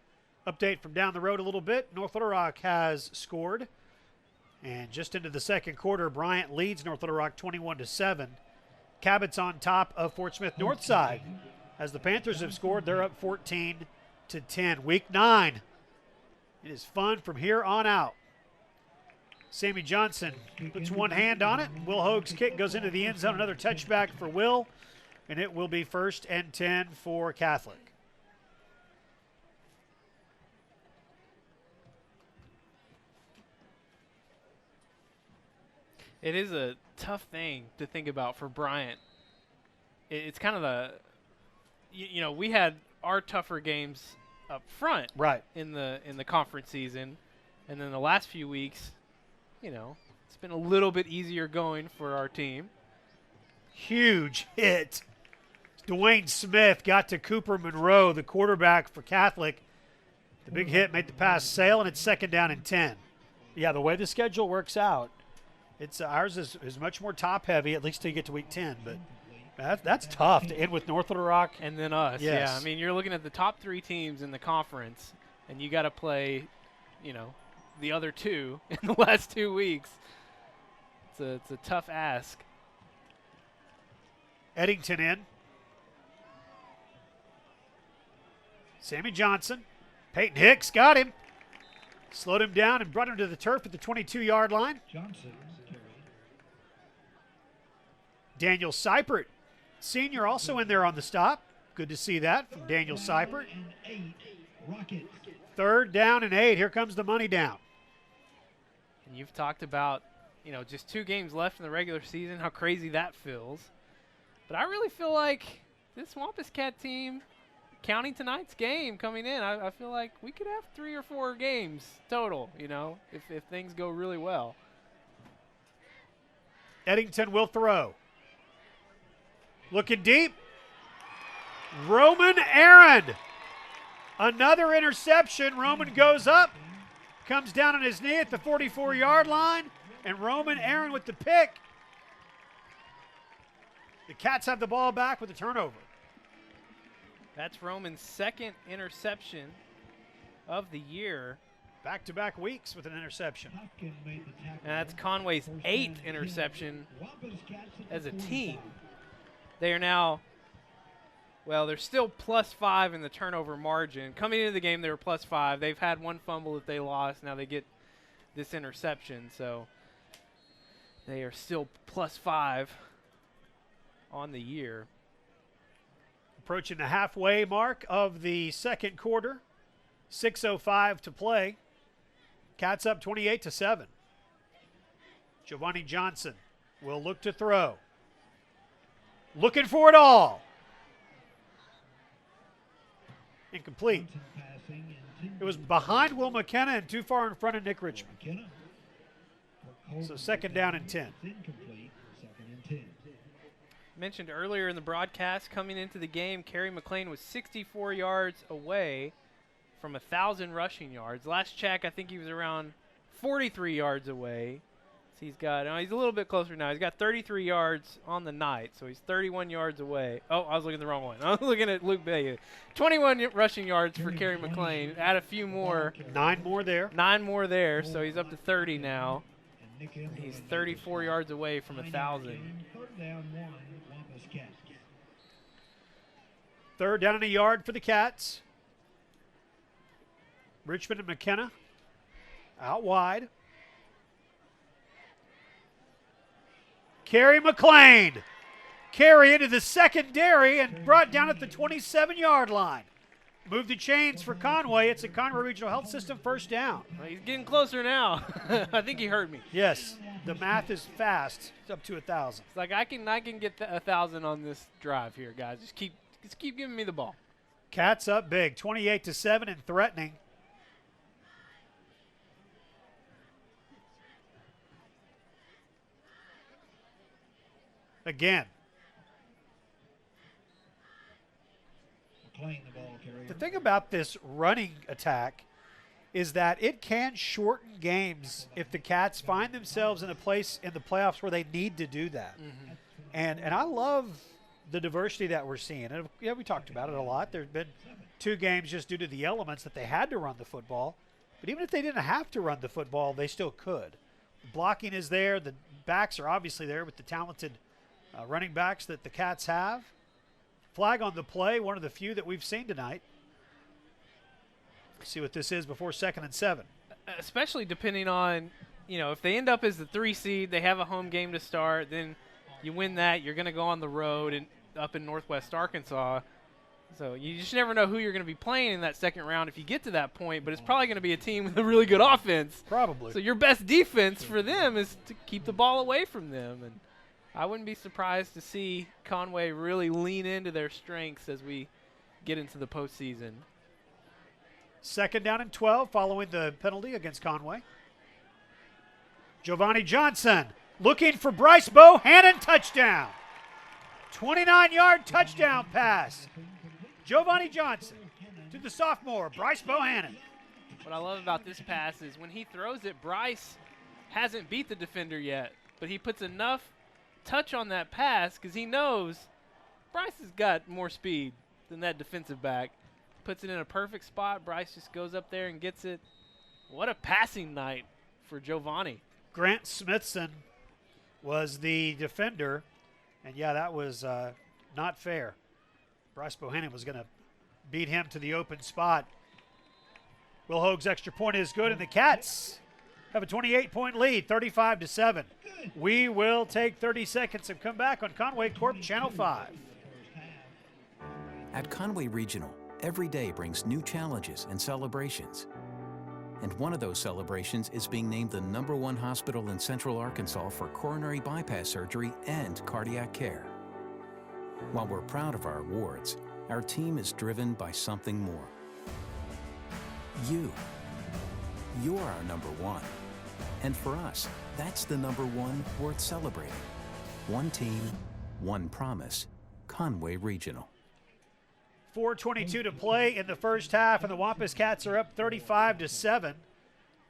Update from down the road a little bit. North Little Rock has scored. And just into the second quarter, Bryant leads North Little Rock 21-7. Cabot's on top of Fort Smith Northside. As the Panthers have scored, they're up 14-10. Week 9. It is fun from here on out. Sammy Johnson puts one hand on it. Will Hogue's kick goes into the end zone. Another touchback for Will. And it will be 1st and 10 for Catholic. It is a tough thing to think about for Bryant. It's kind of a, you know, we had our tougher games up front, right, in the conference season, and then the last few weeks, you know, it's been a little bit easier going for our team. Huge hit. Dwayne Smith got to Cooper Monroe, the quarterback for Catholic. The big hit made the pass sail, and it's 2nd down and 10. Yeah, the way the schedule works out, it's ours is much more top heavy, at least till you get to week 10. But That's tough to end with North Little Rock. And then us. Yes. Yeah, I mean, you're looking at the top 3 teams in the conference, and you got to play, the other 2 in the last 2 weeks. It's a tough ask. Eddington in. Sammy Johnson. Peyton Hicks got him. Slowed him down and brought him to the turf at the 22-yard line. Johnson carry. Daniel Seipert, senior, also in there on the stop. Good to see that from Daniel Seipert. 8, Rockets. 3rd down and 8. Here comes the money down. And you've talked about, just 2 games left in the regular season, how crazy that feels. But I really feel like this Wampus Cat team, counting tonight's game coming in, I feel like we could have 3 or 4 games total, if things go really well. Eddington will throw. Looking deep. Roman Aaron. Another interception. Roman goes up, comes down on his knee at the 44-yard line, and Roman Aaron with the pick. The Cats have the ball back with a turnover. That's Roman's 2nd interception of the year. Back-to-back weeks with an interception. Hopkins made the tackle. And that's Conway's 8th interception as a team. They are now, they're still +5 in the turnover margin. Coming into the game, they were +5. They've had 1 fumble that they lost. Now they get this interception, so they are still +5 on the year. Approaching the halfway mark of the second quarter. 6:05 to play. Cats up 28-7. Giovanni Johnson will look to throw. Looking for it all. Incomplete. It was behind Will McKenna and too far in front of Nick Richmond. So 2nd down and 10. Incomplete. 2nd and 10. Mentioned earlier in the broadcast, coming into the game, Kerry McLean was 64 yards away from 1,000 rushing yards. Last check, I think he was around 43 yards away. So he's a little bit closer now. He's got 33 yards on the night, so he's 31 yards away. Oh, I was looking at the wrong one. I was looking at Luke Bayou. 21 rushing yards for Kerry McLean. Add a few more. 9 more there. 9 more there, so he's up to 30 now. He's 34 yards away from 1,000. 3rd down 1, Wampus Cats. 3rd down and a yard for the Cats. Richmond and McKenna out wide. Kerry McLean. Carry into the secondary and brought down at the 27-yard line. Move the chains for Conway. It's a Conway Regional Health System 1st down. Well, he's getting closer now. I think he heard me. Yes, the math is fast. It's up to 1,000. It's like I can get 1,000 on this drive here, guys. Just keep giving me the ball. Cats up big, 28-7 and threatening. Again. Playing the ball carrier. The thing about this running attack is that it can shorten games if the Cats find themselves in a place in the playoffs where they need to do that. Mm-hmm. And I love the diversity that we're seeing. And we talked about it a lot. There's been 2 games just due to the elements that they had to run the football. But even if they didn't have to run the football, they still could. Blocking is there. The backs are obviously there with the talented running backs that the Cats have. Flag on the play, one of the few that we've seen tonight. See what this is before 2nd and 7. Especially depending on, if they end up as the 3 seed, they have a home game to start, then you win that, you're going to go on the road and up in Northwest Arkansas. So you just never know who you're going to be playing in that second round if you get to that point, but it's probably going to be a team with a really good offense. Probably. So your best defense for them is to keep the ball away from them. And I wouldn't be surprised to see Conway really lean into their strengths as we get into the postseason. 2nd down and 12 following the penalty against Conway. Giovanni Johnson looking for Bryce Bohannon, touchdown. 29-yard touchdown pass. Giovanni Johnson to the sophomore, Bryce Bohannon. What I love about this pass is when he throws it, Bryce hasn't beat the defender yet, but he puts enough touch on that pass because he knows Bryce has got more speed than that defensive back. Puts it in a perfect spot. Bryce just goes up there and gets it. What a passing night for Giovanni. Grant Smithson was the defender, and yeah, that was not fair. Bryce Bohannon was going to beat him to the open spot. Will Hoag's extra point is good, and the Cats have a 28-point lead, 35-7. We will take 30 seconds and come back on Conway Corp Channel 5. At Conway Regional, every day brings new challenges and celebrations. And one of those celebrations is being named the #1 hospital in Central Arkansas for coronary bypass surgery and cardiac care. While we're proud of our awards, our team is driven by something more. You. You're our #1. And for us, that's the #1 worth celebrating. One team, one promise. Conway Regional. 4:22 to play in the first half, and the Wampus Cats are up 35-7.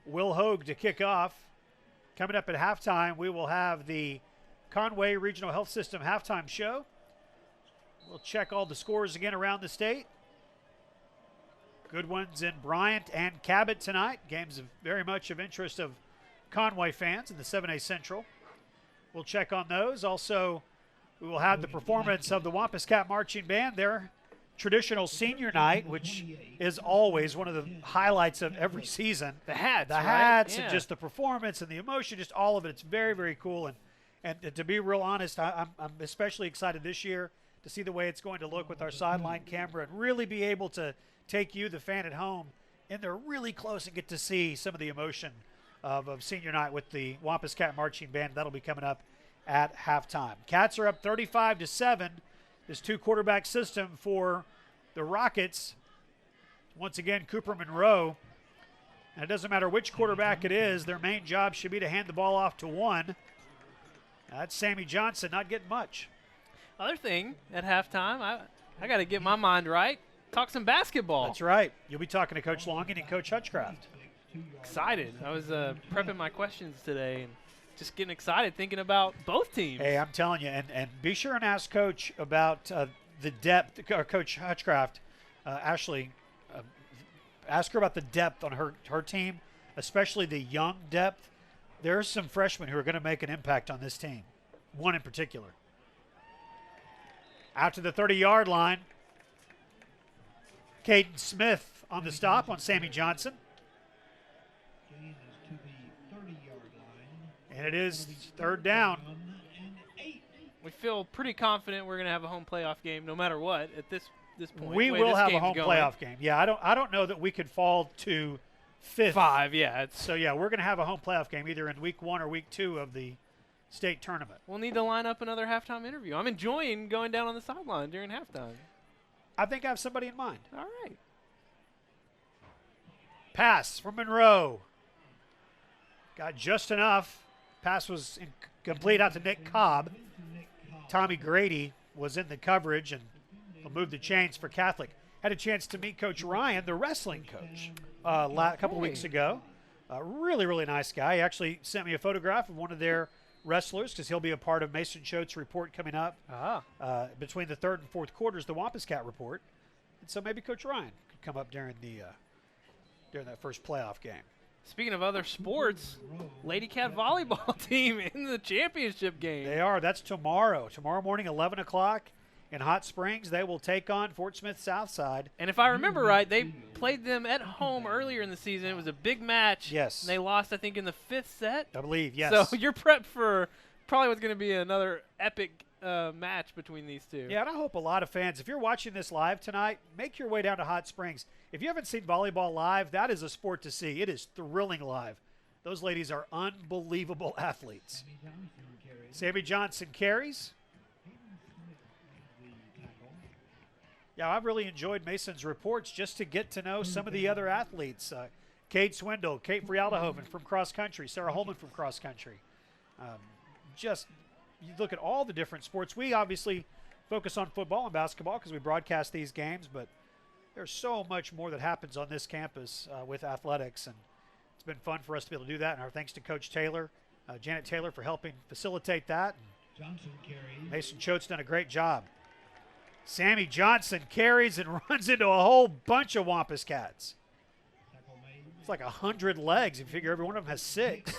Will Hoag to kick off. Coming up at halftime, we will have the Conway Regional Health System halftime show. We'll check all the scores again around the state. Good ones in Bryant and Cabot tonight. Games of very much of interest of Conway fans in the 7A Central. We'll check on those. Also, we will have the performance of the Wampus Cat Marching Band, their traditional senior night, which is always one of the highlights of every season. The hats, the right? hats, Yeah. and just the performance and the emotion, just all of it. It's very, very cool. And to be real honest, I'm especially excited this year to see the way it's going to look with our sideline camera and really be able to take you, the fan at home, in there really close and get to see some of the emotion of senior night with the Wampus Cat Marching Band. That'll be coming up at halftime. Cats are up 35-7. This two-quarterback system for the Rockets. Once again, Cooper Monroe. And it doesn't matter which quarterback it is, their main job should be to hand the ball off to one. That's Sammy Johnson, not getting much. Other thing at halftime, I got to get my mind right. Talk some basketball. That's right. You'll be talking to Coach Longin and Coach Hutchcraft. Excited. I was prepping my questions today and just getting excited thinking about both teams. Hey, I'm telling you, and be sure and ask Coach about the depth, or Coach Hutchcraft, Ashley, ask her about the depth on her team, especially the young depth. There's some freshmen who are going to make an impact on this team, one in particular. Out to the 30-yard line. Caden Smith on the stop on Sammy Johnson. And it is third down. We feel pretty confident we're going to have a home playoff game no matter what at this point. We will have a home playoff game. Yeah, I don't know that we could fall to fifth. 5, yeah. So, yeah, we're going to have a home playoff game either in week 1 or week 2 of the state tournament. We'll need to line up another halftime interview. I'm enjoying going down on the sideline during halftime. I think I have somebody in mind. All right. Pass from Monroe. Got just enough. Pass was incomplete out to Nick Cobb. Tommy Grady was in the coverage and will move the chains for Catholic. Had a chance to meet Coach Ryan, the wrestling coach, a couple of weeks ago. Really, really nice guy. He actually sent me a photograph of one of their wrestlers because he'll be a part of Mason Choate's report coming up between the third and fourth quarters, the Wampus Cat report. And so maybe Coach Ryan could come up during that first playoff game. Speaking of other sports, Lady Cat volleyball team in the championship game. They are. That's tomorrow. Tomorrow morning, 11 o'clock in Hot Springs. They will take on Fort Smith Southside. And if I remember right, they played them at home earlier in the season. It was a big match. Yes. And they lost, I think, in the 5th set. I believe, yes. So you're prepped for probably what's going to be another epic match between these two. Yeah, and I hope a lot of fans, if you're watching this live tonight, make your way down to Hot Springs. If you haven't seen volleyball live, that is a sport to see. It is thrilling live. Those ladies are unbelievable athletes. Sammy Johnson carries. Yeah, I've really enjoyed Mason's reports just to get to know some of the other athletes. Kate Swindle, Kate Frialdehoven from cross country, Sarah Holman from cross country. Just you look at all the different sports. We obviously focus on football and basketball because we broadcast these games, but there's so much more that happens on this campus with athletics, and it's been fun for us to be able to do that. And our thanks to Coach Taylor, Janet Taylor, for helping facilitate that. And Mason Choate's done a great job. Sammy Johnson carries and runs into a whole bunch of Wampus Cats. It's like 100 legs. You figure every one of them has 6.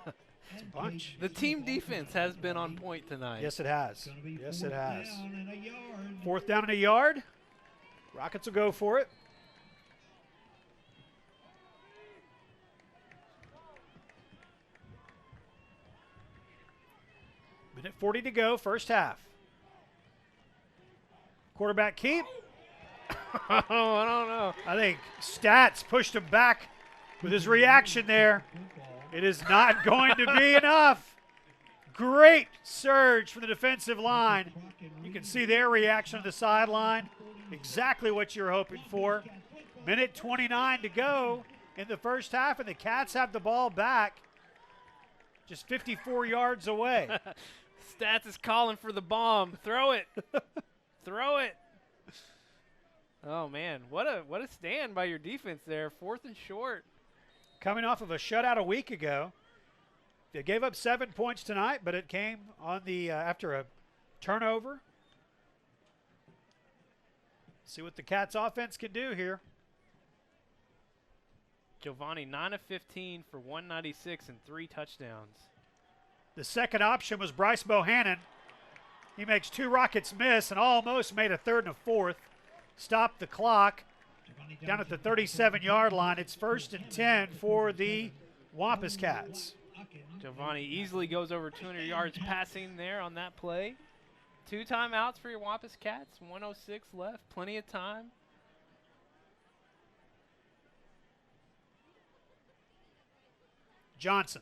It's a bunch. The team defense has been on point tonight. Yes, it has. Yes, it has. 4th down and a yard. Rockets will go for it. Minute 40 to go, first half. Quarterback keep. Oh, I don't know. I think Stats pushed him back with his reaction there. It is not going to be enough. Great surge from the defensive line. You can see their reaction on the sideline. Exactly what you're hoping for. Minute 29 to go in the first half, and the Cats have the ball back just 54 yards away. Stats is calling for the bomb. Throw it. Throw it. Oh, man. What a stand by your defense there. 4th and short. Coming off of a shutout a week ago. They gave up 7 points tonight, but it came on the after a turnover. See what the Cats offense can do here. Giovanni 9 of 15 for 196 and 3 touchdowns. The second option was Bryce Bohannon. He makes 2 Rockets miss and almost made a 3rd and a 4th. Stopped the clock down at the 37-yard line. It's 1st and 10 for the Wampus Cats. Giovanni easily goes over 200 yards passing there on that play. 2 timeouts for your Wampus Cats. 1:06 left. Plenty of time. Johnson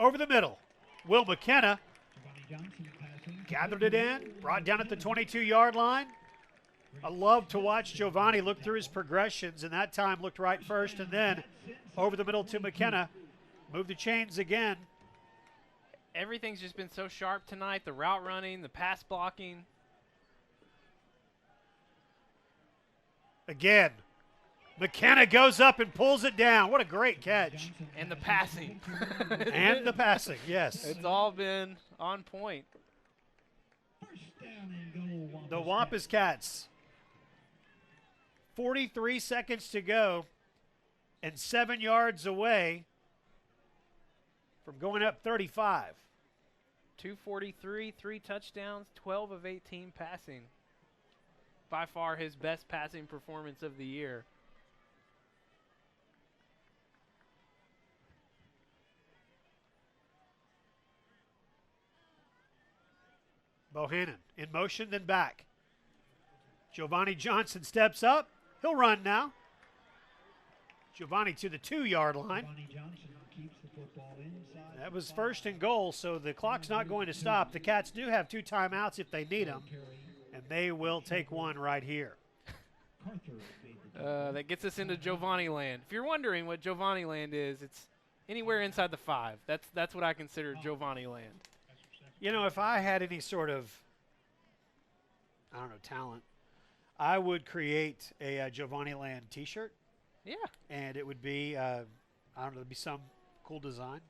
over the middle. Will McKenna gathered it in, brought down at the 22-yard line. I love to watch Giovanni look through his progressions, and that time looked right first, and then over the middle to McKenna. Move the chains again. Everything's just been so sharp tonight. The route running, the pass blocking. Again, McKenna goes up and pulls it down. What a great catch. And the passing. And the passing, yes. It's all been on point. The Wampus Cats, 43 seconds to go and 7 yards away from going up 35. 243, 3 touchdowns, 12 of 18 passing. By far his best passing performance of the year. Bohannon in motion, then back. Giovanni Johnson steps up. He'll run now. Giovanni to the 2-yard line. That was 1st and goal, so the clock's not going to stop. The Cats do have 2 timeouts if they need them, and they will take one right here. That gets us into Giovanni land. If you're wondering what Giovanni land is, it's anywhere inside the 5. That's what I consider Giovanni land. You know, if I had any sort of, I don't know, talent, I would create a Giovanni Land T-shirt. Yeah. And it would be, I don't know, it'd be some cool design,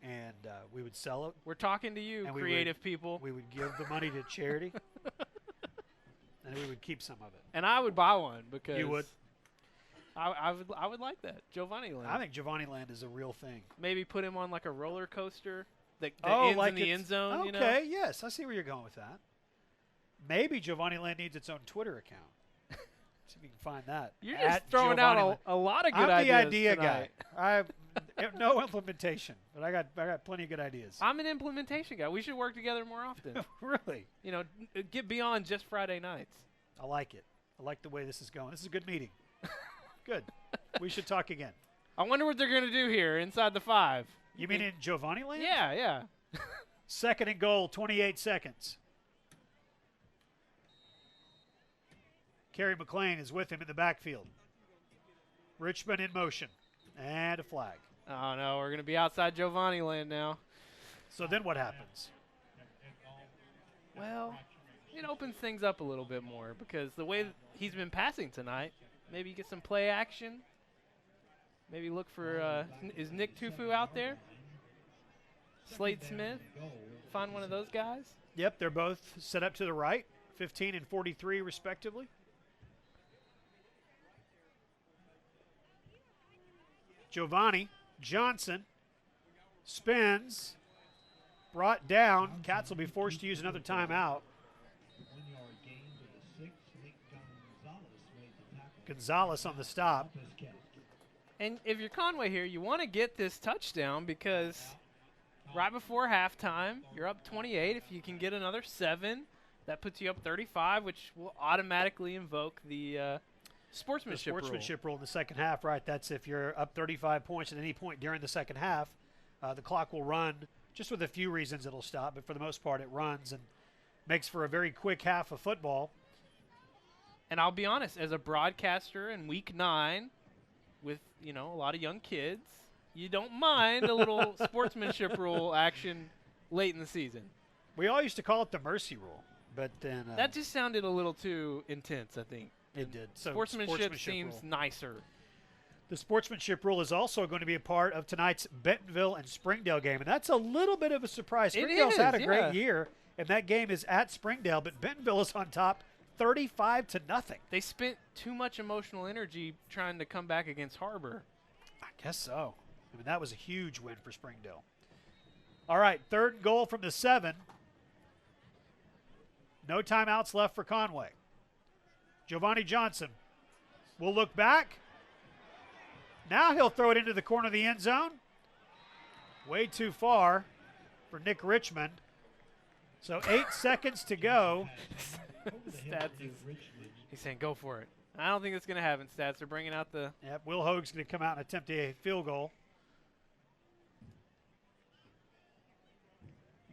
and we would sell it. We're talking to you, creative people. We would give the money to charity, and we would keep some of it. And I would buy one because you would. I would like that Giovanni Land. I think Giovanni Land is a real thing. Maybe put him on like a roller coaster. That ends like in the end zone, okay, you know? Okay, yes, I see where you're going with that. Maybe Giovanni Land needs its own Twitter account. See if you can find that. You're just throwing out a lot of good ideas. I'm the idea tonight. guy. I have no implementation, but I got plenty of good ideas. I'm an implementation guy. We should work together more often. Really? You know, get beyond just Friday nights. I like it. I like the way this is going. This is a good meeting. Good. We should talk again. I wonder what they're going to do here inside the 5. You mean in Giovanni Land? Yeah. 2nd and goal, 28 seconds. Kerry McLean is with him in the backfield. Richmond in motion. And a flag. Oh, no, we're going to be outside Giovanni Land now. So then what happens? Well, it opens things up a little bit more because the way that he's been passing tonight, maybe get some play action. Maybe look for, is Nick Tufu out there? Slade Smith? Find one of those guys? Yep, they're both set up to the right. 15 and 43 respectively. Giovanni Johnson spins, brought down. Cats will be forced to use another timeout. 1-yard gain to the 6. Nick Gonzalez made the tackle. Gonzalez on the stop. And if you're Conway here, you want to get this touchdown because right before halftime, you're up 28. If you can get another 7, that puts you up 35, which will automatically invoke the sportsmanship rule in the second half, right? That's if you're up 35 points at any point during the second half, the clock will run. Just with a few reasons it'll stop, but for the most part it runs and makes for a very quick half of football. And I'll be honest, as a broadcaster in Week 9, with a lot of young kids, you don't mind a little sportsmanship rule action late in the season. We all used to call it the mercy rule, but then that just sounded a little too intense, I think. It did. So sportsmanship seems nicer. The sportsmanship rule is also going to be a part of tonight's Bentonville and Springdale game, and that's a little bit of a surprise. Springdale's had a great year, and that game is at Springdale, but Bentonville is on top 35-0. They spent too much emotional energy trying to come back against Harbor. I guess so. I mean, that was a huge win for Springdale. All right, 3rd and goal from the 7. No timeouts left for Conway. Giovanni Johnson will look back. Now he'll throw it into the corner of the end zone. Way too far for Nick Richmond. So 8 seconds to go. Stats he's saying go for it. I don't think it's going to happen, Stats. They're bringing out the... Yep, Will Hoag's going to come out and attempt a field goal.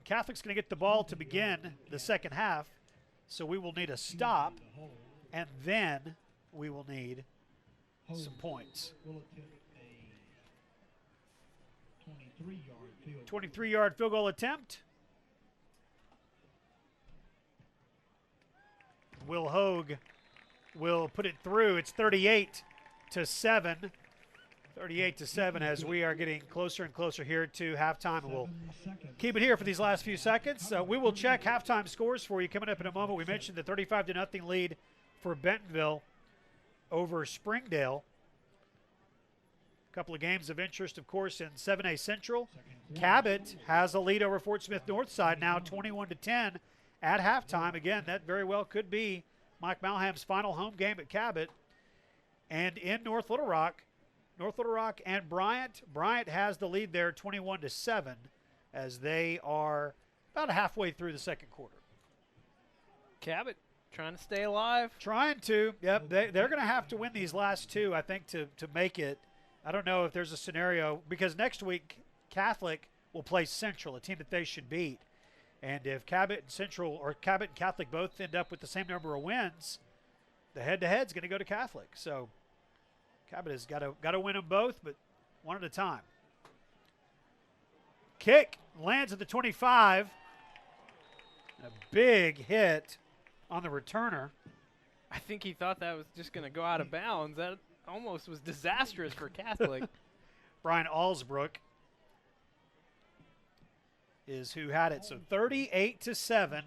Catholic's going to get the ball to begin the second half, so we will need a stop, and then we will need some points. 23-yard field goal attempt. Will Hoag will put it through. It's 38-7. 38-7 as we are getting closer and closer here to halftime. We'll keep it here for these last few seconds. We will check halftime scores for you coming up in a moment. We mentioned the 35-0 lead for Bentonville over Springdale. A couple of games of interest, of course, in 7A Central. Cabot has a lead over Fort Smith Northside now 21-10 at halftime. Again, that very well could be Mike Malham's final home game at Cabot. And in North Little Rock and Bryant. Bryant has the lead there 21-7 as they are about halfway through the second quarter. Cabot trying to stay alive. Trying to. Yep, they're going to have to win these last two, I think, to make it. I don't know if there's a scenario, because next week Catholic will play Central, a team that they should beat. And if Cabot and Central, or Cabot and Catholic both end up with the same number of wins, the head-to-head's going to go to Catholic. So Cabot has got to win them both, but one at a time. Kick lands at the 25. A big hit on the returner. I think he thought that was just going to go out of bounds. That almost was disastrous for Catholic. Brian Allsbrook is who had it. So 38-7.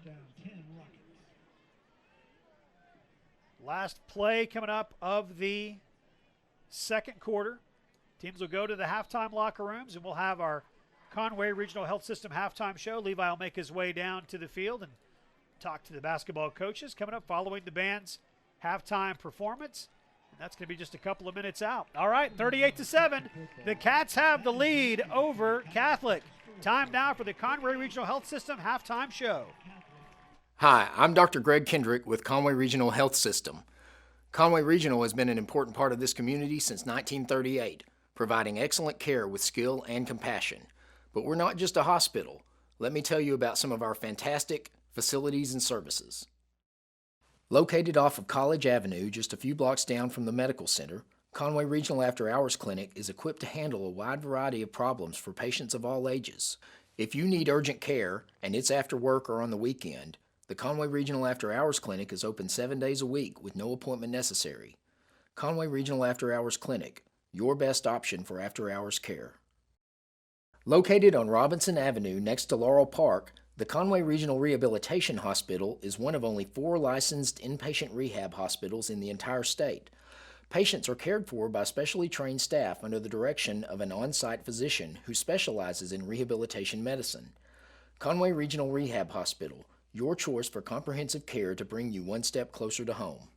Last play coming up of the second quarter. Teams will go to the halftime locker rooms, and we'll have our Conway Regional Health System halftime show. Levi will make his way down to the field and talk to the basketball coaches coming up following the band's halftime performance. And that's going to be just a couple of minutes out. All right, 38-7. The Cats have the lead over Catholic. Time now for the Conway Regional Health System halftime show. Hi, I'm Dr. Greg Kendrick with Conway Regional Health System. Conway Regional has been an important part of this community since 1938, providing excellent care with skill and compassion. But we're not just a hospital. Let me tell you about some of our fantastic facilities and services. Located off of College Avenue, just a few blocks down from the medical center, Conway Regional After Hours Clinic is equipped to handle a wide variety of problems for patients of all ages. If you need urgent care, and it's after work or on the weekend, the Conway Regional After Hours Clinic is open 7 days a week with no appointment necessary. Conway Regional After Hours Clinic, your best option for after-hours care. Located on Robinson Avenue next to Laurel Park, The Conway Regional Rehabilitation Hospital is one of only 4 licensed inpatient rehab hospitals in the entire state. Patients are cared for by specially trained staff under the direction of an on-site physician who specializes in rehabilitation medicine. Conway Regional Rehab Hospital, your choice for comprehensive care to bring you one step closer to home.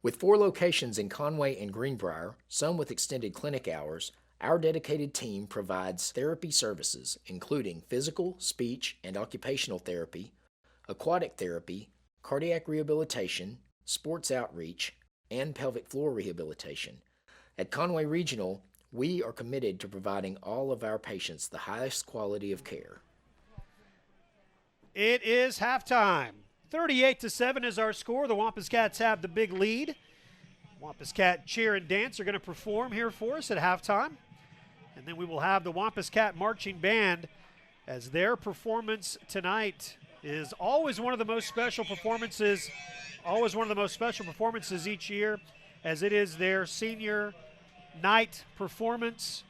With 4 locations in Conway and Greenbrier, some with extended clinic hours, our dedicated team provides therapy services, including physical, speech, and occupational therapy, aquatic therapy, cardiac rehabilitation, sports outreach, and pelvic floor rehabilitation. At Conway Regional, we are committed to providing all of our patients the highest quality of care. It is halftime. 38-7 is our score. The Wampus Cats have the big lead. Wampus Cat cheer and dance are going to perform here for us at halftime. And then we will have the Wampus Cat Marching Band, as their performance tonight is always one of the most special performances, each year, as it is their senior night performance.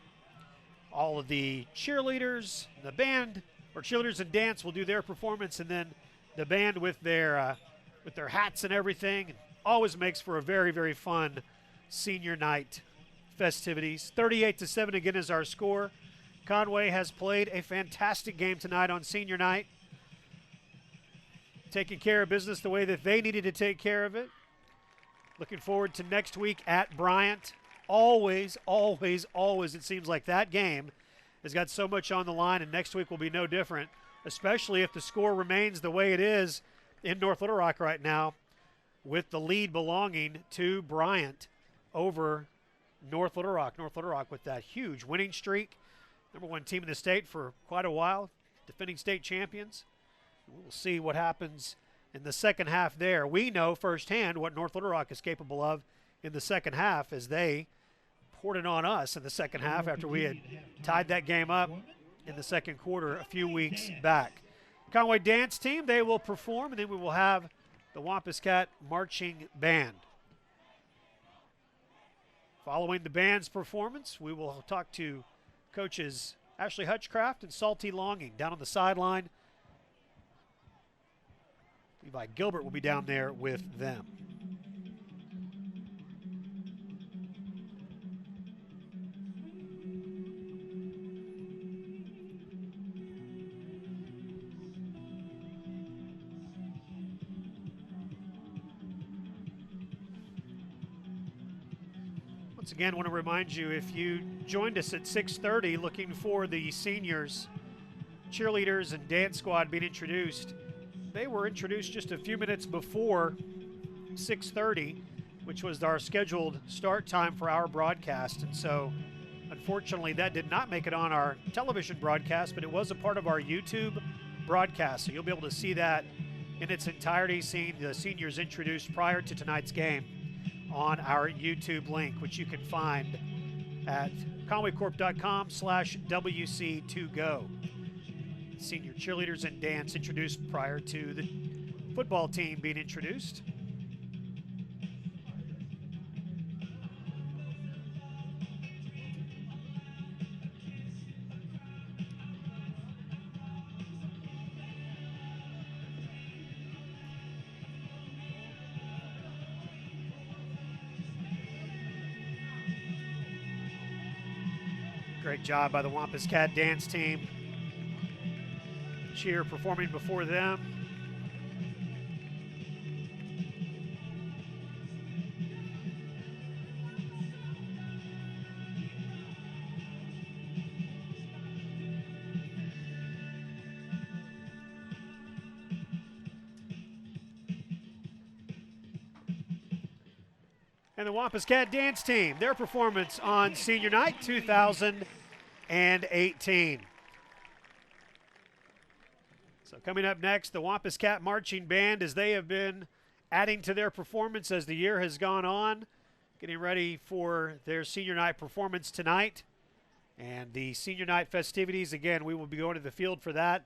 All of the cheerleaders, the band, or cheerleaders and dance will do their performance, and then the band with their hats and everything. Always makes for a very, very fun senior night festivities. 38-7 again is our score. Conway has played a fantastic game tonight on senior night, taking care of business the way that they needed to take care of it. Looking forward to next week at Bryant. Always, always, always it seems like that game has got so much on the line, and next week will be no different, especially if the score remains the way it is in North Little Rock right now, with the lead belonging to Bryant over North Little Rock. North Little Rock with that huge winning streak, #1 team in the state for quite a while, defending state champions. We'll see what happens in the second half there. We know firsthand what North Little Rock is capable of in the second half, as they poured it on us in the second half after we had tied that game up in the second quarter a few weeks back. Conway dance team, they will perform, and then we will have the Wampus Cat Marching Band. Following the band's performance, we will talk to coaches Ashley Hutchcraft and Salty Longing down on the sideline. Levi Gilbert will be down there with them. Once again, I want to remind you, if you joined us at 6:30 looking for the seniors, cheerleaders and dance squad being introduced, they were introduced just a few minutes before 6:30, which was our scheduled start time for our broadcast. And so, unfortunately, that did not make it on our television broadcast, but it was a part of our YouTube broadcast. So you'll be able to see that in its entirety, seeing the seniors introduced prior to tonight's game on our YouTube link, which you can find at conwaycorp.com/WC2Go. Senior cheerleaders and dance introduced prior to the football team being introduced. Great job by the Wampus Cat dance team. Cheer performing before them. And the Wampus Cat dance team, their performance on senior night 2018. So coming up next, the Wampus Cat Marching Band, as they have been adding to their performance as the year has gone on, getting ready for their senior night performance tonight. And the senior night festivities, again, we will be going to the field for that.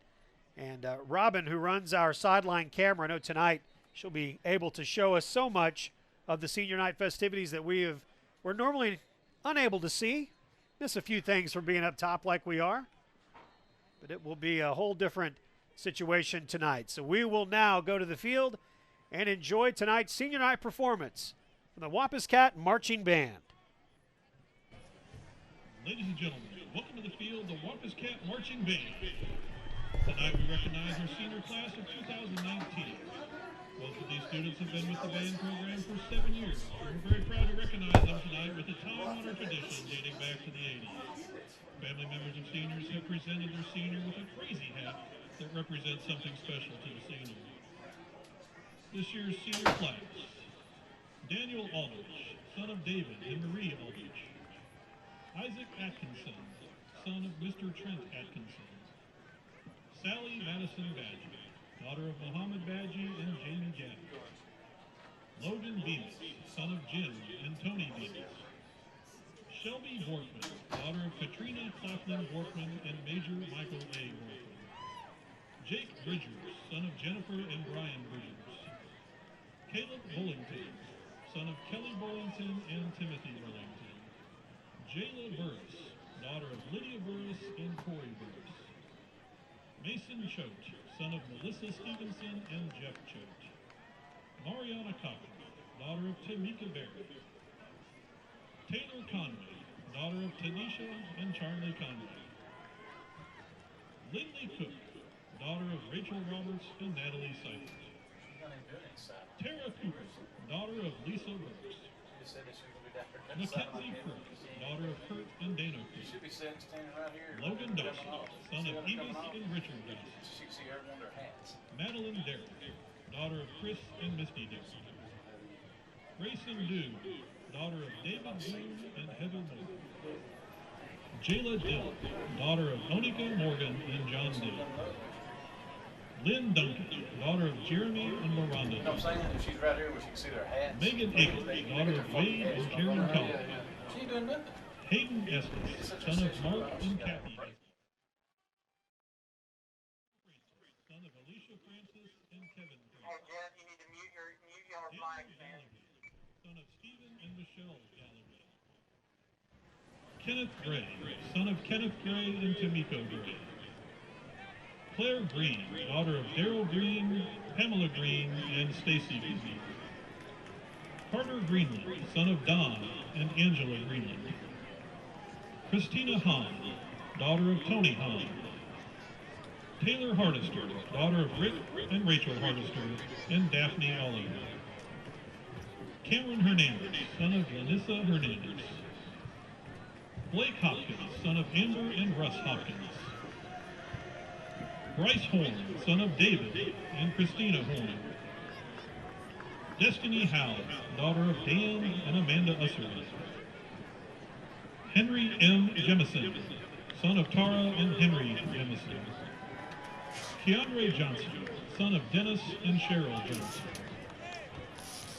And Robin, who runs our sideline camera, I know tonight she'll be able to show us so much of the senior night festivities that we're normally unable to see. Miss a few things from being up top like we are. but it will be a whole different situation tonight. So we will now go to the field and enjoy tonight's senior night performance from the Wampus Cat Marching Band. Ladies and gentlemen, welcome to the field, the Wampus Cat Marching Band. Tonight we recognize our senior class of 2019. Most of these students have been with the band program for 7 years. We're very proud to recognize them tonight with a time-honored tradition dating back to the 80s. Family members of seniors have presented their senior with a crazy hat that represents something special to the senior. This year's senior class: Daniel Aldrich, son of David and Marie Aldrich. Isaac Atkinson, son of Mr. Trent Atkinson. Sally Madison Badgie, daughter of Muhammad Badgie and Jamie Gaddis. Logan Bemis, son of Jim and Tony Bemis. Shelby Borkman, daughter of Katrina Claflin Borkman and Major Michael A. Borkman. Jake Bridgers, son of Jennifer and Brian Bridgers. Caleb Bullington, son of Kelly Bullington and Timothy Bullington. Jayla Burris, daughter of Lydia Burris and Corey Burris. Mason Choate, son of Melissa Stevenson and Jeff Choate. Mariana Cochran, daughter of Tamika Barrett. Taylor Conway, daughter of Tanisha and Charlie Conway. Lindley Cook, daughter of Rachel Roberts and Natalie Seifert. Tara Cooper, daughter of Lisa Brooks. Mackenzie Crook, daughter of Kurt and Dana Crook. Logan Dawson, son of Evis and Richard Dawson. Madeline Derrick, daughter of Chris and Misty Dixon. Grayson Dew, daughter of David Boone and Heather Moore. Jayla Dill, daughter of Monica Morgan and John Dill. Lynn Duncan, daughter of Jeremy and Miranda Duncan. She's right here where she can see their hats. Megan Eagle, daughter of Wade and Karen Conway. She ain't doing nothing. Hayden Estes, son of Mark and Kathy Estes. Son of Alicia Francis and Kevin Francis. You need to mute your mic, man. Son of Stephen and Michelle Gallagher. Kenneth Gray, son of Kenneth Gray and Tamiko Gray. Claire Green, daughter of Daryl Green, Pamela Green, and Stacy Green. Carter Greenland, son of Don and Angela Greenland. Christina Hahn, daughter of Tony Hahn. Taylor Hardister, daughter of Rick and Rachel Hardister, and Daphne Oliver. Cameron Hernandez, son of Lanissa Hernandez. Blake Hopkins, son of Amber and Russ Hopkins. Bryce Horn, son of David and Christina Horn. Destiny Howe, daughter of Dan and Amanda Ussery. Henry M. Jemison, son of Tara and Henry Jemison. Keandre Johnson, son of Dennis and Cheryl Johnson.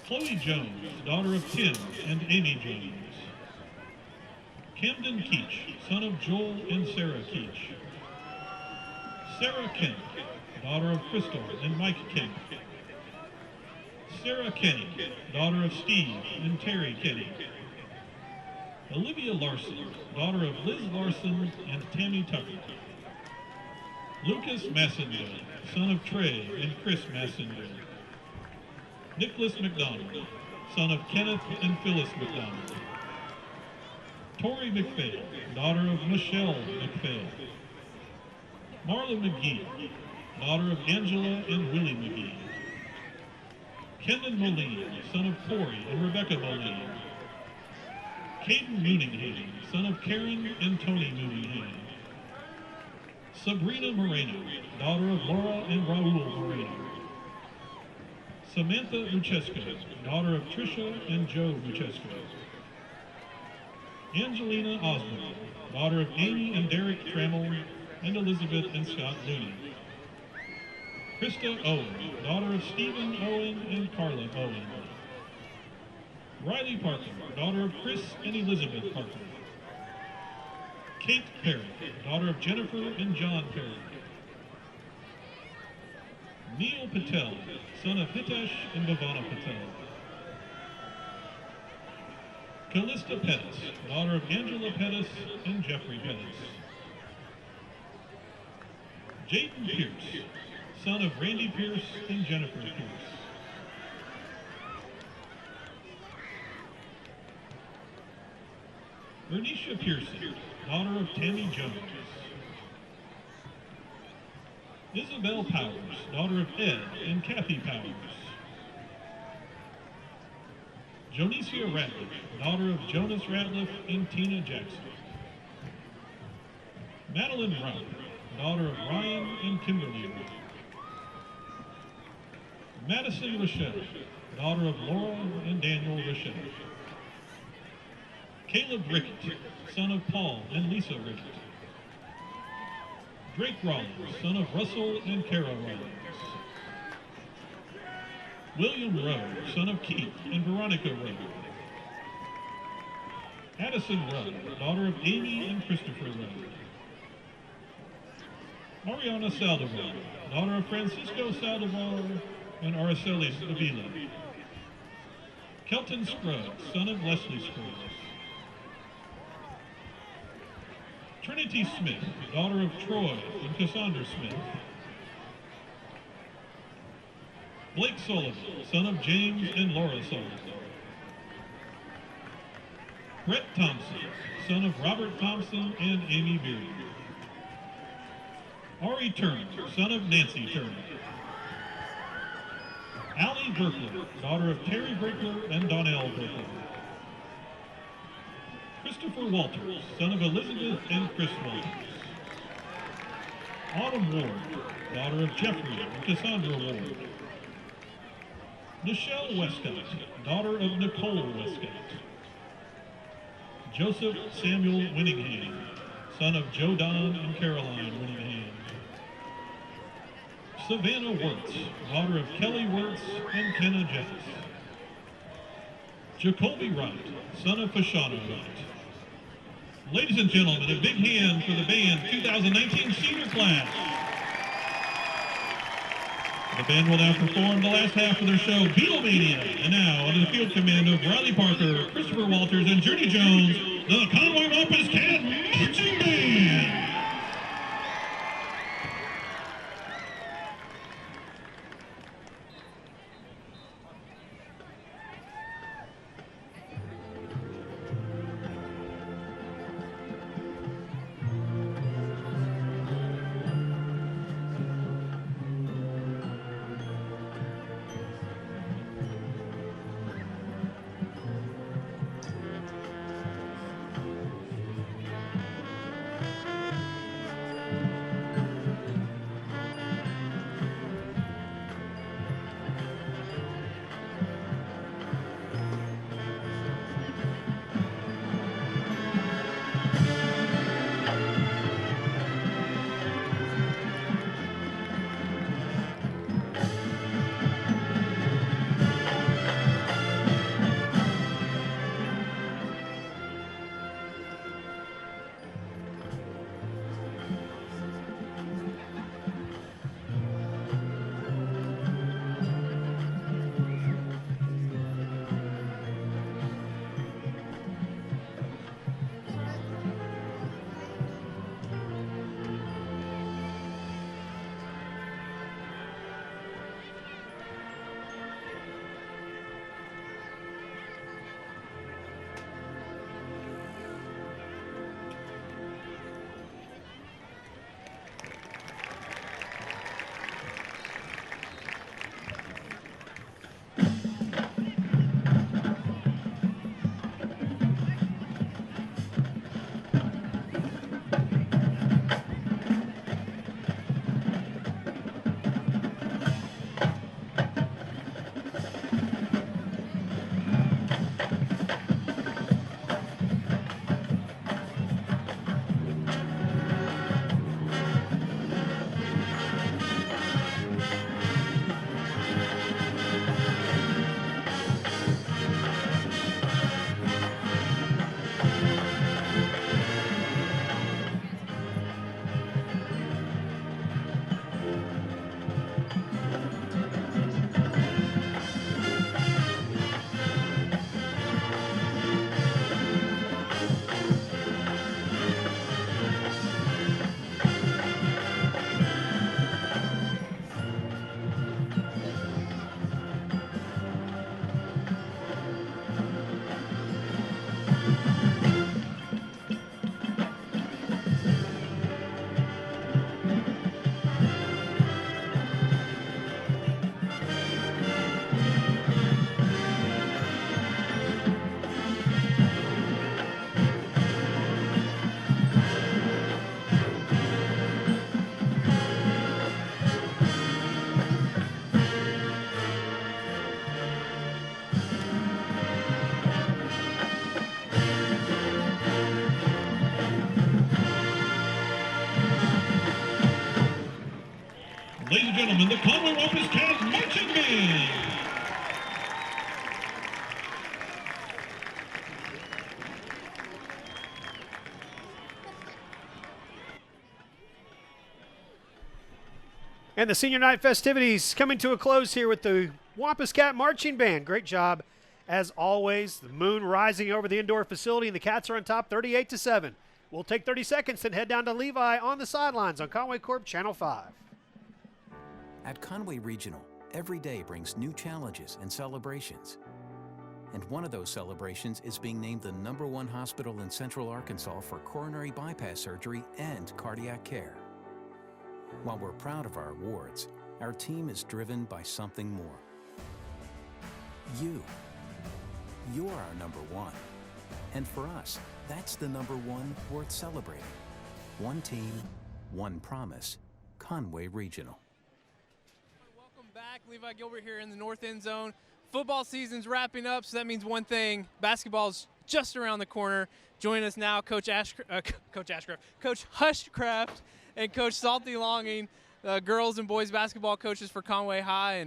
Chloe Jones, daughter of Tim and Amy Jones. Camden Keach, son of Joel and Sarah Keach. Sarah Kent, daughter of Crystal and Mike Kent. Sarah Kenny, daughter of Steve and Terry Kenny. Olivia Larson, daughter of Liz Larson and Tammy Tucker. Lucas Massendale, son of Trey and Chris Massendale. Nicholas McDonald, son of Kenneth and Phyllis McDonald. Tori McPhail, daughter of Michelle McPhail. Marla McGee, daughter of Angela and Willie McGee. Kendon Moline, son of Corey and Rebecca Moline. Caden Mooningham, son of Karen and Tony Mooningham. Sabrina Moreno, daughter of Laura and Raul Moreno. Samantha Ruchesko, daughter of Tricia and Joe Ruchesko. Angelina Osborne, daughter of Amy and Derek Trammell and Elizabeth and Scott Looney. Krista Owen, daughter of Stephen Owen and Carla Owen. Riley Parker, daughter of Chris and Elizabeth Parker. Kate Perry, daughter of Jennifer and John Perry. Neil Patel, son of Hitesh and Bhavana Patel. Callista Pettis, daughter of Angela Pettis and Jeffrey Pettis. Jayden Pierce, son of Randy Pierce and Jennifer Pierce. Bernicia Pearson, daughter of Tammy Jones. Isabel Powers, daughter of Ed and Kathy Powers. Jonicia Ratliff, daughter of Jonas Ratliff and Tina Jackson. Madeline Rupp, daughter of Ryan and Kimberly Rupp. Madison Rochelle, daughter of Laura and Daniel Rochelle. Caleb Rickett, son of Paul and Lisa Rickett. Drake Rollins, son of Russell and Kara Rollins. William Rowe, son of Keith and Veronica Rowe. Addison Rowe, daughter of Amy and Christopher Rowe. Mariana Saldivar, daughter of Francisco Saldivar and Araceli Avila. Kelton Scruggs, son of Leslie Scruggs. Trinity Smith, daughter of Troy and Cassandra Smith. Blake Sullivan, son of James and Laura Sullivan. Brett Thompson, son of Robert Thompson and Amy Beard. Ari Turner, son of Nancy Turner. Allie Berkler, daughter of Terry Berkler and Donnell Berkler. Christopher Walters, son of Elizabeth and Chris Walters. Autumn Ward, daughter of Jeffrey and Cassandra Ward. Nichelle Westcott, daughter of Nicole Westcott. Joseph Samuel Winningham, son of Joe Don and Caroline Winningham. Savannah Wirtz, daughter of Kelly Wirtz and Kenna Jeffs. Jacoby Wright, son of Fashana Wright. Ladies and gentlemen, a big hand for the band 2019 senior class. The band will now perform the last half of their show, Beatlemania. And now, under the field command of Riley Parker, Christopher Walters, and Journey Jones, the Conway Wampus Cat Marching Band. Ladies and gentlemen, the Conway Wampus Cats Marching Band. And the senior night festivities coming to a close here with the Wampus Cat Marching Band. Great job, as always. The moon rising over the indoor facility, and the Cats are on top 38-7. We'll take 30 seconds and head down to Levi on the sidelines on Conway Corp Channel 5. At Conway Regional, every day brings new challenges and celebrations. And one of those celebrations is being named the #1 hospital in Central Arkansas for coronary bypass surgery and cardiac care. While we're proud of our awards, our team is driven by something more. You. You're our #1. And for us, that's the #1 worth celebrating. One team, one promise. Conway Regional. Welcome back. Levi Gilbert here in the north end zone. Football season's wrapping up, so that means one thing. Basketball's just around the corner. Join us now, Coach Hushcraft and Coach Salty Longing, girls and boys basketball coaches for Conway High.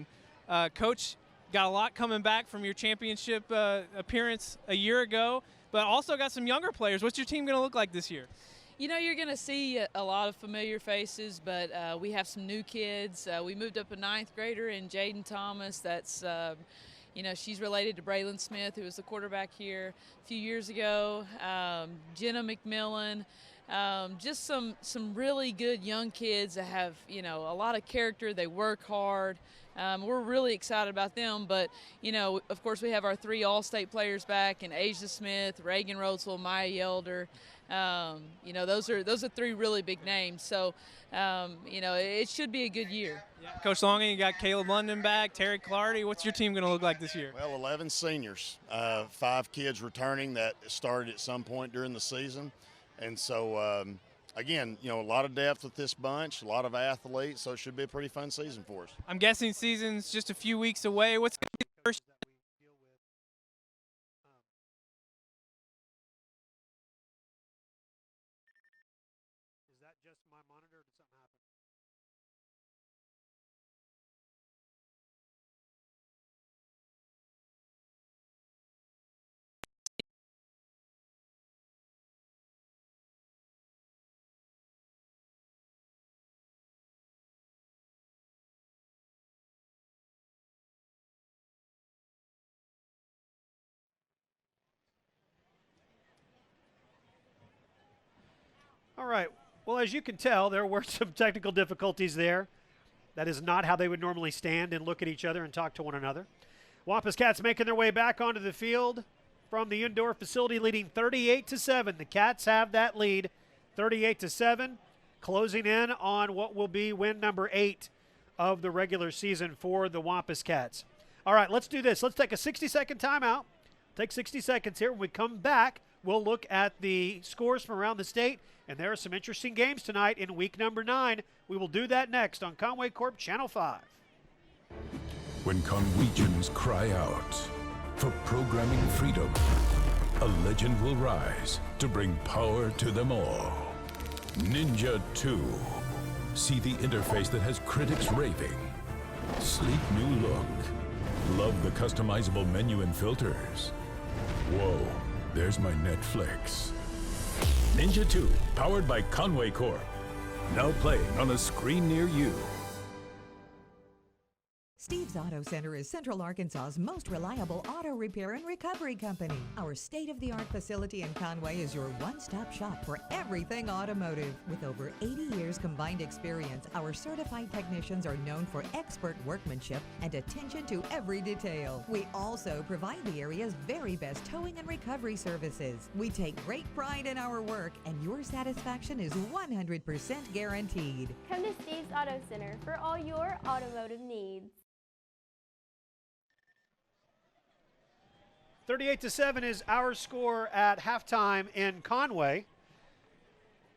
And Coach, got a lot coming back from your championship appearance a year ago, but also got some younger players. What's your team going to look like this year? You know, you're going to see a lot of familiar faces, but we have some new kids. We moved up a 9th grader in Jaden Thomas. That's, you know, she's related to Braylon Smith, who was the quarterback here a few years ago. Jenna McMillan. Just some really good young kids that have, you know, a lot of character. They work hard. We're really excited about them, but, you know, of course we have our 3 All-State players back, and Asia Smith, Reagan Rhodesville, Maya Yelder. You know, those are 3 really big names. So, you know, it should be a good year. Yeah. Coach Longing, you got Caleb London back, Terry Clardy. What's your team going to look like this year? Well, 11 seniors, 5 kids returning that started at some point during the season. And so, again, you know, a lot of depth with this bunch, a lot of athletes, so it should be a pretty fun season for us. I'm guessing season's just a few weeks away. What's going to be the first? Is that just my monitor or did something happen? All right. Well, as you can tell, there were some technical difficulties there. That is not how they would normally stand and look at each other and talk to one another. Wampus Cats making their way back onto the field from the indoor facility, leading 38-7. The Cats have that lead, 38-7, closing in on what will be win number 8 of the regular season for the Wampus Cats. All right, let's do this. Let's take a 60-second timeout. Take 60 seconds here. When we come back, we'll look at the scores from around the state, and there are some interesting games tonight in week number 9. We will do that next on Conway Corp Channel 5. When Conwegians cry out for programming freedom, a legend will rise to bring power to them all. Ninja 2. See the interface that has critics raving. Sleek new look. Love the customizable menu and filters. Whoa, there's my Netflix. Ninja 2, powered by Conway Corp. Now playing on a screen near you. Steve's Auto Center is Central Arkansas's most reliable auto repair and recovery company. Our state-of-the-art facility in Conway is your one-stop shop for everything automotive. With over 80 years combined experience, our certified technicians are known for expert workmanship and attention to every detail. We also provide the area's very best towing and recovery services. We take great pride in our work, and your satisfaction is 100% guaranteed. Come to Steve's Auto Center for all your automotive needs. 38-7 is our score at halftime in Conway.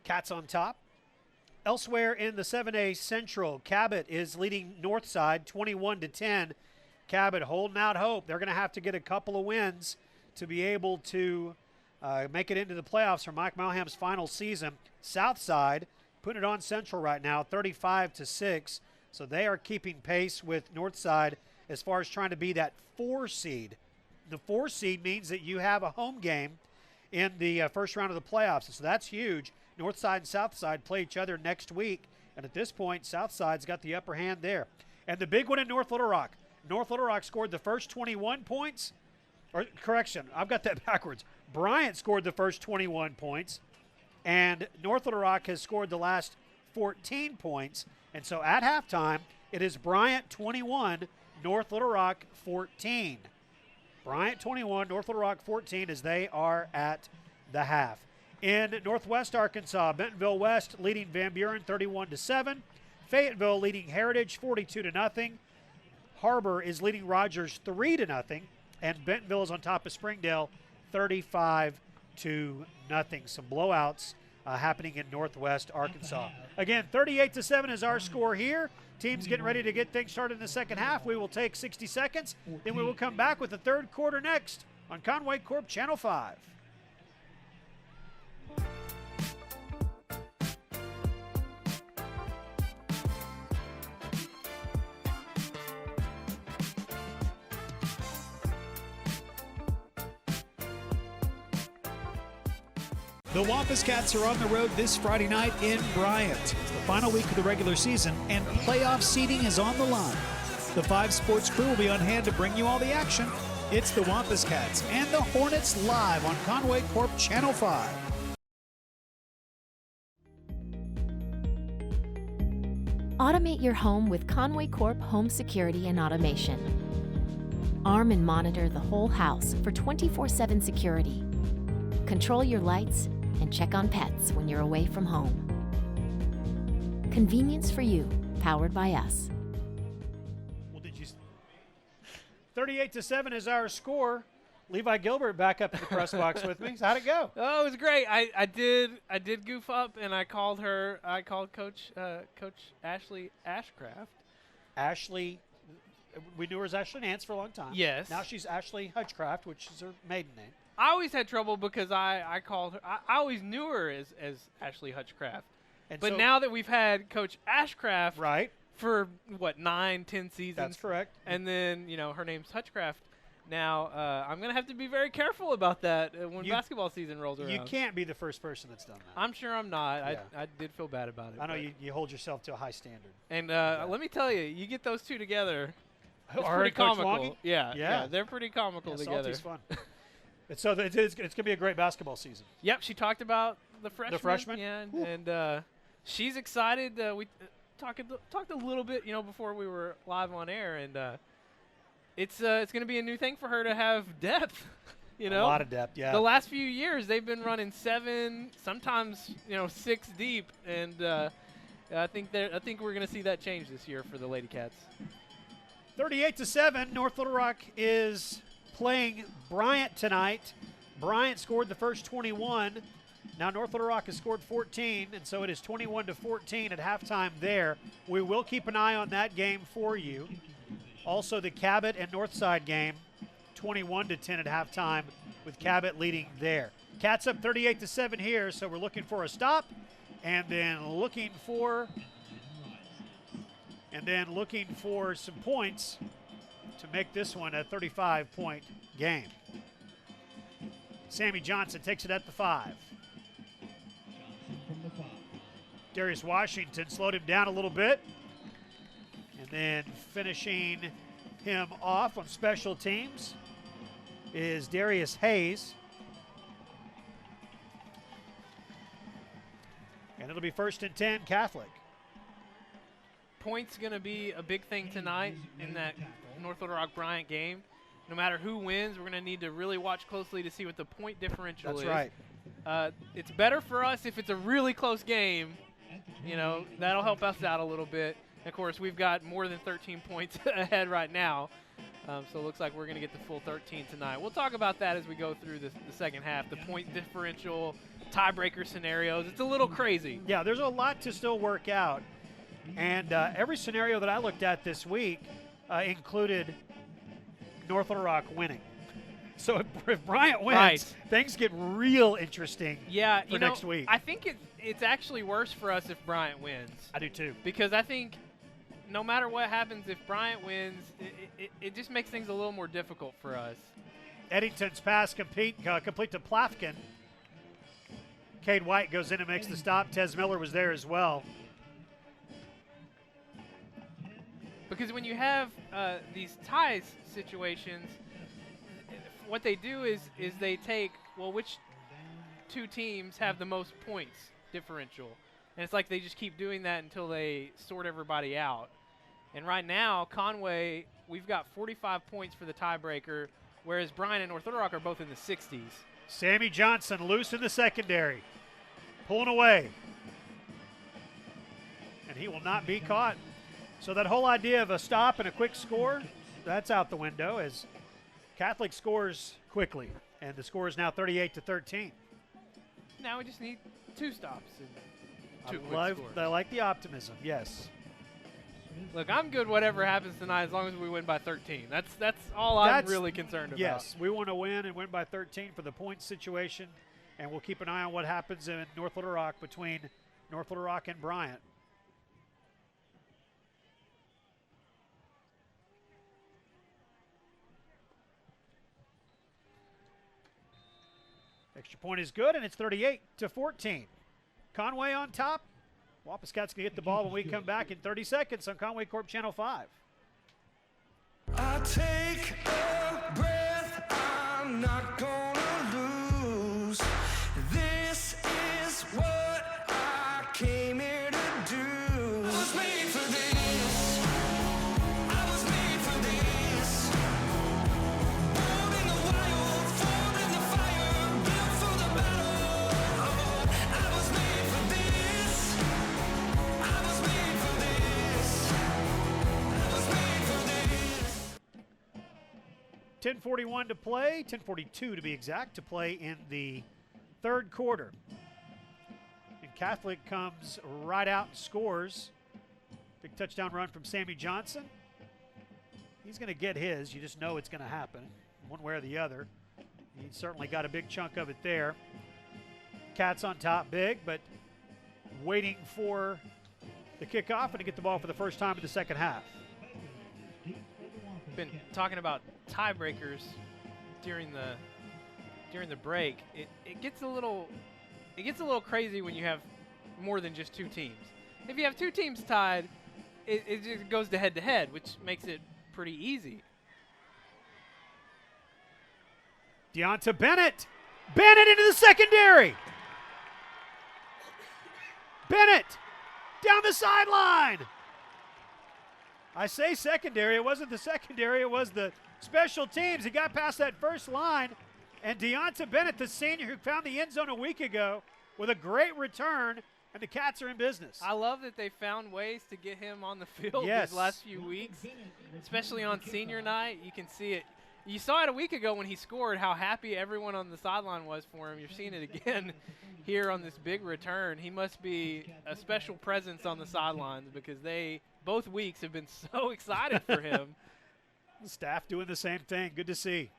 Cats on top. Elsewhere in the 7A Central, Cabot is leading Northside 21-10. Cabot holding out hope. They're going to have to get a couple of wins to be able to make it into the playoffs for Mike Malham's final season. Southside putting it on Central right now, 35-6. So they are keeping pace with Northside as far as trying to be that 4 seed. The 4 seed means that you have a home game in the first round of the playoffs. So that's huge. Northside and Southside play each other next week. And at this point, Southside's got the upper hand there. And the big one in North Little Rock. North Little Rock scored the first 21 points. Or correction, I've got that backwards. Bryant scored the first 21 points. And North Little Rock has scored the last 14 points. And so at halftime, it is Bryant 21, North Little Rock 14. Bryant 21, North Little Rock 14 as they are at the half. In Northwest Arkansas, Bentonville West leading Van Buren 31-7. Fayetteville leading Heritage 42-0. Harbor is leading Rogers 3-0. And Bentonville is on top of Springdale 35-0. Some blowouts happening in Northwest Arkansas. Again, 38-7 is our score here. Teams getting ready to get things started in the second half. We will take 60 seconds. Then we will come back with the third quarter next on Conway Corp Channel 5. The Wampus Cats are on the road this Friday night in Bryant. It's the final week of the regular season, and playoff seeding is on the line. The 5 Sports crew will be on hand to bring you all the action. It's the Wampus Cats and the Hornets live on Conway Corp Channel 5. Automate your home with Conway Corp Home Security and Automation. Arm and monitor the whole house for 24/7 security. Control your lights and check on pets when you're away from home. Convenience for you, powered by us. Well, 38-7 is our score. Levi Gilbert back up in the press box with me. So how'd it go? Oh, it was great. I did goof up, and I called Coach Ashley Ashcraft. Ashley, we knew her as Ashley Nance for a long time. Yes. Now she's Ashley Hutchcraft, which is her maiden name. I always had trouble because I called her. I always knew her as Ashley Hutchcraft. And but so, now that we've had Coach Ashcraft right for what 9-10 seasons. That's correct. And then her name's Hutchcraft. Now I'm gonna have to be very careful about that when basketball season rolls around. You can't be the first person that's done that. I'm sure I'm not. Yeah. I did feel bad about it. I know you hold yourself to a high standard. And let me tell you get those two together. It's Or pretty Coach comical. Longy? Yeah, they're pretty comical together. Salty's fun. So it's going to be a great basketball season. Yep, she talked about the freshmen. The freshmen? Yeah, and she's excited. We talked a little bit, before we were live on air, and it's going to be a new thing for her to have depth. A lot of depth, yeah. The last few years, they've been running 7, sometimes 6 deep, and I think we're going to see that change this year for the Lady Cats. 38-7, North Little Rock is playing Bryant tonight. Bryant scored the first 21. Now North Little Rock has scored 14, and so it is 21-14 at halftime there. We will keep an eye on that game for you. Also the Cabot and Northside game, 21-10 at halftime, with Cabot leading there. Cats up 38-7 here, so we're looking for a stop, and then looking for some points to make this one a 35-point game. Sammy Johnson takes it at the 5. Darius Washington slowed him down a little bit. And then finishing him off on special teams is Darius Hayes. And it'll be 1st and 10 Catholic. Points going to be a big thing tonight in that North Little Rock Bryant game. No matter who wins, we're going to need to really watch closely to see what the point differential is. That's right. It's better for us if it's a really close game. That'll help us out a little bit. And of course, we've got more than 13 points ahead right now. So it looks like we're going to get the full 13 tonight. We'll talk about that as we go through the second half, the point differential, tiebreaker scenarios. It's a little crazy. Yeah, there's a lot to still work out. And every scenario that I looked at this week included North Little Rock winning. So if Bryant wins, things get real interesting for next week. I think it's actually worse for us if Bryant wins. I do too. Because I think no matter what happens, if Bryant wins, it just makes things a little more difficult for us. Eddington's pass complete to Plafkin. Cade White goes in and makes the stop. Tez Miller was there as well. Because when you have these ties situations, what they do is they take, well, which two teams have the most points differential? And it's like they just keep doing that until they sort everybody out. And right now, Conway, we've got 45 points for the tiebreaker, whereas Bryant and North Little Rock are both in the 60s. Sammy Johnson loose in the secondary. Pulling away. And he will not be caught. So that whole idea of a stop and a quick score, that's out the window as Catholic scores quickly. And the score is now 38-13. Now we just need 2 stops and 2 quick scores. I like the optimism, yes. Look, I'm good whatever happens tonight as long as we win by 13. That's all I'm really concerned about. Yes, we want to win and win by 13 for the points situation. And we'll keep an eye on what happens in North Little Rock between North Little Rock and Bryant. Extra point is good, and it's 38-14. Conway on top. Wampus Cats going to get the ball when we come back in 30 seconds on Conway Corp Channel 5. I take a breath, I'm not gonna lose. This is what I came here to do. I was made for this. I was made for this. Born in the wild, formed in the fire, built for the battle. I was made for this. I was made for this. I was made for this. 10:41 to play, 10:42 to be exact, to play in the third quarter. And Catholic comes right out and scores. Big touchdown run from Sammy Johnson. He's going to get his. You just know it's going to happen one way or the other. He certainly got a big chunk of it there. Cats on top big, but waiting for the kickoff and to get the ball for the first time in the second half. Been talking about tiebreakers during the break. It gets a little crazy when you have more than just 2 teams. If you have 2 teams tied, it just goes to head, which makes it pretty easy. Deonta Bennett. Bennett into the secondary. Bennett down the sideline. I say secondary. It wasn't the secondary. It was the special teams. He got past that first line. And Deonta Bennett, the senior who found the end zone a week ago, with a great return, and the Cats are in business. I love that they found ways to get him on the field Yes. these last few weeks, especially on senior night. You can see it. You saw it a week ago when he scored, how happy everyone on the sideline was for him. You're seeing it again here on this big return. He must be a special presence on the sidelines because they, both weeks, have been so excited for him. The staff doing the same thing. Good to see.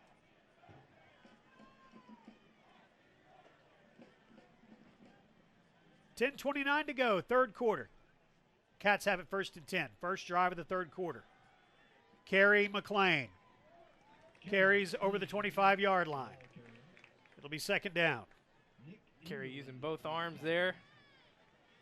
$10:29 to go, third quarter. Cats have it 1st and 10. First drive of the third quarter. Kerry McLean carries over the 25-yard line. It'll be second down. Kerry using both arms there,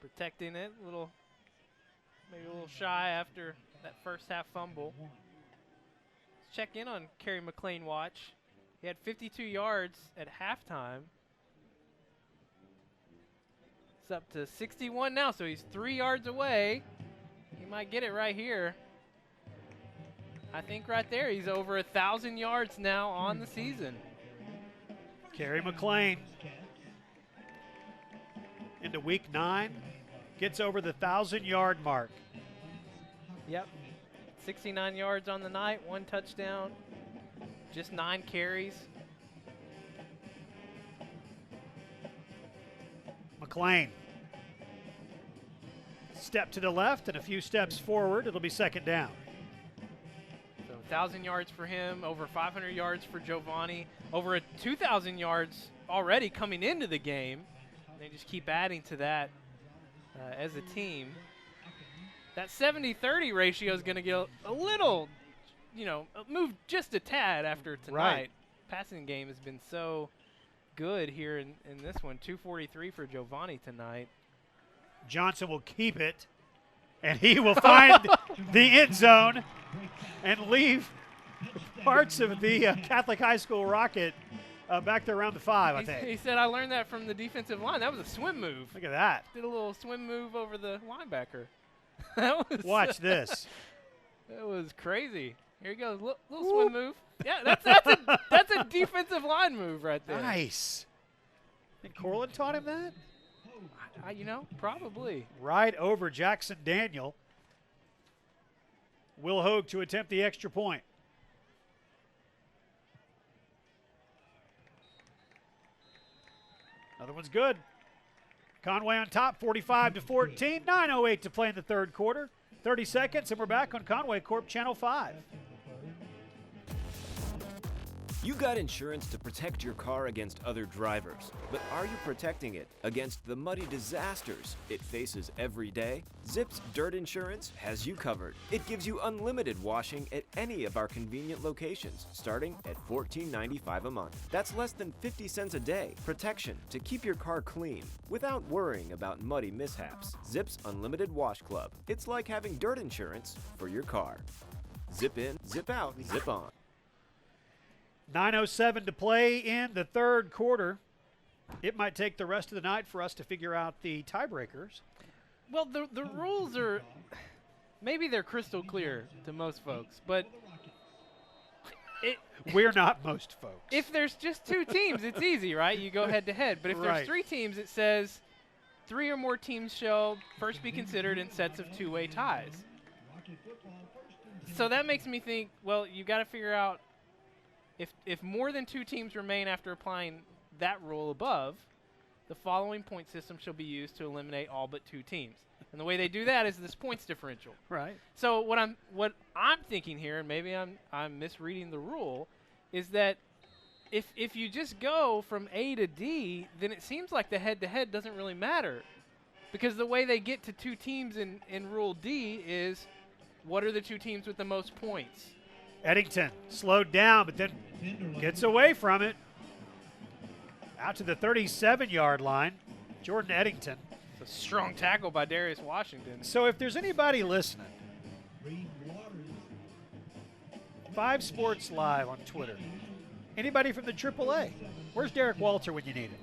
protecting it. Maybe a little shy after that first half fumble. Let's check in on Kerry McLean watch. He had 52 yards at halftime. It's up to 61 now, so he's 3 yards away. He might get it right here. I think right there he's over 1,000 yards now on the season. Kerry McLean into week 9, gets over the 1,000-yard mark. Yep, 69 yards on the night, 1 touchdown, just 9 carries. McLean. Step to the left and a few steps forward. It'll be second down. So 1,000 yards for him, over 500 yards for Giovanni, over 2,000 yards already coming into the game. They just keep adding to that as a team. that 70-30 ratio is going to get a little, move just a tad after tonight. Right. Passing game has been so good here in this one. 243 for Giovanni tonight. Johnson will keep it, and he will find the end zone and leave parts of the Catholic High School Rocket back there around the 5, I think. He said, I learned that from the defensive line. That was a swim move. Look at that. Did a little swim move over the linebacker. That was Watch this. That was crazy. Here he goes. Little swim move. Yeah, that's a defensive line move right there. Nice. Think Corlin taught him that? Probably. Right over Jackson Daniel. Will Hogue to attempt the extra point. Another one's good. Conway on top, 45-14. 9:08 to play in the third quarter. 30 seconds, and we're back on Conway Corp Channel 5. You got insurance to protect your car against other drivers, but are you protecting it against the muddy disasters it faces every day? Zip's Dirt Insurance has you covered. It gives you unlimited washing at any of our convenient locations, starting at $14.95 a month. That's less than 50 cents a day. Protection to keep your car clean without worrying about muddy mishaps. Zip's Unlimited Wash Club. It's like having dirt insurance for your car. Zip in, zip out, zip on. 9:07 to play in the third quarter. It might take the rest of the night for us to figure out the tiebreakers. Well, the rules are, maybe they're crystal clear to most folks, but we're not most folks. If there's just two teams, it's easy, right? You go head to head. But if there's three teams, it says 3 or more teams shall first be considered in sets of two-way ties. So that makes me think, well, you got to figure out if more than 2 teams remain after applying that rule above, the following point system shall be used to eliminate all but 2 teams. And the way they do that is this points differential. Right. So what I'm thinking here, and maybe I'm misreading the rule, is that if you just go from A to D, then it seems like the head-to-head doesn't really matter, because the way they get to 2 teams in Rule D is what are the 2 teams with the most points. Eddington slowed down, but then gets away from it. Out to the 37-yard line, Jordan Eddington. It's a strong tackle by Darius Washington. So if there's anybody listening, 5 Sports Live on Twitter, anybody from the AAA, where's Derek Walter when you need him?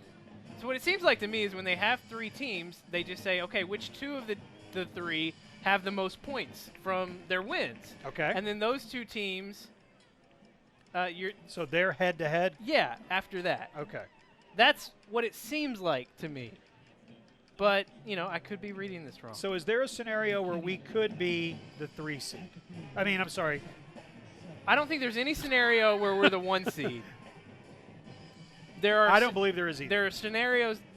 So what it seems like to me is when they have 3 teams, they just say, okay, which 2 of the 3 have the most points from their wins. Okay. And then those 2 teams, so they're head-to-head? Yeah, after that. Okay. That's what it seems like to me. But, I could be reading this wrong. So is there a scenario where we could be the 3 seed? I'm sorry. I don't think there's any scenario where we're the 1 seed. I don't believe there is either.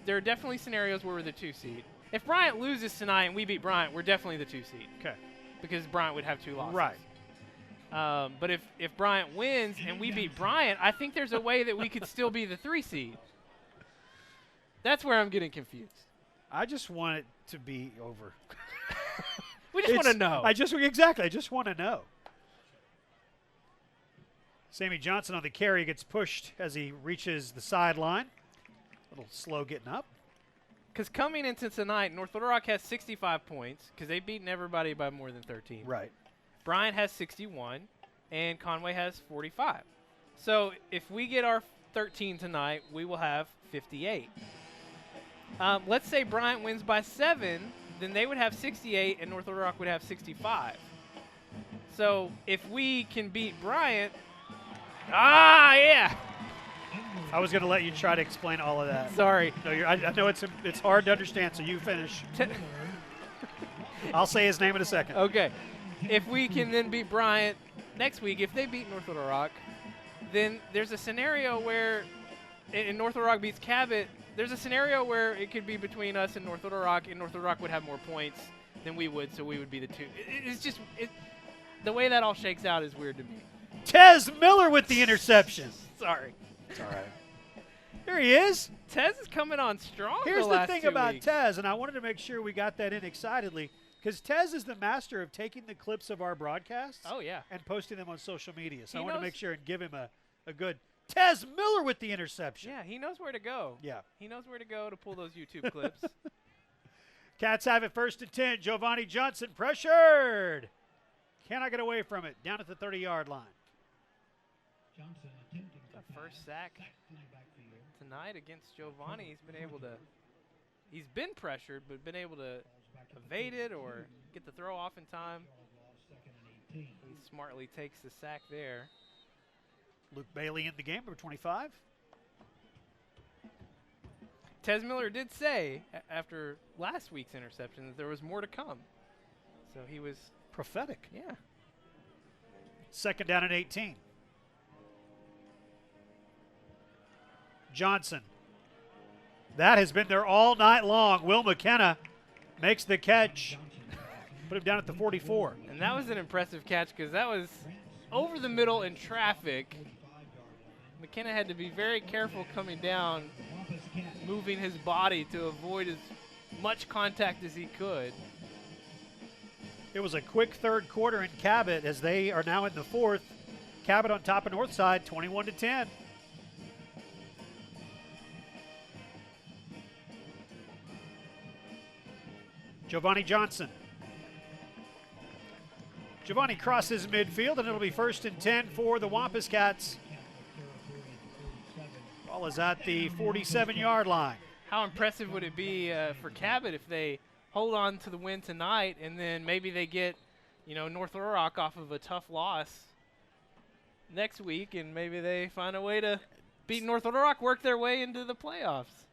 There are definitely scenarios where we're the 2 seed. If Bryant loses tonight and we beat Bryant, we're definitely the 2 seed. Okay. Because Bryant would have 2 losses. Right. But if Bryant wins and we beat Bryant, I think there's a way that we could still be the 3 seed. That's where I'm getting confused. I just want it to be over. We just want to know. I just want to know. Sammy Johnson on the carry gets pushed as he reaches the sideline. A little slow getting up. Because coming into tonight, North Little Rock has 65 points because they've beaten everybody by more than 13. Right. Bryant has 61, and Conway has 45. So if we get our 13 tonight, we will have 58. Let's say Bryant wins by 7, then they would have 68, and North Little Rock would have 65. So if we can beat Bryant, yeah. I was going to let you try to explain all of that. Sorry. No, I know it's hard to understand, so you finish. I'll say his name in a second. Okay. If we can then beat Bryant next week, if they beat North Little Rock, then there's a scenario where, and North Little Rock beats Cabot, there's a scenario where it could be between us and North Little Rock, and North Little Rock would have more points than we would, so we would be the 2. It's just, the way that all shakes out is weird to me. Tez Miller with the interception. Sorry. It's all right. There he is. Tez is coming on strong. Here's the the last thing 2 about weeks. Tez, and I wanted to make sure we got that in excitedly. Because Tez is the master of taking the clips of our broadcasts Oh, yeah. and posting them on social media. So He I want to knows- make sure and give him a good Tez Miller with the interception. Yeah, he knows where to go. Yeah. He knows where to go to pull those YouTube clips. Cats have it 1st and 10. Giovanni Johnson pressured. Cannot get away from it. Down at the 30-yard line. Johnson attempting to The first sack to the backfield. tonight against Giovanni. He's been pressured, but been able to evade it or get the throw off in time. He smartly takes the sack there. Luke Bailey in the game, number 25. Tez Miller did say after last week's interception that there was more to come. So he was prophetic. Yeah. 2nd down and 18. Johnson. That has been there all night long. Will McKenna makes the catch. Put him down at the 44. And that was an impressive catch because that was over the middle in traffic. McKenna had to be very careful coming down, moving his body to avoid as much contact as he could. It was a quick third quarter in Cabot as they are now in the 4th. Cabot on top of Northside, 21-10. Giovanni Johnson. Giovanni crosses midfield, and it'll be 1st and 10 for the Wampus Cats. Ball is at the 47-yard line. How impressive would it be for Cabot if they hold on to the win tonight and then maybe they get, North Little Rock off of a tough loss next week and maybe they find a way to beat North Little Rock, work their way into the playoffs.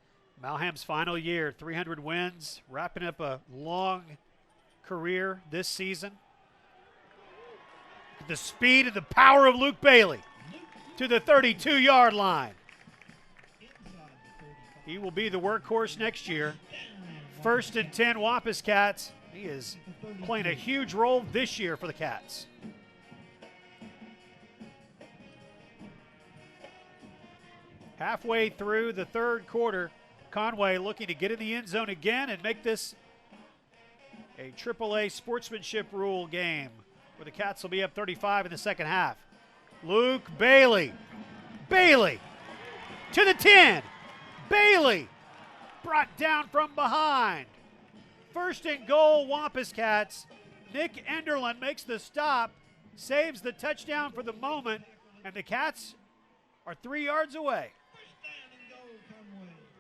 Malham's final year, 300 wins, wrapping up a long career this season. The speed and the power of Luke Bailey to the 32-yard line. He will be the workhorse next year. 1st and 10 Wampus Cats. He is playing a huge role this year for the Cats. Halfway through the 3rd quarter, Conway looking to get in the end zone again and make this a AAA sportsmanship rule game where the Cats will be up 35 in the 2nd half. Luke Bailey. Bailey to the 10. Bailey brought down from behind. 1st and goal, Wampus Cats. Nick Enderlin makes the stop, saves the touchdown for the moment, and the Cats are 3 yards away.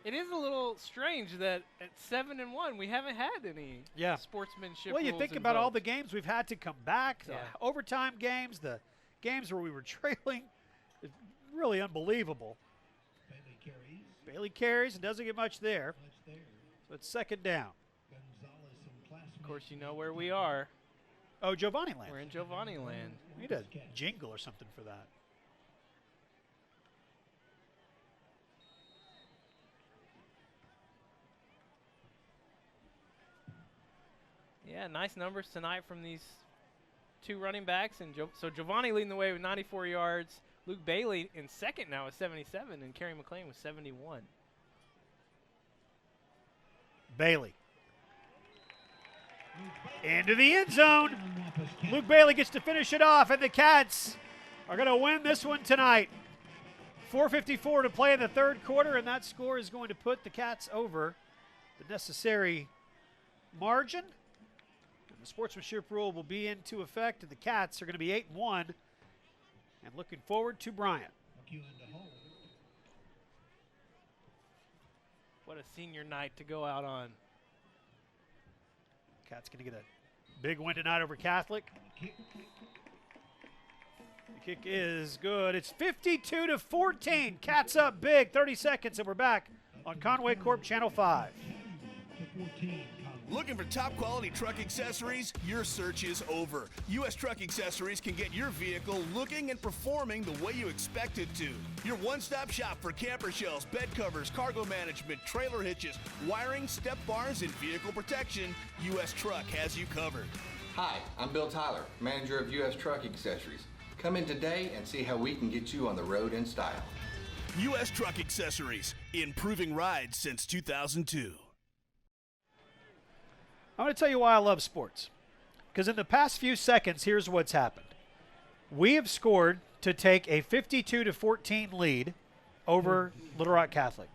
It is a little strange that at 7-1 we haven't had any sportsmanship. Well, you rules think about all invoked. the games we've had to come back, the overtime games, the games where we were trailing. It's really unbelievable. Bailey carries and doesn't get much there. So it's 2nd down. Of course, you know where we are. Oh, Giovanni land. We're in Giovanni land. We need a jingle or something for that. Yeah, nice numbers tonight from these two running backs. And so Giovanni leading the way with 94 yards. Luke Bailey in 2nd now with 77, and Kerry McLean with 71. Bailey. Into the end zone. Luke Bailey gets to finish it off, and the Cats are going to win this one tonight. 4:54 to play in the 3rd quarter, and that score is going to put the Cats over the necessary margin. The sportsmanship rule will be into effect, and the Cats are going to be 8-1 and looking forward to Bryant. What a senior night to go out on. Cats going to get a big win tonight over Catholic. The kick is good. It's 52-14. Cats up big. 30 seconds, and we're back on Conway Corp Channel 5. Looking for top quality truck accessories? Your search is over. U.S. Truck Accessories can get your vehicle looking and performing the way you expect it to. Your one-stop shop for camper shells, bed covers, cargo management, trailer hitches, wiring, step bars, and vehicle protection. U.S. Truck has you covered. Hi, I'm Bill Tyler, manager of U.S. Truck Accessories. Come in today and see how we can get you on the road in style. U.S. Truck Accessories, improving rides since 2002. I'm going to tell you why I love sports. Because in the past few seconds, here's what's happened. We have scored to take a 52-14 lead over Little Rock Catholic.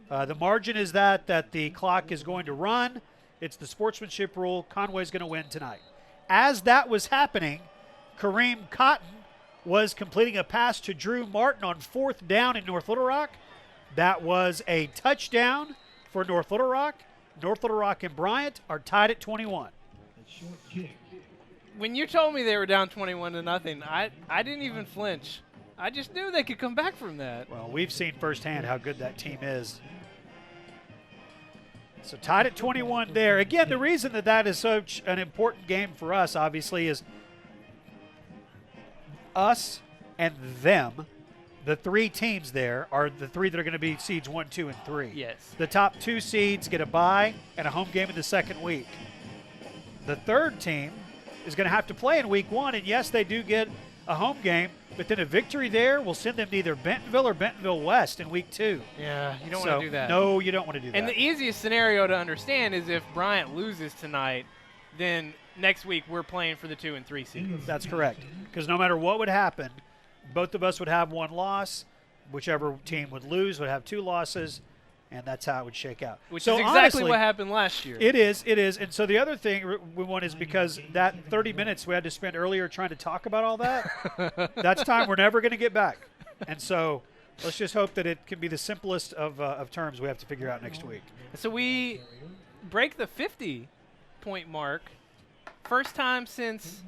The margin is that the clock is going to run. It's the sportsmanship rule. Conway's going to win tonight. As that was happening, Kareem Cotton was completing a pass to Drew Martin on 4th down in North Little Rock. That was a touchdown for North Little Rock. North Little Rock and Bryant are tied at 21. When you told me they were down 21-0, I didn't even flinch. I just knew they could come back from that. Well, we've seen firsthand how good that team is. So tied at 21 there. Again, the reason that is such an important game for us, obviously, is us and them. The 3 teams there are the 3 that are going to be seeds 1, 2, and 3. Yes. The top 2 seeds get a bye and a home game in the second week. The 3rd team is going to have to play in week 1, and yes, they do get a home game, but then a victory there will send them to either Bentonville or Bentonville West in week 2. Yeah, you don't want to do that. No, you don't want to do that. And the easiest scenario to understand is if Bryant loses tonight, then next week we're playing for the 2 and 3 seeds. That's correct. Because no matter what would happen, both of us would have 1 loss. Whichever team would lose would have 2 losses, and that's how it would shake out. Which so is exactly honestly, what happened last year. It is. And so the other thing we want is because that 30 minutes we had to spend earlier trying to talk about all that, that's time we're never going to get back. And so let's just hope that it can be the simplest of terms we have to figure out next week. So we break the 50-point mark. First time since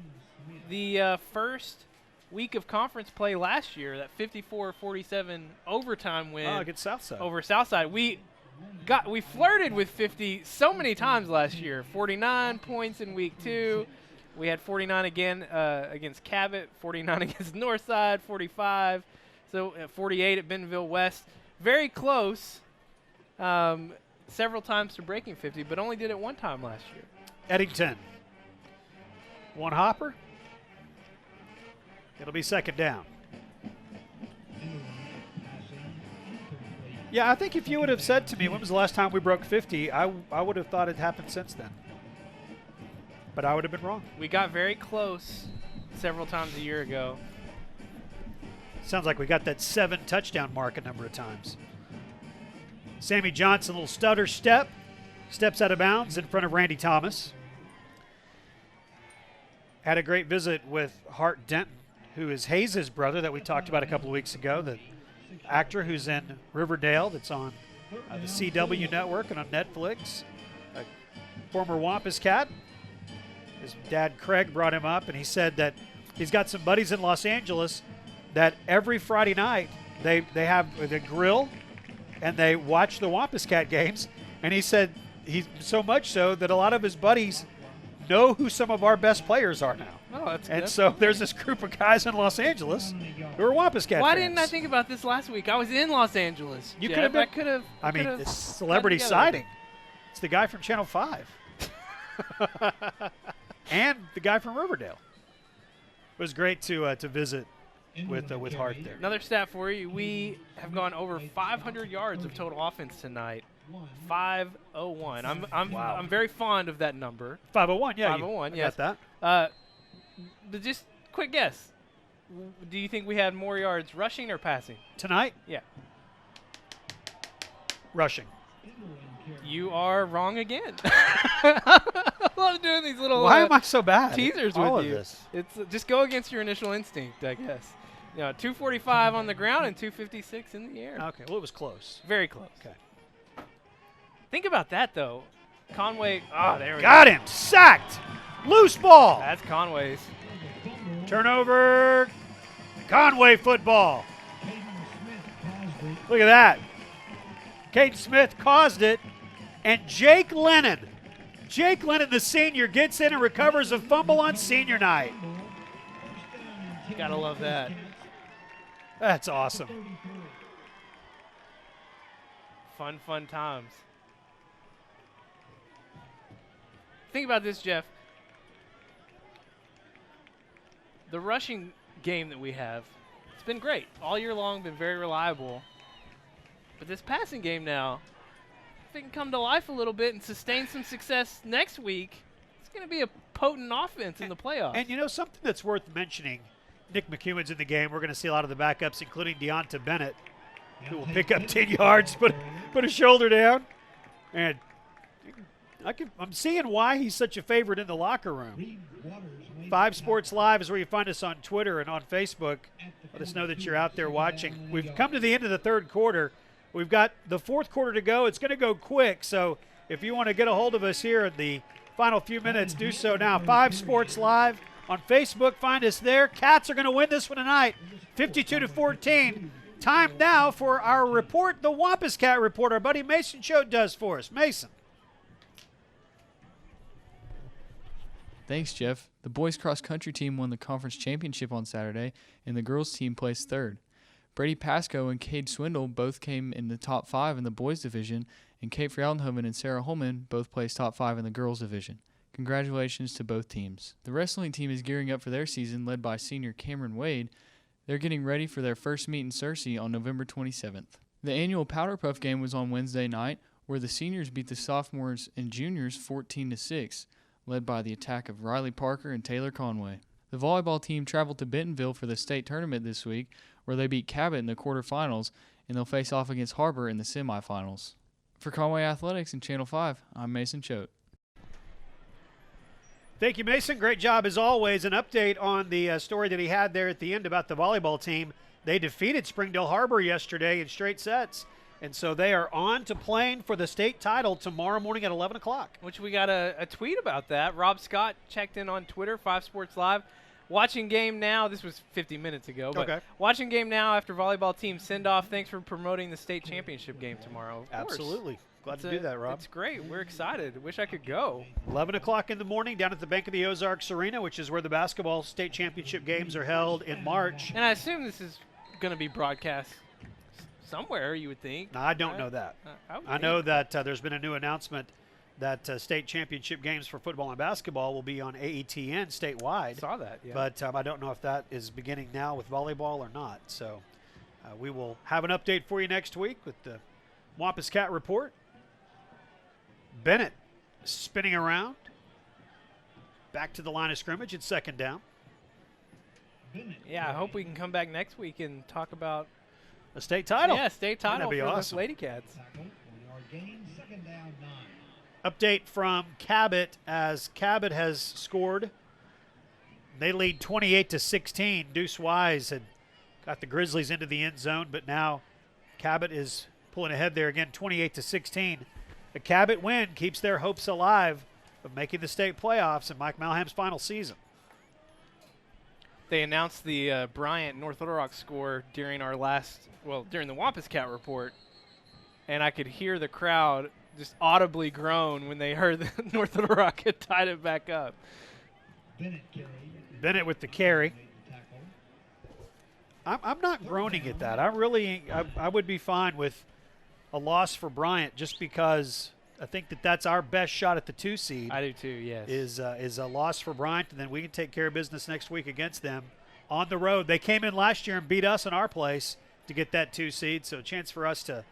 the first week of conference play last year, that 54-47 overtime win against Southside. Over Southside. We flirted with 50 so many times last year. 49 points in week 2. We had 49 again against Cabot, 49 against Northside, 45. So 48 at Bentonville West. Very close. Several times to breaking 50, but only did it 1 time last year. Eddington. 1 hopper. It'll be 2nd down. Yeah, I think if you would have said to me, when was the last time we broke 50, I would have thought it happened since then. But I would have been wrong. We got very close several times a year ago. Sounds like we got that 7 touchdown mark a number of times. Sammy Johnson, little stutter step. Steps out of bounds in front of Randy Thomas. Had a great visit with Hart Denton, who is Hayes' brother that we talked about a couple of weeks ago, the actor who's in Riverdale that's on the CW network and on Netflix. A former Wampus Cat. His dad, Craig, brought him up, and he said that he's got some buddies in Los Angeles that every Friday night they have the grill and they watch the Wampus Cat games. And he said he's so much so that a lot of his buddies know who some of our best players are now. Oh, that's and good. so there's this group of guys in Los Angeles who are Wampus Cat Why fans. didn't I think about this last week? I was in Los Angeles. You Jeff. could have been. I could have. I mean, it's celebrity sighting. It's the guy from Channel 5. And the guy from Riverdale. It was great to visit with Hart there. Another stat for you. We have gone over 500 yards of total offense tonight. 501. I'm very fond of that number. 501, yeah. 501, I yes. got that. But just quick guess. Do you think we had more yards rushing or passing? Tonight? Yeah. Rushing. You are wrong again. I love doing these little Why am I so bad? teasers All with of you. this. It's just go against your initial instinct, I guess. 245 on the ground and 256 in the air. Okay, well, it was close. Very close. Okay. Think about that, though. Conway. Oh, there we go. Got him. Sacked. Loose ball. That's Conway's. Turnover. Conway football. Look at that. Caden Smith caused it. And Jake Lennon, the senior, gets in and recovers a fumble on senior night. You gotta love that. That's awesome. Fun times. Think about this, Jeff. The rushing game that we have, it's been great. All year long, been very reliable. But this passing game now, if it can come to life a little bit and sustain some success next week, it's going to be a potent offense in the playoffs. And, you know, something that's worth mentioning, Nick McEwen's in the game. We're going to see a lot of the backups, including Deonta Bennett, who will pick up 10 yards, put a shoulder down. And I'm seeing why he's such a favorite in the locker room. 5 Sports Live is where you find us on Twitter and on Facebook. Let us know that you're out there watching. We've come to the end of the third quarter. We've got the fourth quarter to go. It's going to go quick, so if you want to get a hold of us here in the final few minutes, do so now. 5 Sports Live on Facebook. Find us there. Cats are going to win this one tonight, 52-14. Time now for our report, the Wampus Cat Report. Our buddy Mason Choate does for us. Mason. Thanks, Jeff. The boys cross-country team won the conference championship on Saturday, and the girls team placed third. Brady Pascoe and Cade Swindle both came in the top 5 in the boys division, and Kate Friedenhoven and Sarah Holman both placed top 5 in the girls division. Congratulations to both teams. The wrestling team is gearing up for their season, led by senior Cameron Wade. They're getting ready for their first meet in Searcy on November 27th. The annual Powder Puff game was on Wednesday night, where the seniors beat the sophomores and juniors 14-6. Led by the attack of Riley Parker and Taylor Conway. The volleyball team traveled to Bentonville for the state tournament this week, where they beat Cabot in the quarterfinals, and they'll face off against Harbor in the semifinals. For Conway Athletics and Channel 5, I'm Mason Choate. Thank you, Mason. Great job as always. An update on the story that he had there at the end about the volleyball team. They defeated Springdale Harbor yesterday in straight sets. And so they are on to playing for the state title tomorrow morning at 11 o'clock. Which we got a tweet about that. Rob Scott checked in on Twitter, 5 Sports Live. Watching game now. This was 50 minutes ago. But okay. Watching game now after volleyball team send-off. Thanks for promoting the state championship game tomorrow. Absolutely. Glad to do that, Rob. It's great. We're excited. Wish I could go. 11 o'clock in the morning down at the Bank of the Ozarks Arena, which is where the basketball state championship games are held in March. And I assume this is going to be broadcast somewhere, you would think. No, I don't know that. I know that there's been a new announcement that state championship games for football and basketball will be on AETN statewide. Saw that, yeah. But I don't know if that is beginning now with volleyball or not. So we will have an update for you next week with the Wampus Cat Report. Bennett spinning around. Back to the line of scrimmage. It's second down. Yeah, I hope we can come back next week and talk about a state title. Yeah, state title for awesome. The Lady Cats. Update from Cabot as Cabot has scored. They lead 28-16. Deuce Wise had got the Grizzlies into the end zone, but now Cabot is pulling ahead there again, 28-16. The Cabot win keeps their hopes alive of making the state playoffs in Mike Malham's final season. They announced the Bryant North Little Rock score during during the Wampus Cat Report, and I could hear the crowd just audibly groan when they heard that North Little Rock had tied it back up. Bennett with the carry. I'm not groaning at that. I would be fine with a loss for Bryant just because I think that's our best shot at the 2 seed. I do too, yes. Is a loss for Bryant, and then we can take care of business next week against them on the road. They came in last year and beat us in our place to get that 2 seed, so a chance for us to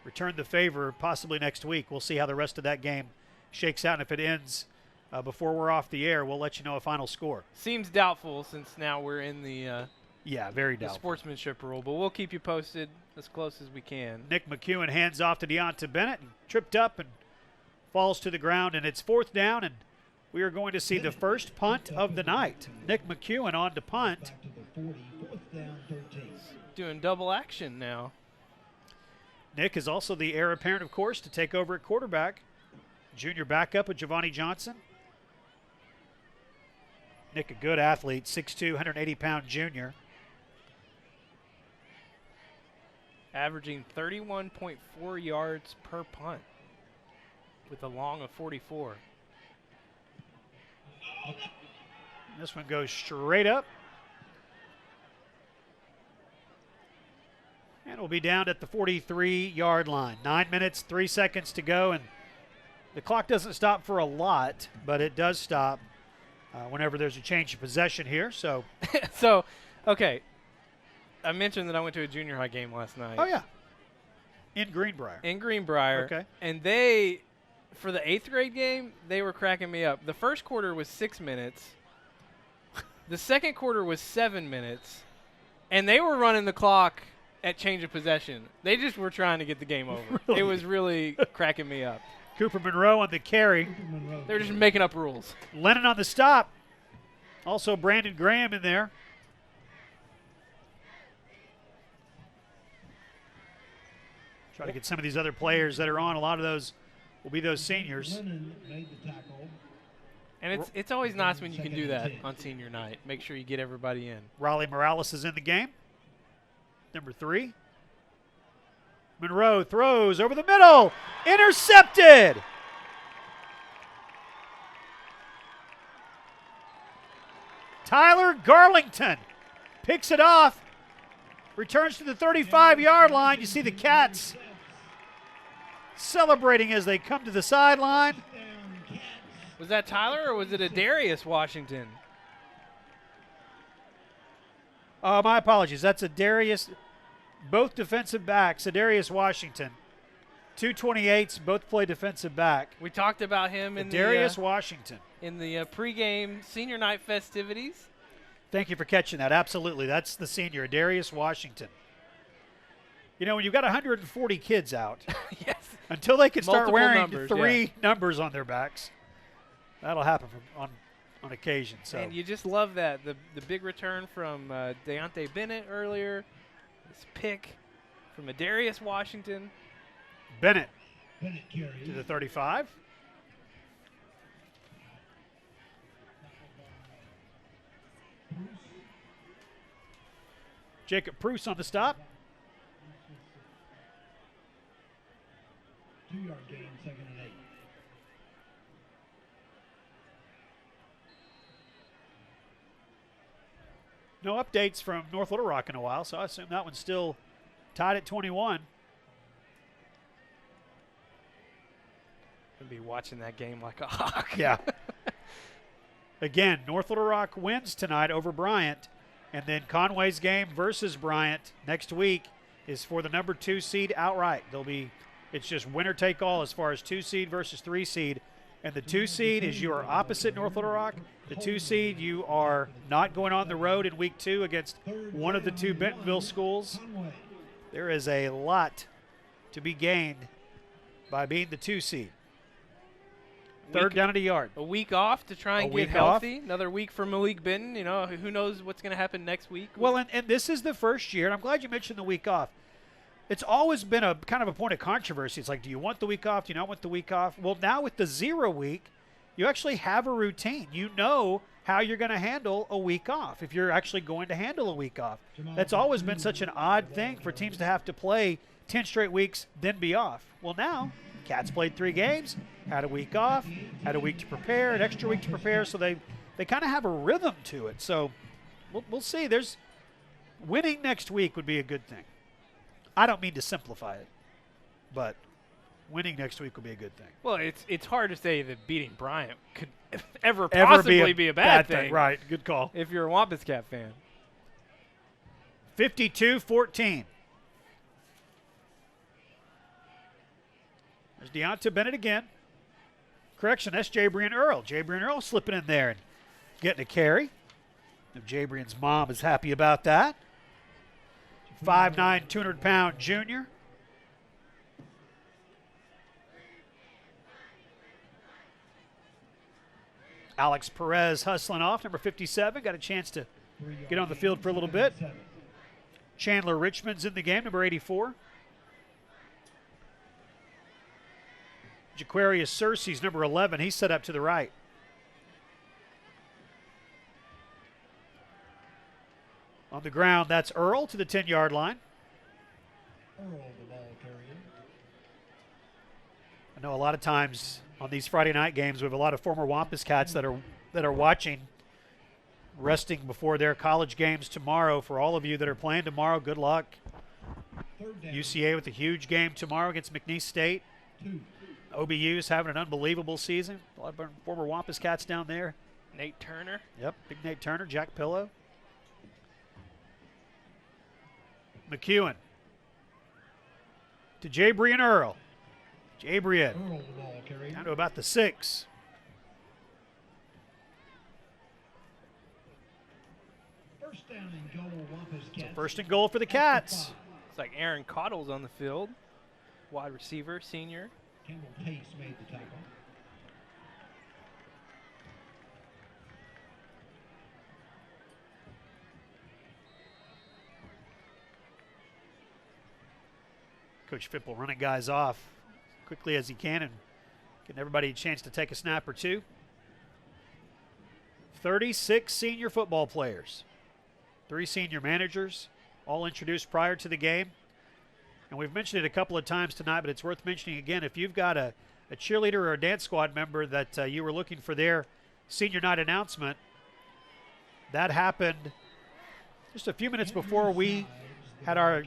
return the favor possibly next week. We'll see how the rest of that game shakes out, and if it ends before we're off the air, we'll let you know a final score. Seems doubtful since now we're in the very doubtful. The sportsmanship rule, but we'll keep you posted as close as we can. Nick McEwen hands off to Deonta Bennett and tripped up and falls to the ground, and it's fourth down, and we are going to see the first punt of the night. Nick McEwen on to punt. Doing double action now. Nick is also the heir apparent, of course, to take over at quarterback. Junior backup with Giovanni Johnson. Nick, a good athlete, 6'2", 180-pound junior. Averaging 31.4 yards per punt with a long of 44. This one goes straight up. And will be down at the 43-yard line. 9 minutes, 3 seconds to go, and the clock doesn't stop for a lot, but it does stop whenever there's a change of possession here. So, okay. I mentioned that I went to a junior high game last night. Oh, yeah. In Greenbrier. In Greenbrier. Okay. And they, for the 8th grade game, they were cracking me up. The first quarter was 6 minutes. The second quarter was 7 minutes. And they were running the clock at change of possession. They just were trying to get the game over. Really? It was really cracking me up. Cooper Monroe on the carry. They're just making up rules. Lennon on the stop. Also Brandon Graham in there. Try to get some of these other players that are on. A lot of those will be those seniors. Lennon made the tackle. And it's always nice when you can do that on senior night. Make sure you get everybody in. Raleigh Morales is in the game. Number 3. Monroe throws over the middle. Intercepted. Tyler Garlington picks it off. Returns to the 35-yard line. You see the Cats celebrating as they come to the sideline. Was that Tyler or was it a Darius Washington? My apologies. That's a Darius, both defensive backs. A Darius Washington. 228s, both play defensive back. We talked about him in Darius Washington. In the pregame senior night festivities. Thank you for catching that. Absolutely. That's the senior, Darius Washington. You know, when you've got 140 kids out, yes, until they can start multiple wearing numbers, three numbers on their backs, that'll happen on occasion. So. And you just love that. The big return from Deontay Bennett earlier. This pick from Darius Washington. Bennett carries to the 35. Jacob Pruce on the stop. 2-yard gain, 2nd and 8. No updates from North Little Rock in a while, so I assume that one's still tied at 21. Gonna be watching that game like a hawk. Yeah. Again, North Little Rock wins tonight over Bryant, and then Conway's game versus Bryant next week is for the number 2 seed outright. It's just winner take all as far as 2 seed versus 3 seed, and the 2 seed is you are opposite North Little Rock. The 2 seed, you are not going on the road in week 2 against one of the 2 Bentonville schools. There is a lot to be gained by being the 2 seed. Third down at a yard. A week off to try and get off. healthy. Another week for Malik Benton. You know, who knows what's going to happen next week. Well, and this is the first year, and I'm glad you mentioned the week off. It's always been a kind of a point of controversy. It's like, do you want the week off? Do you not want the week off? Well, now with the 0 week, you actually have a routine. You know how you're going to handle a week off if you're actually going to handle a week off. That's always been such an odd thing for teams to have to play 10 straight weeks, then be off. Well, now, Cats played 3 games, had a week off, had a week to prepare, an extra week to prepare, so they kind of have a rhythm to it. So we'll see. Winning next week would be a good thing. I don't mean to simplify it, but winning next week will be a good thing. Well, it's hard to say that beating Bryant could ever possibly be a bad thing. Right, good call. If you're a Wampus Cat fan. 52-14. There's Deonta Bennett again. Correction, that's Jabrian Earl. Jabrian Earl slipping in there and getting a carry. If Jabrian's mom is happy about that. 5'9", 200-pound junior. Alex Perez hustling off, number 57. Got a chance to get on the field for a little bit. Chandler Richmond's in the game, number 84. Jaquarius Searcy's number 11. He's set up to the right. On the ground, that's Earl to the 10-yard line. Earl, the ball carrier. I know a lot of times on these Friday night games we have a lot of former Wampus Cats that are watching, resting before their college games tomorrow. For all of you that are playing tomorrow, good luck. UCA with a huge game tomorrow against McNeese State. 2. OBU's having an unbelievable season. A lot of former Wampus Cats down there. Nate Turner. Yep, big Nate Turner, Jack Pillow. McEwen. to Jabrian Earl. Jabrian Earl, the ball carrier. down to about the 6. First down and goal, Wampus Cats. First and goal for the Cats. It's like Aaron Cottle's on the field. Wide receiver, senior. Campbell Pace made the tackle. Coach Fipple running guys off quickly as he can and getting everybody a chance to take a snap or two. 36 senior football players, 3 senior managers, all introduced prior to the game. And we've mentioned it a couple of times tonight, but it's worth mentioning again. If you've got a cheerleader or a dance squad member that you were looking for their senior night announcement, that happened just a few minutes before we had our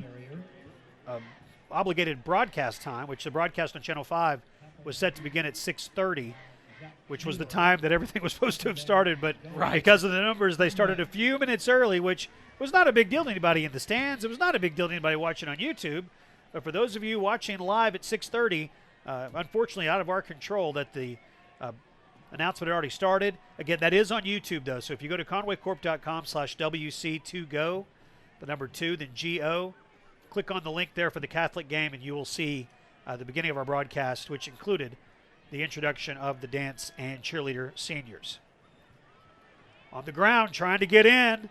obligated broadcast time, which the broadcast on Channel 5 was set to begin at 6:30, which was the time that everything was supposed to have started. But because of the numbers, they started a few minutes early, which was not a big deal to anybody in the stands. It was not a big deal to anybody watching on YouTube. But for those of you watching live at 6:30, unfortunately out of our control that the announcement had already started. Again, that is on YouTube, though. So if you go to conwaycorp.com/WC2GO, the number 2, then GO, click on the link there for the Catholic game, and you will see the beginning of our broadcast, which included the introduction of the dance and cheerleader seniors. On the ground, trying to get in.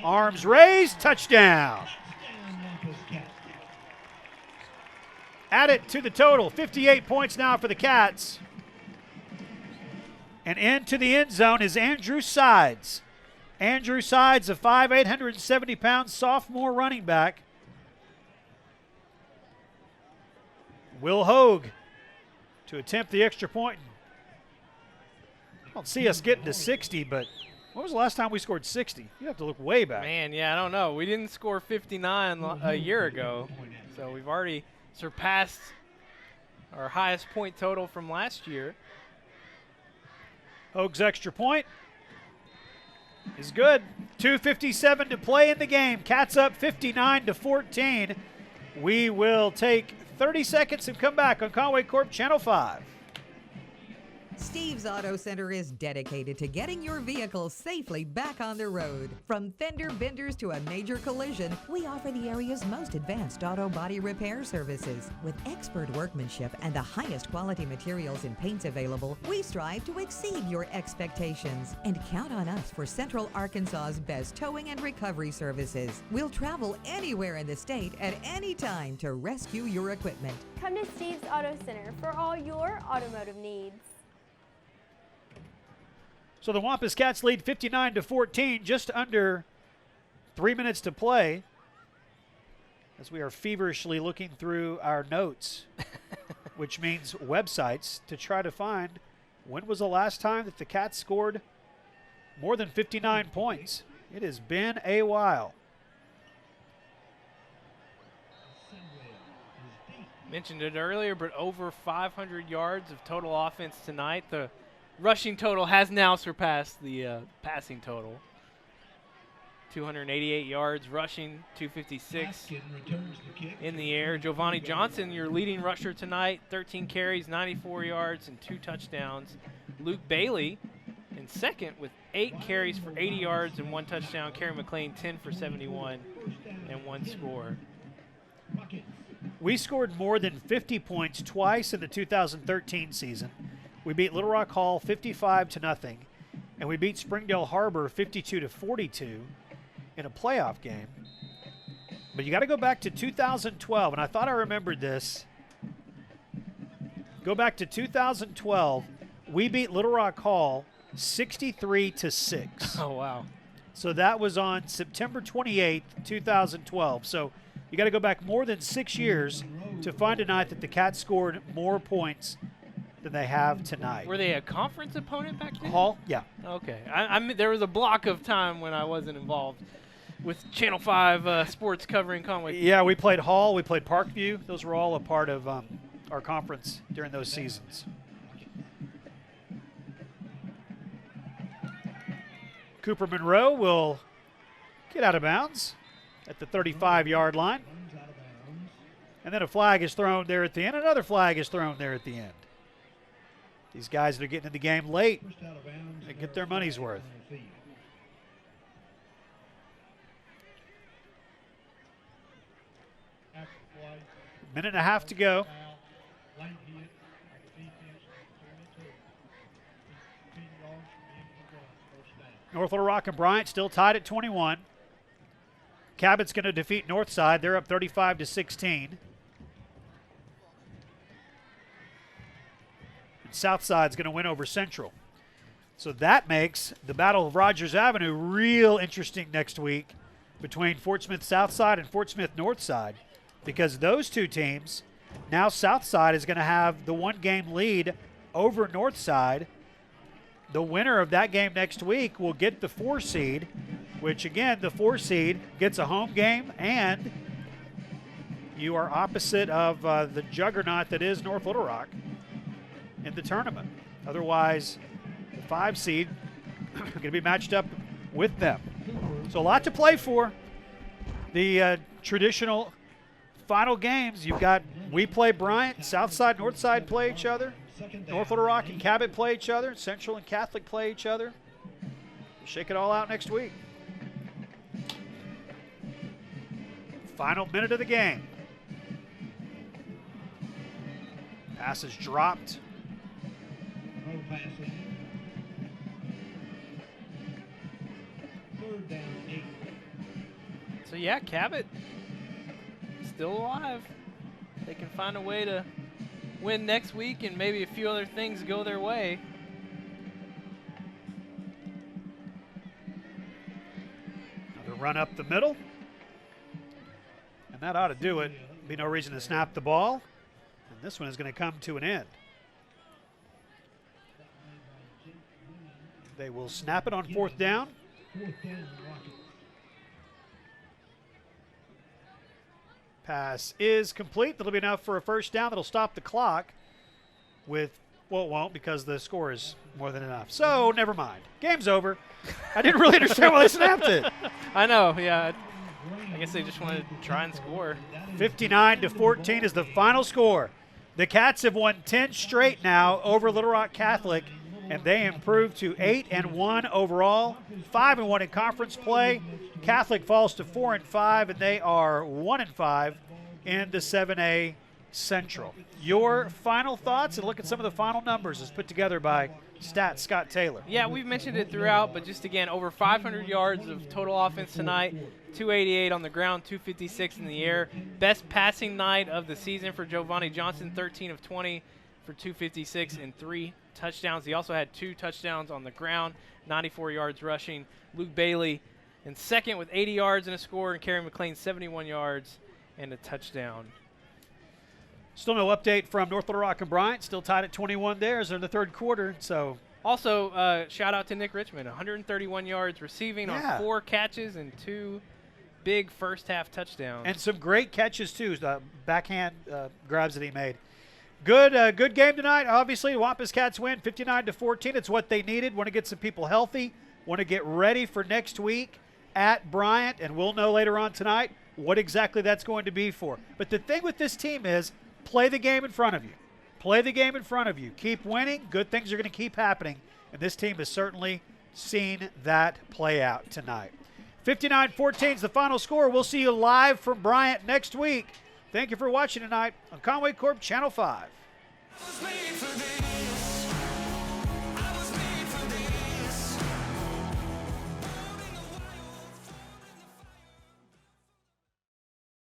Arms raised, touchdown. Add it to the total, 58 points now for the Cats. And into the end zone is Andrew Sides. Andrew Sides, a 5'8", 170-pound sophomore running back. Will Hogue to attempt the extra point. I don't see us getting to 60, but when was the last time we scored 60? You have to look way back. Man, yeah, I don't know. We didn't score 59 a year ago, so we've already surpassed our highest point total from last year. Hogue's extra point is good. 2:57 to play in the game. Cats up 59-14. We will take 30 seconds and come back on Conway Corp Channel 5. Steve's Auto Center is dedicated to getting your vehicle safely back on the road. From fender benders to a major collision, we offer the area's most advanced auto body repair services. With expert workmanship and the highest quality materials and paints available, we strive to exceed your expectations. And count on us for Central Arkansas's best towing and recovery services. We'll travel anywhere in the state at any time to rescue your equipment. Come to Steve's Auto Center for all your automotive needs. So the Wampus Cats lead 59-14, just under 3 minutes to play, as we are feverishly looking through our notes, which means websites, to try to find when was the last time that the Cats scored more than 59 points. It has been a while. Mentioned it earlier, but over 500 yards of total offense tonight. The rushing total has now surpassed the passing total. 288 yards rushing, 256 in the air. Giovanni Johnson, your leading rusher tonight, 13 carries, 94 yards, and 2 touchdowns. Luke Bailey in second with 8 carries for 80 yards and 1 touchdown. Kerry McLean, 10 for 71 and 1 score. We scored more than 50 points twice in the 2013 season. We beat Little Rock Hall 55-0, and we beat Springdale Harbor 52-42 in a playoff game. But you got to go back to 2012, and I thought I remembered this. Go back to 2012. We beat Little Rock Hall 63-6. Oh, wow. So that was on September 28th, 2012. So you got to go back more than 6 years to find a night that the Cats scored more points than they have tonight. Were they a conference opponent back then? Hall? Yeah. Okay. There was a block of time when I wasn't involved with Channel 5 sports covering Conway. Yeah, we played Hall. We played Parkview. Those were all a part of our conference during those seasons. Cooper Monroe will get out of bounds at the 35-yard line. And then a flag is thrown there at the end. Another flag is thrown there at the end. These guys that are getting in the game late, they get their money's worth. Minute and a half to go. North Little Rock and Bryant still tied at 21. Cabot's going to defeat Northside. They're up 35-16. And Southside's going to win over Central. So that makes the Battle of Rogers Avenue real interesting next week between Fort Smith Southside and Fort Smith Northside, because those two teams, now Southside is going to have the one-game lead over Northside. The winner of that game next week will get the 4 seed, which again, the 4 seed gets a home game, and you are opposite of the juggernaut that is North Little Rock in the tournament. Otherwise, the 5 seed going to be matched up with them. So a lot to play for. The traditional final games, you've got we play Bryant, Southside, Northside play each other. North Little Rock and Cabot play each other. Central and Catholic play each other. We'll shake it all out next week. Final minute of the game. Pass is dropped. No passing. Third down, 8. So yeah, Cabot still alive. They can find a way to win next week, and maybe a few other things go their way. Another run up the middle. And that ought to do it. Be no reason to snap the ball. And this one is going to come to an end. They will snap it on 4th down. 4th down, Rockets. Pass is complete. That'll be enough for a first down. That'll stop the clock with, well, it won't, because the score is more than enough. So, never mind. Game's over. I didn't really understand why they snapped it. I know, yeah. I guess they just wanted to try and score. 59-14 is the final score. The Cats have won 10 straight now over Little Rock Catholic, and they improved to 8-1 overall, 5-1 in conference play. Catholic falls to 4-5, and they are 1-5 in the 7A Central. Your final thoughts and look at some of the final numbers as put together by Stats Scott Taylor. Yeah, we've mentioned it throughout, but just again, over 500 yards of total offense tonight, 288 on the ground, 256 in the air. Best passing night of the season for Giovanni Johnson, 13 of 20 for 256 and 3 touchdowns. He also had 2 touchdowns on the ground, 94 yards rushing. Luke Bailey in second with 80 yards and a score, and Kerry McLean 71 yards and a touchdown. Still no update from North Little Rock and Bryant. Still tied at 21 there as they're in the third quarter. So also, shout out to Nick Richmond, 131 yards receiving on 4 catches and 2 big first half touchdowns. And some great catches too, backhand grabs that he made. Good game tonight. Obviously, Wampus Cats win 59-14. It's what they needed. Want to get some people healthy. Want to get ready for next week at Bryant, and we'll know later on tonight what exactly that's going to be for. But the thing with this team is play the game in front of you. Play the game in front of you. Keep winning. Good things are going to keep happening, and this team has certainly seen that play out tonight. 59-14 is the final score. We'll see you live from Bryant next week. Thank you for watching tonight on Conway Corp Channel 5.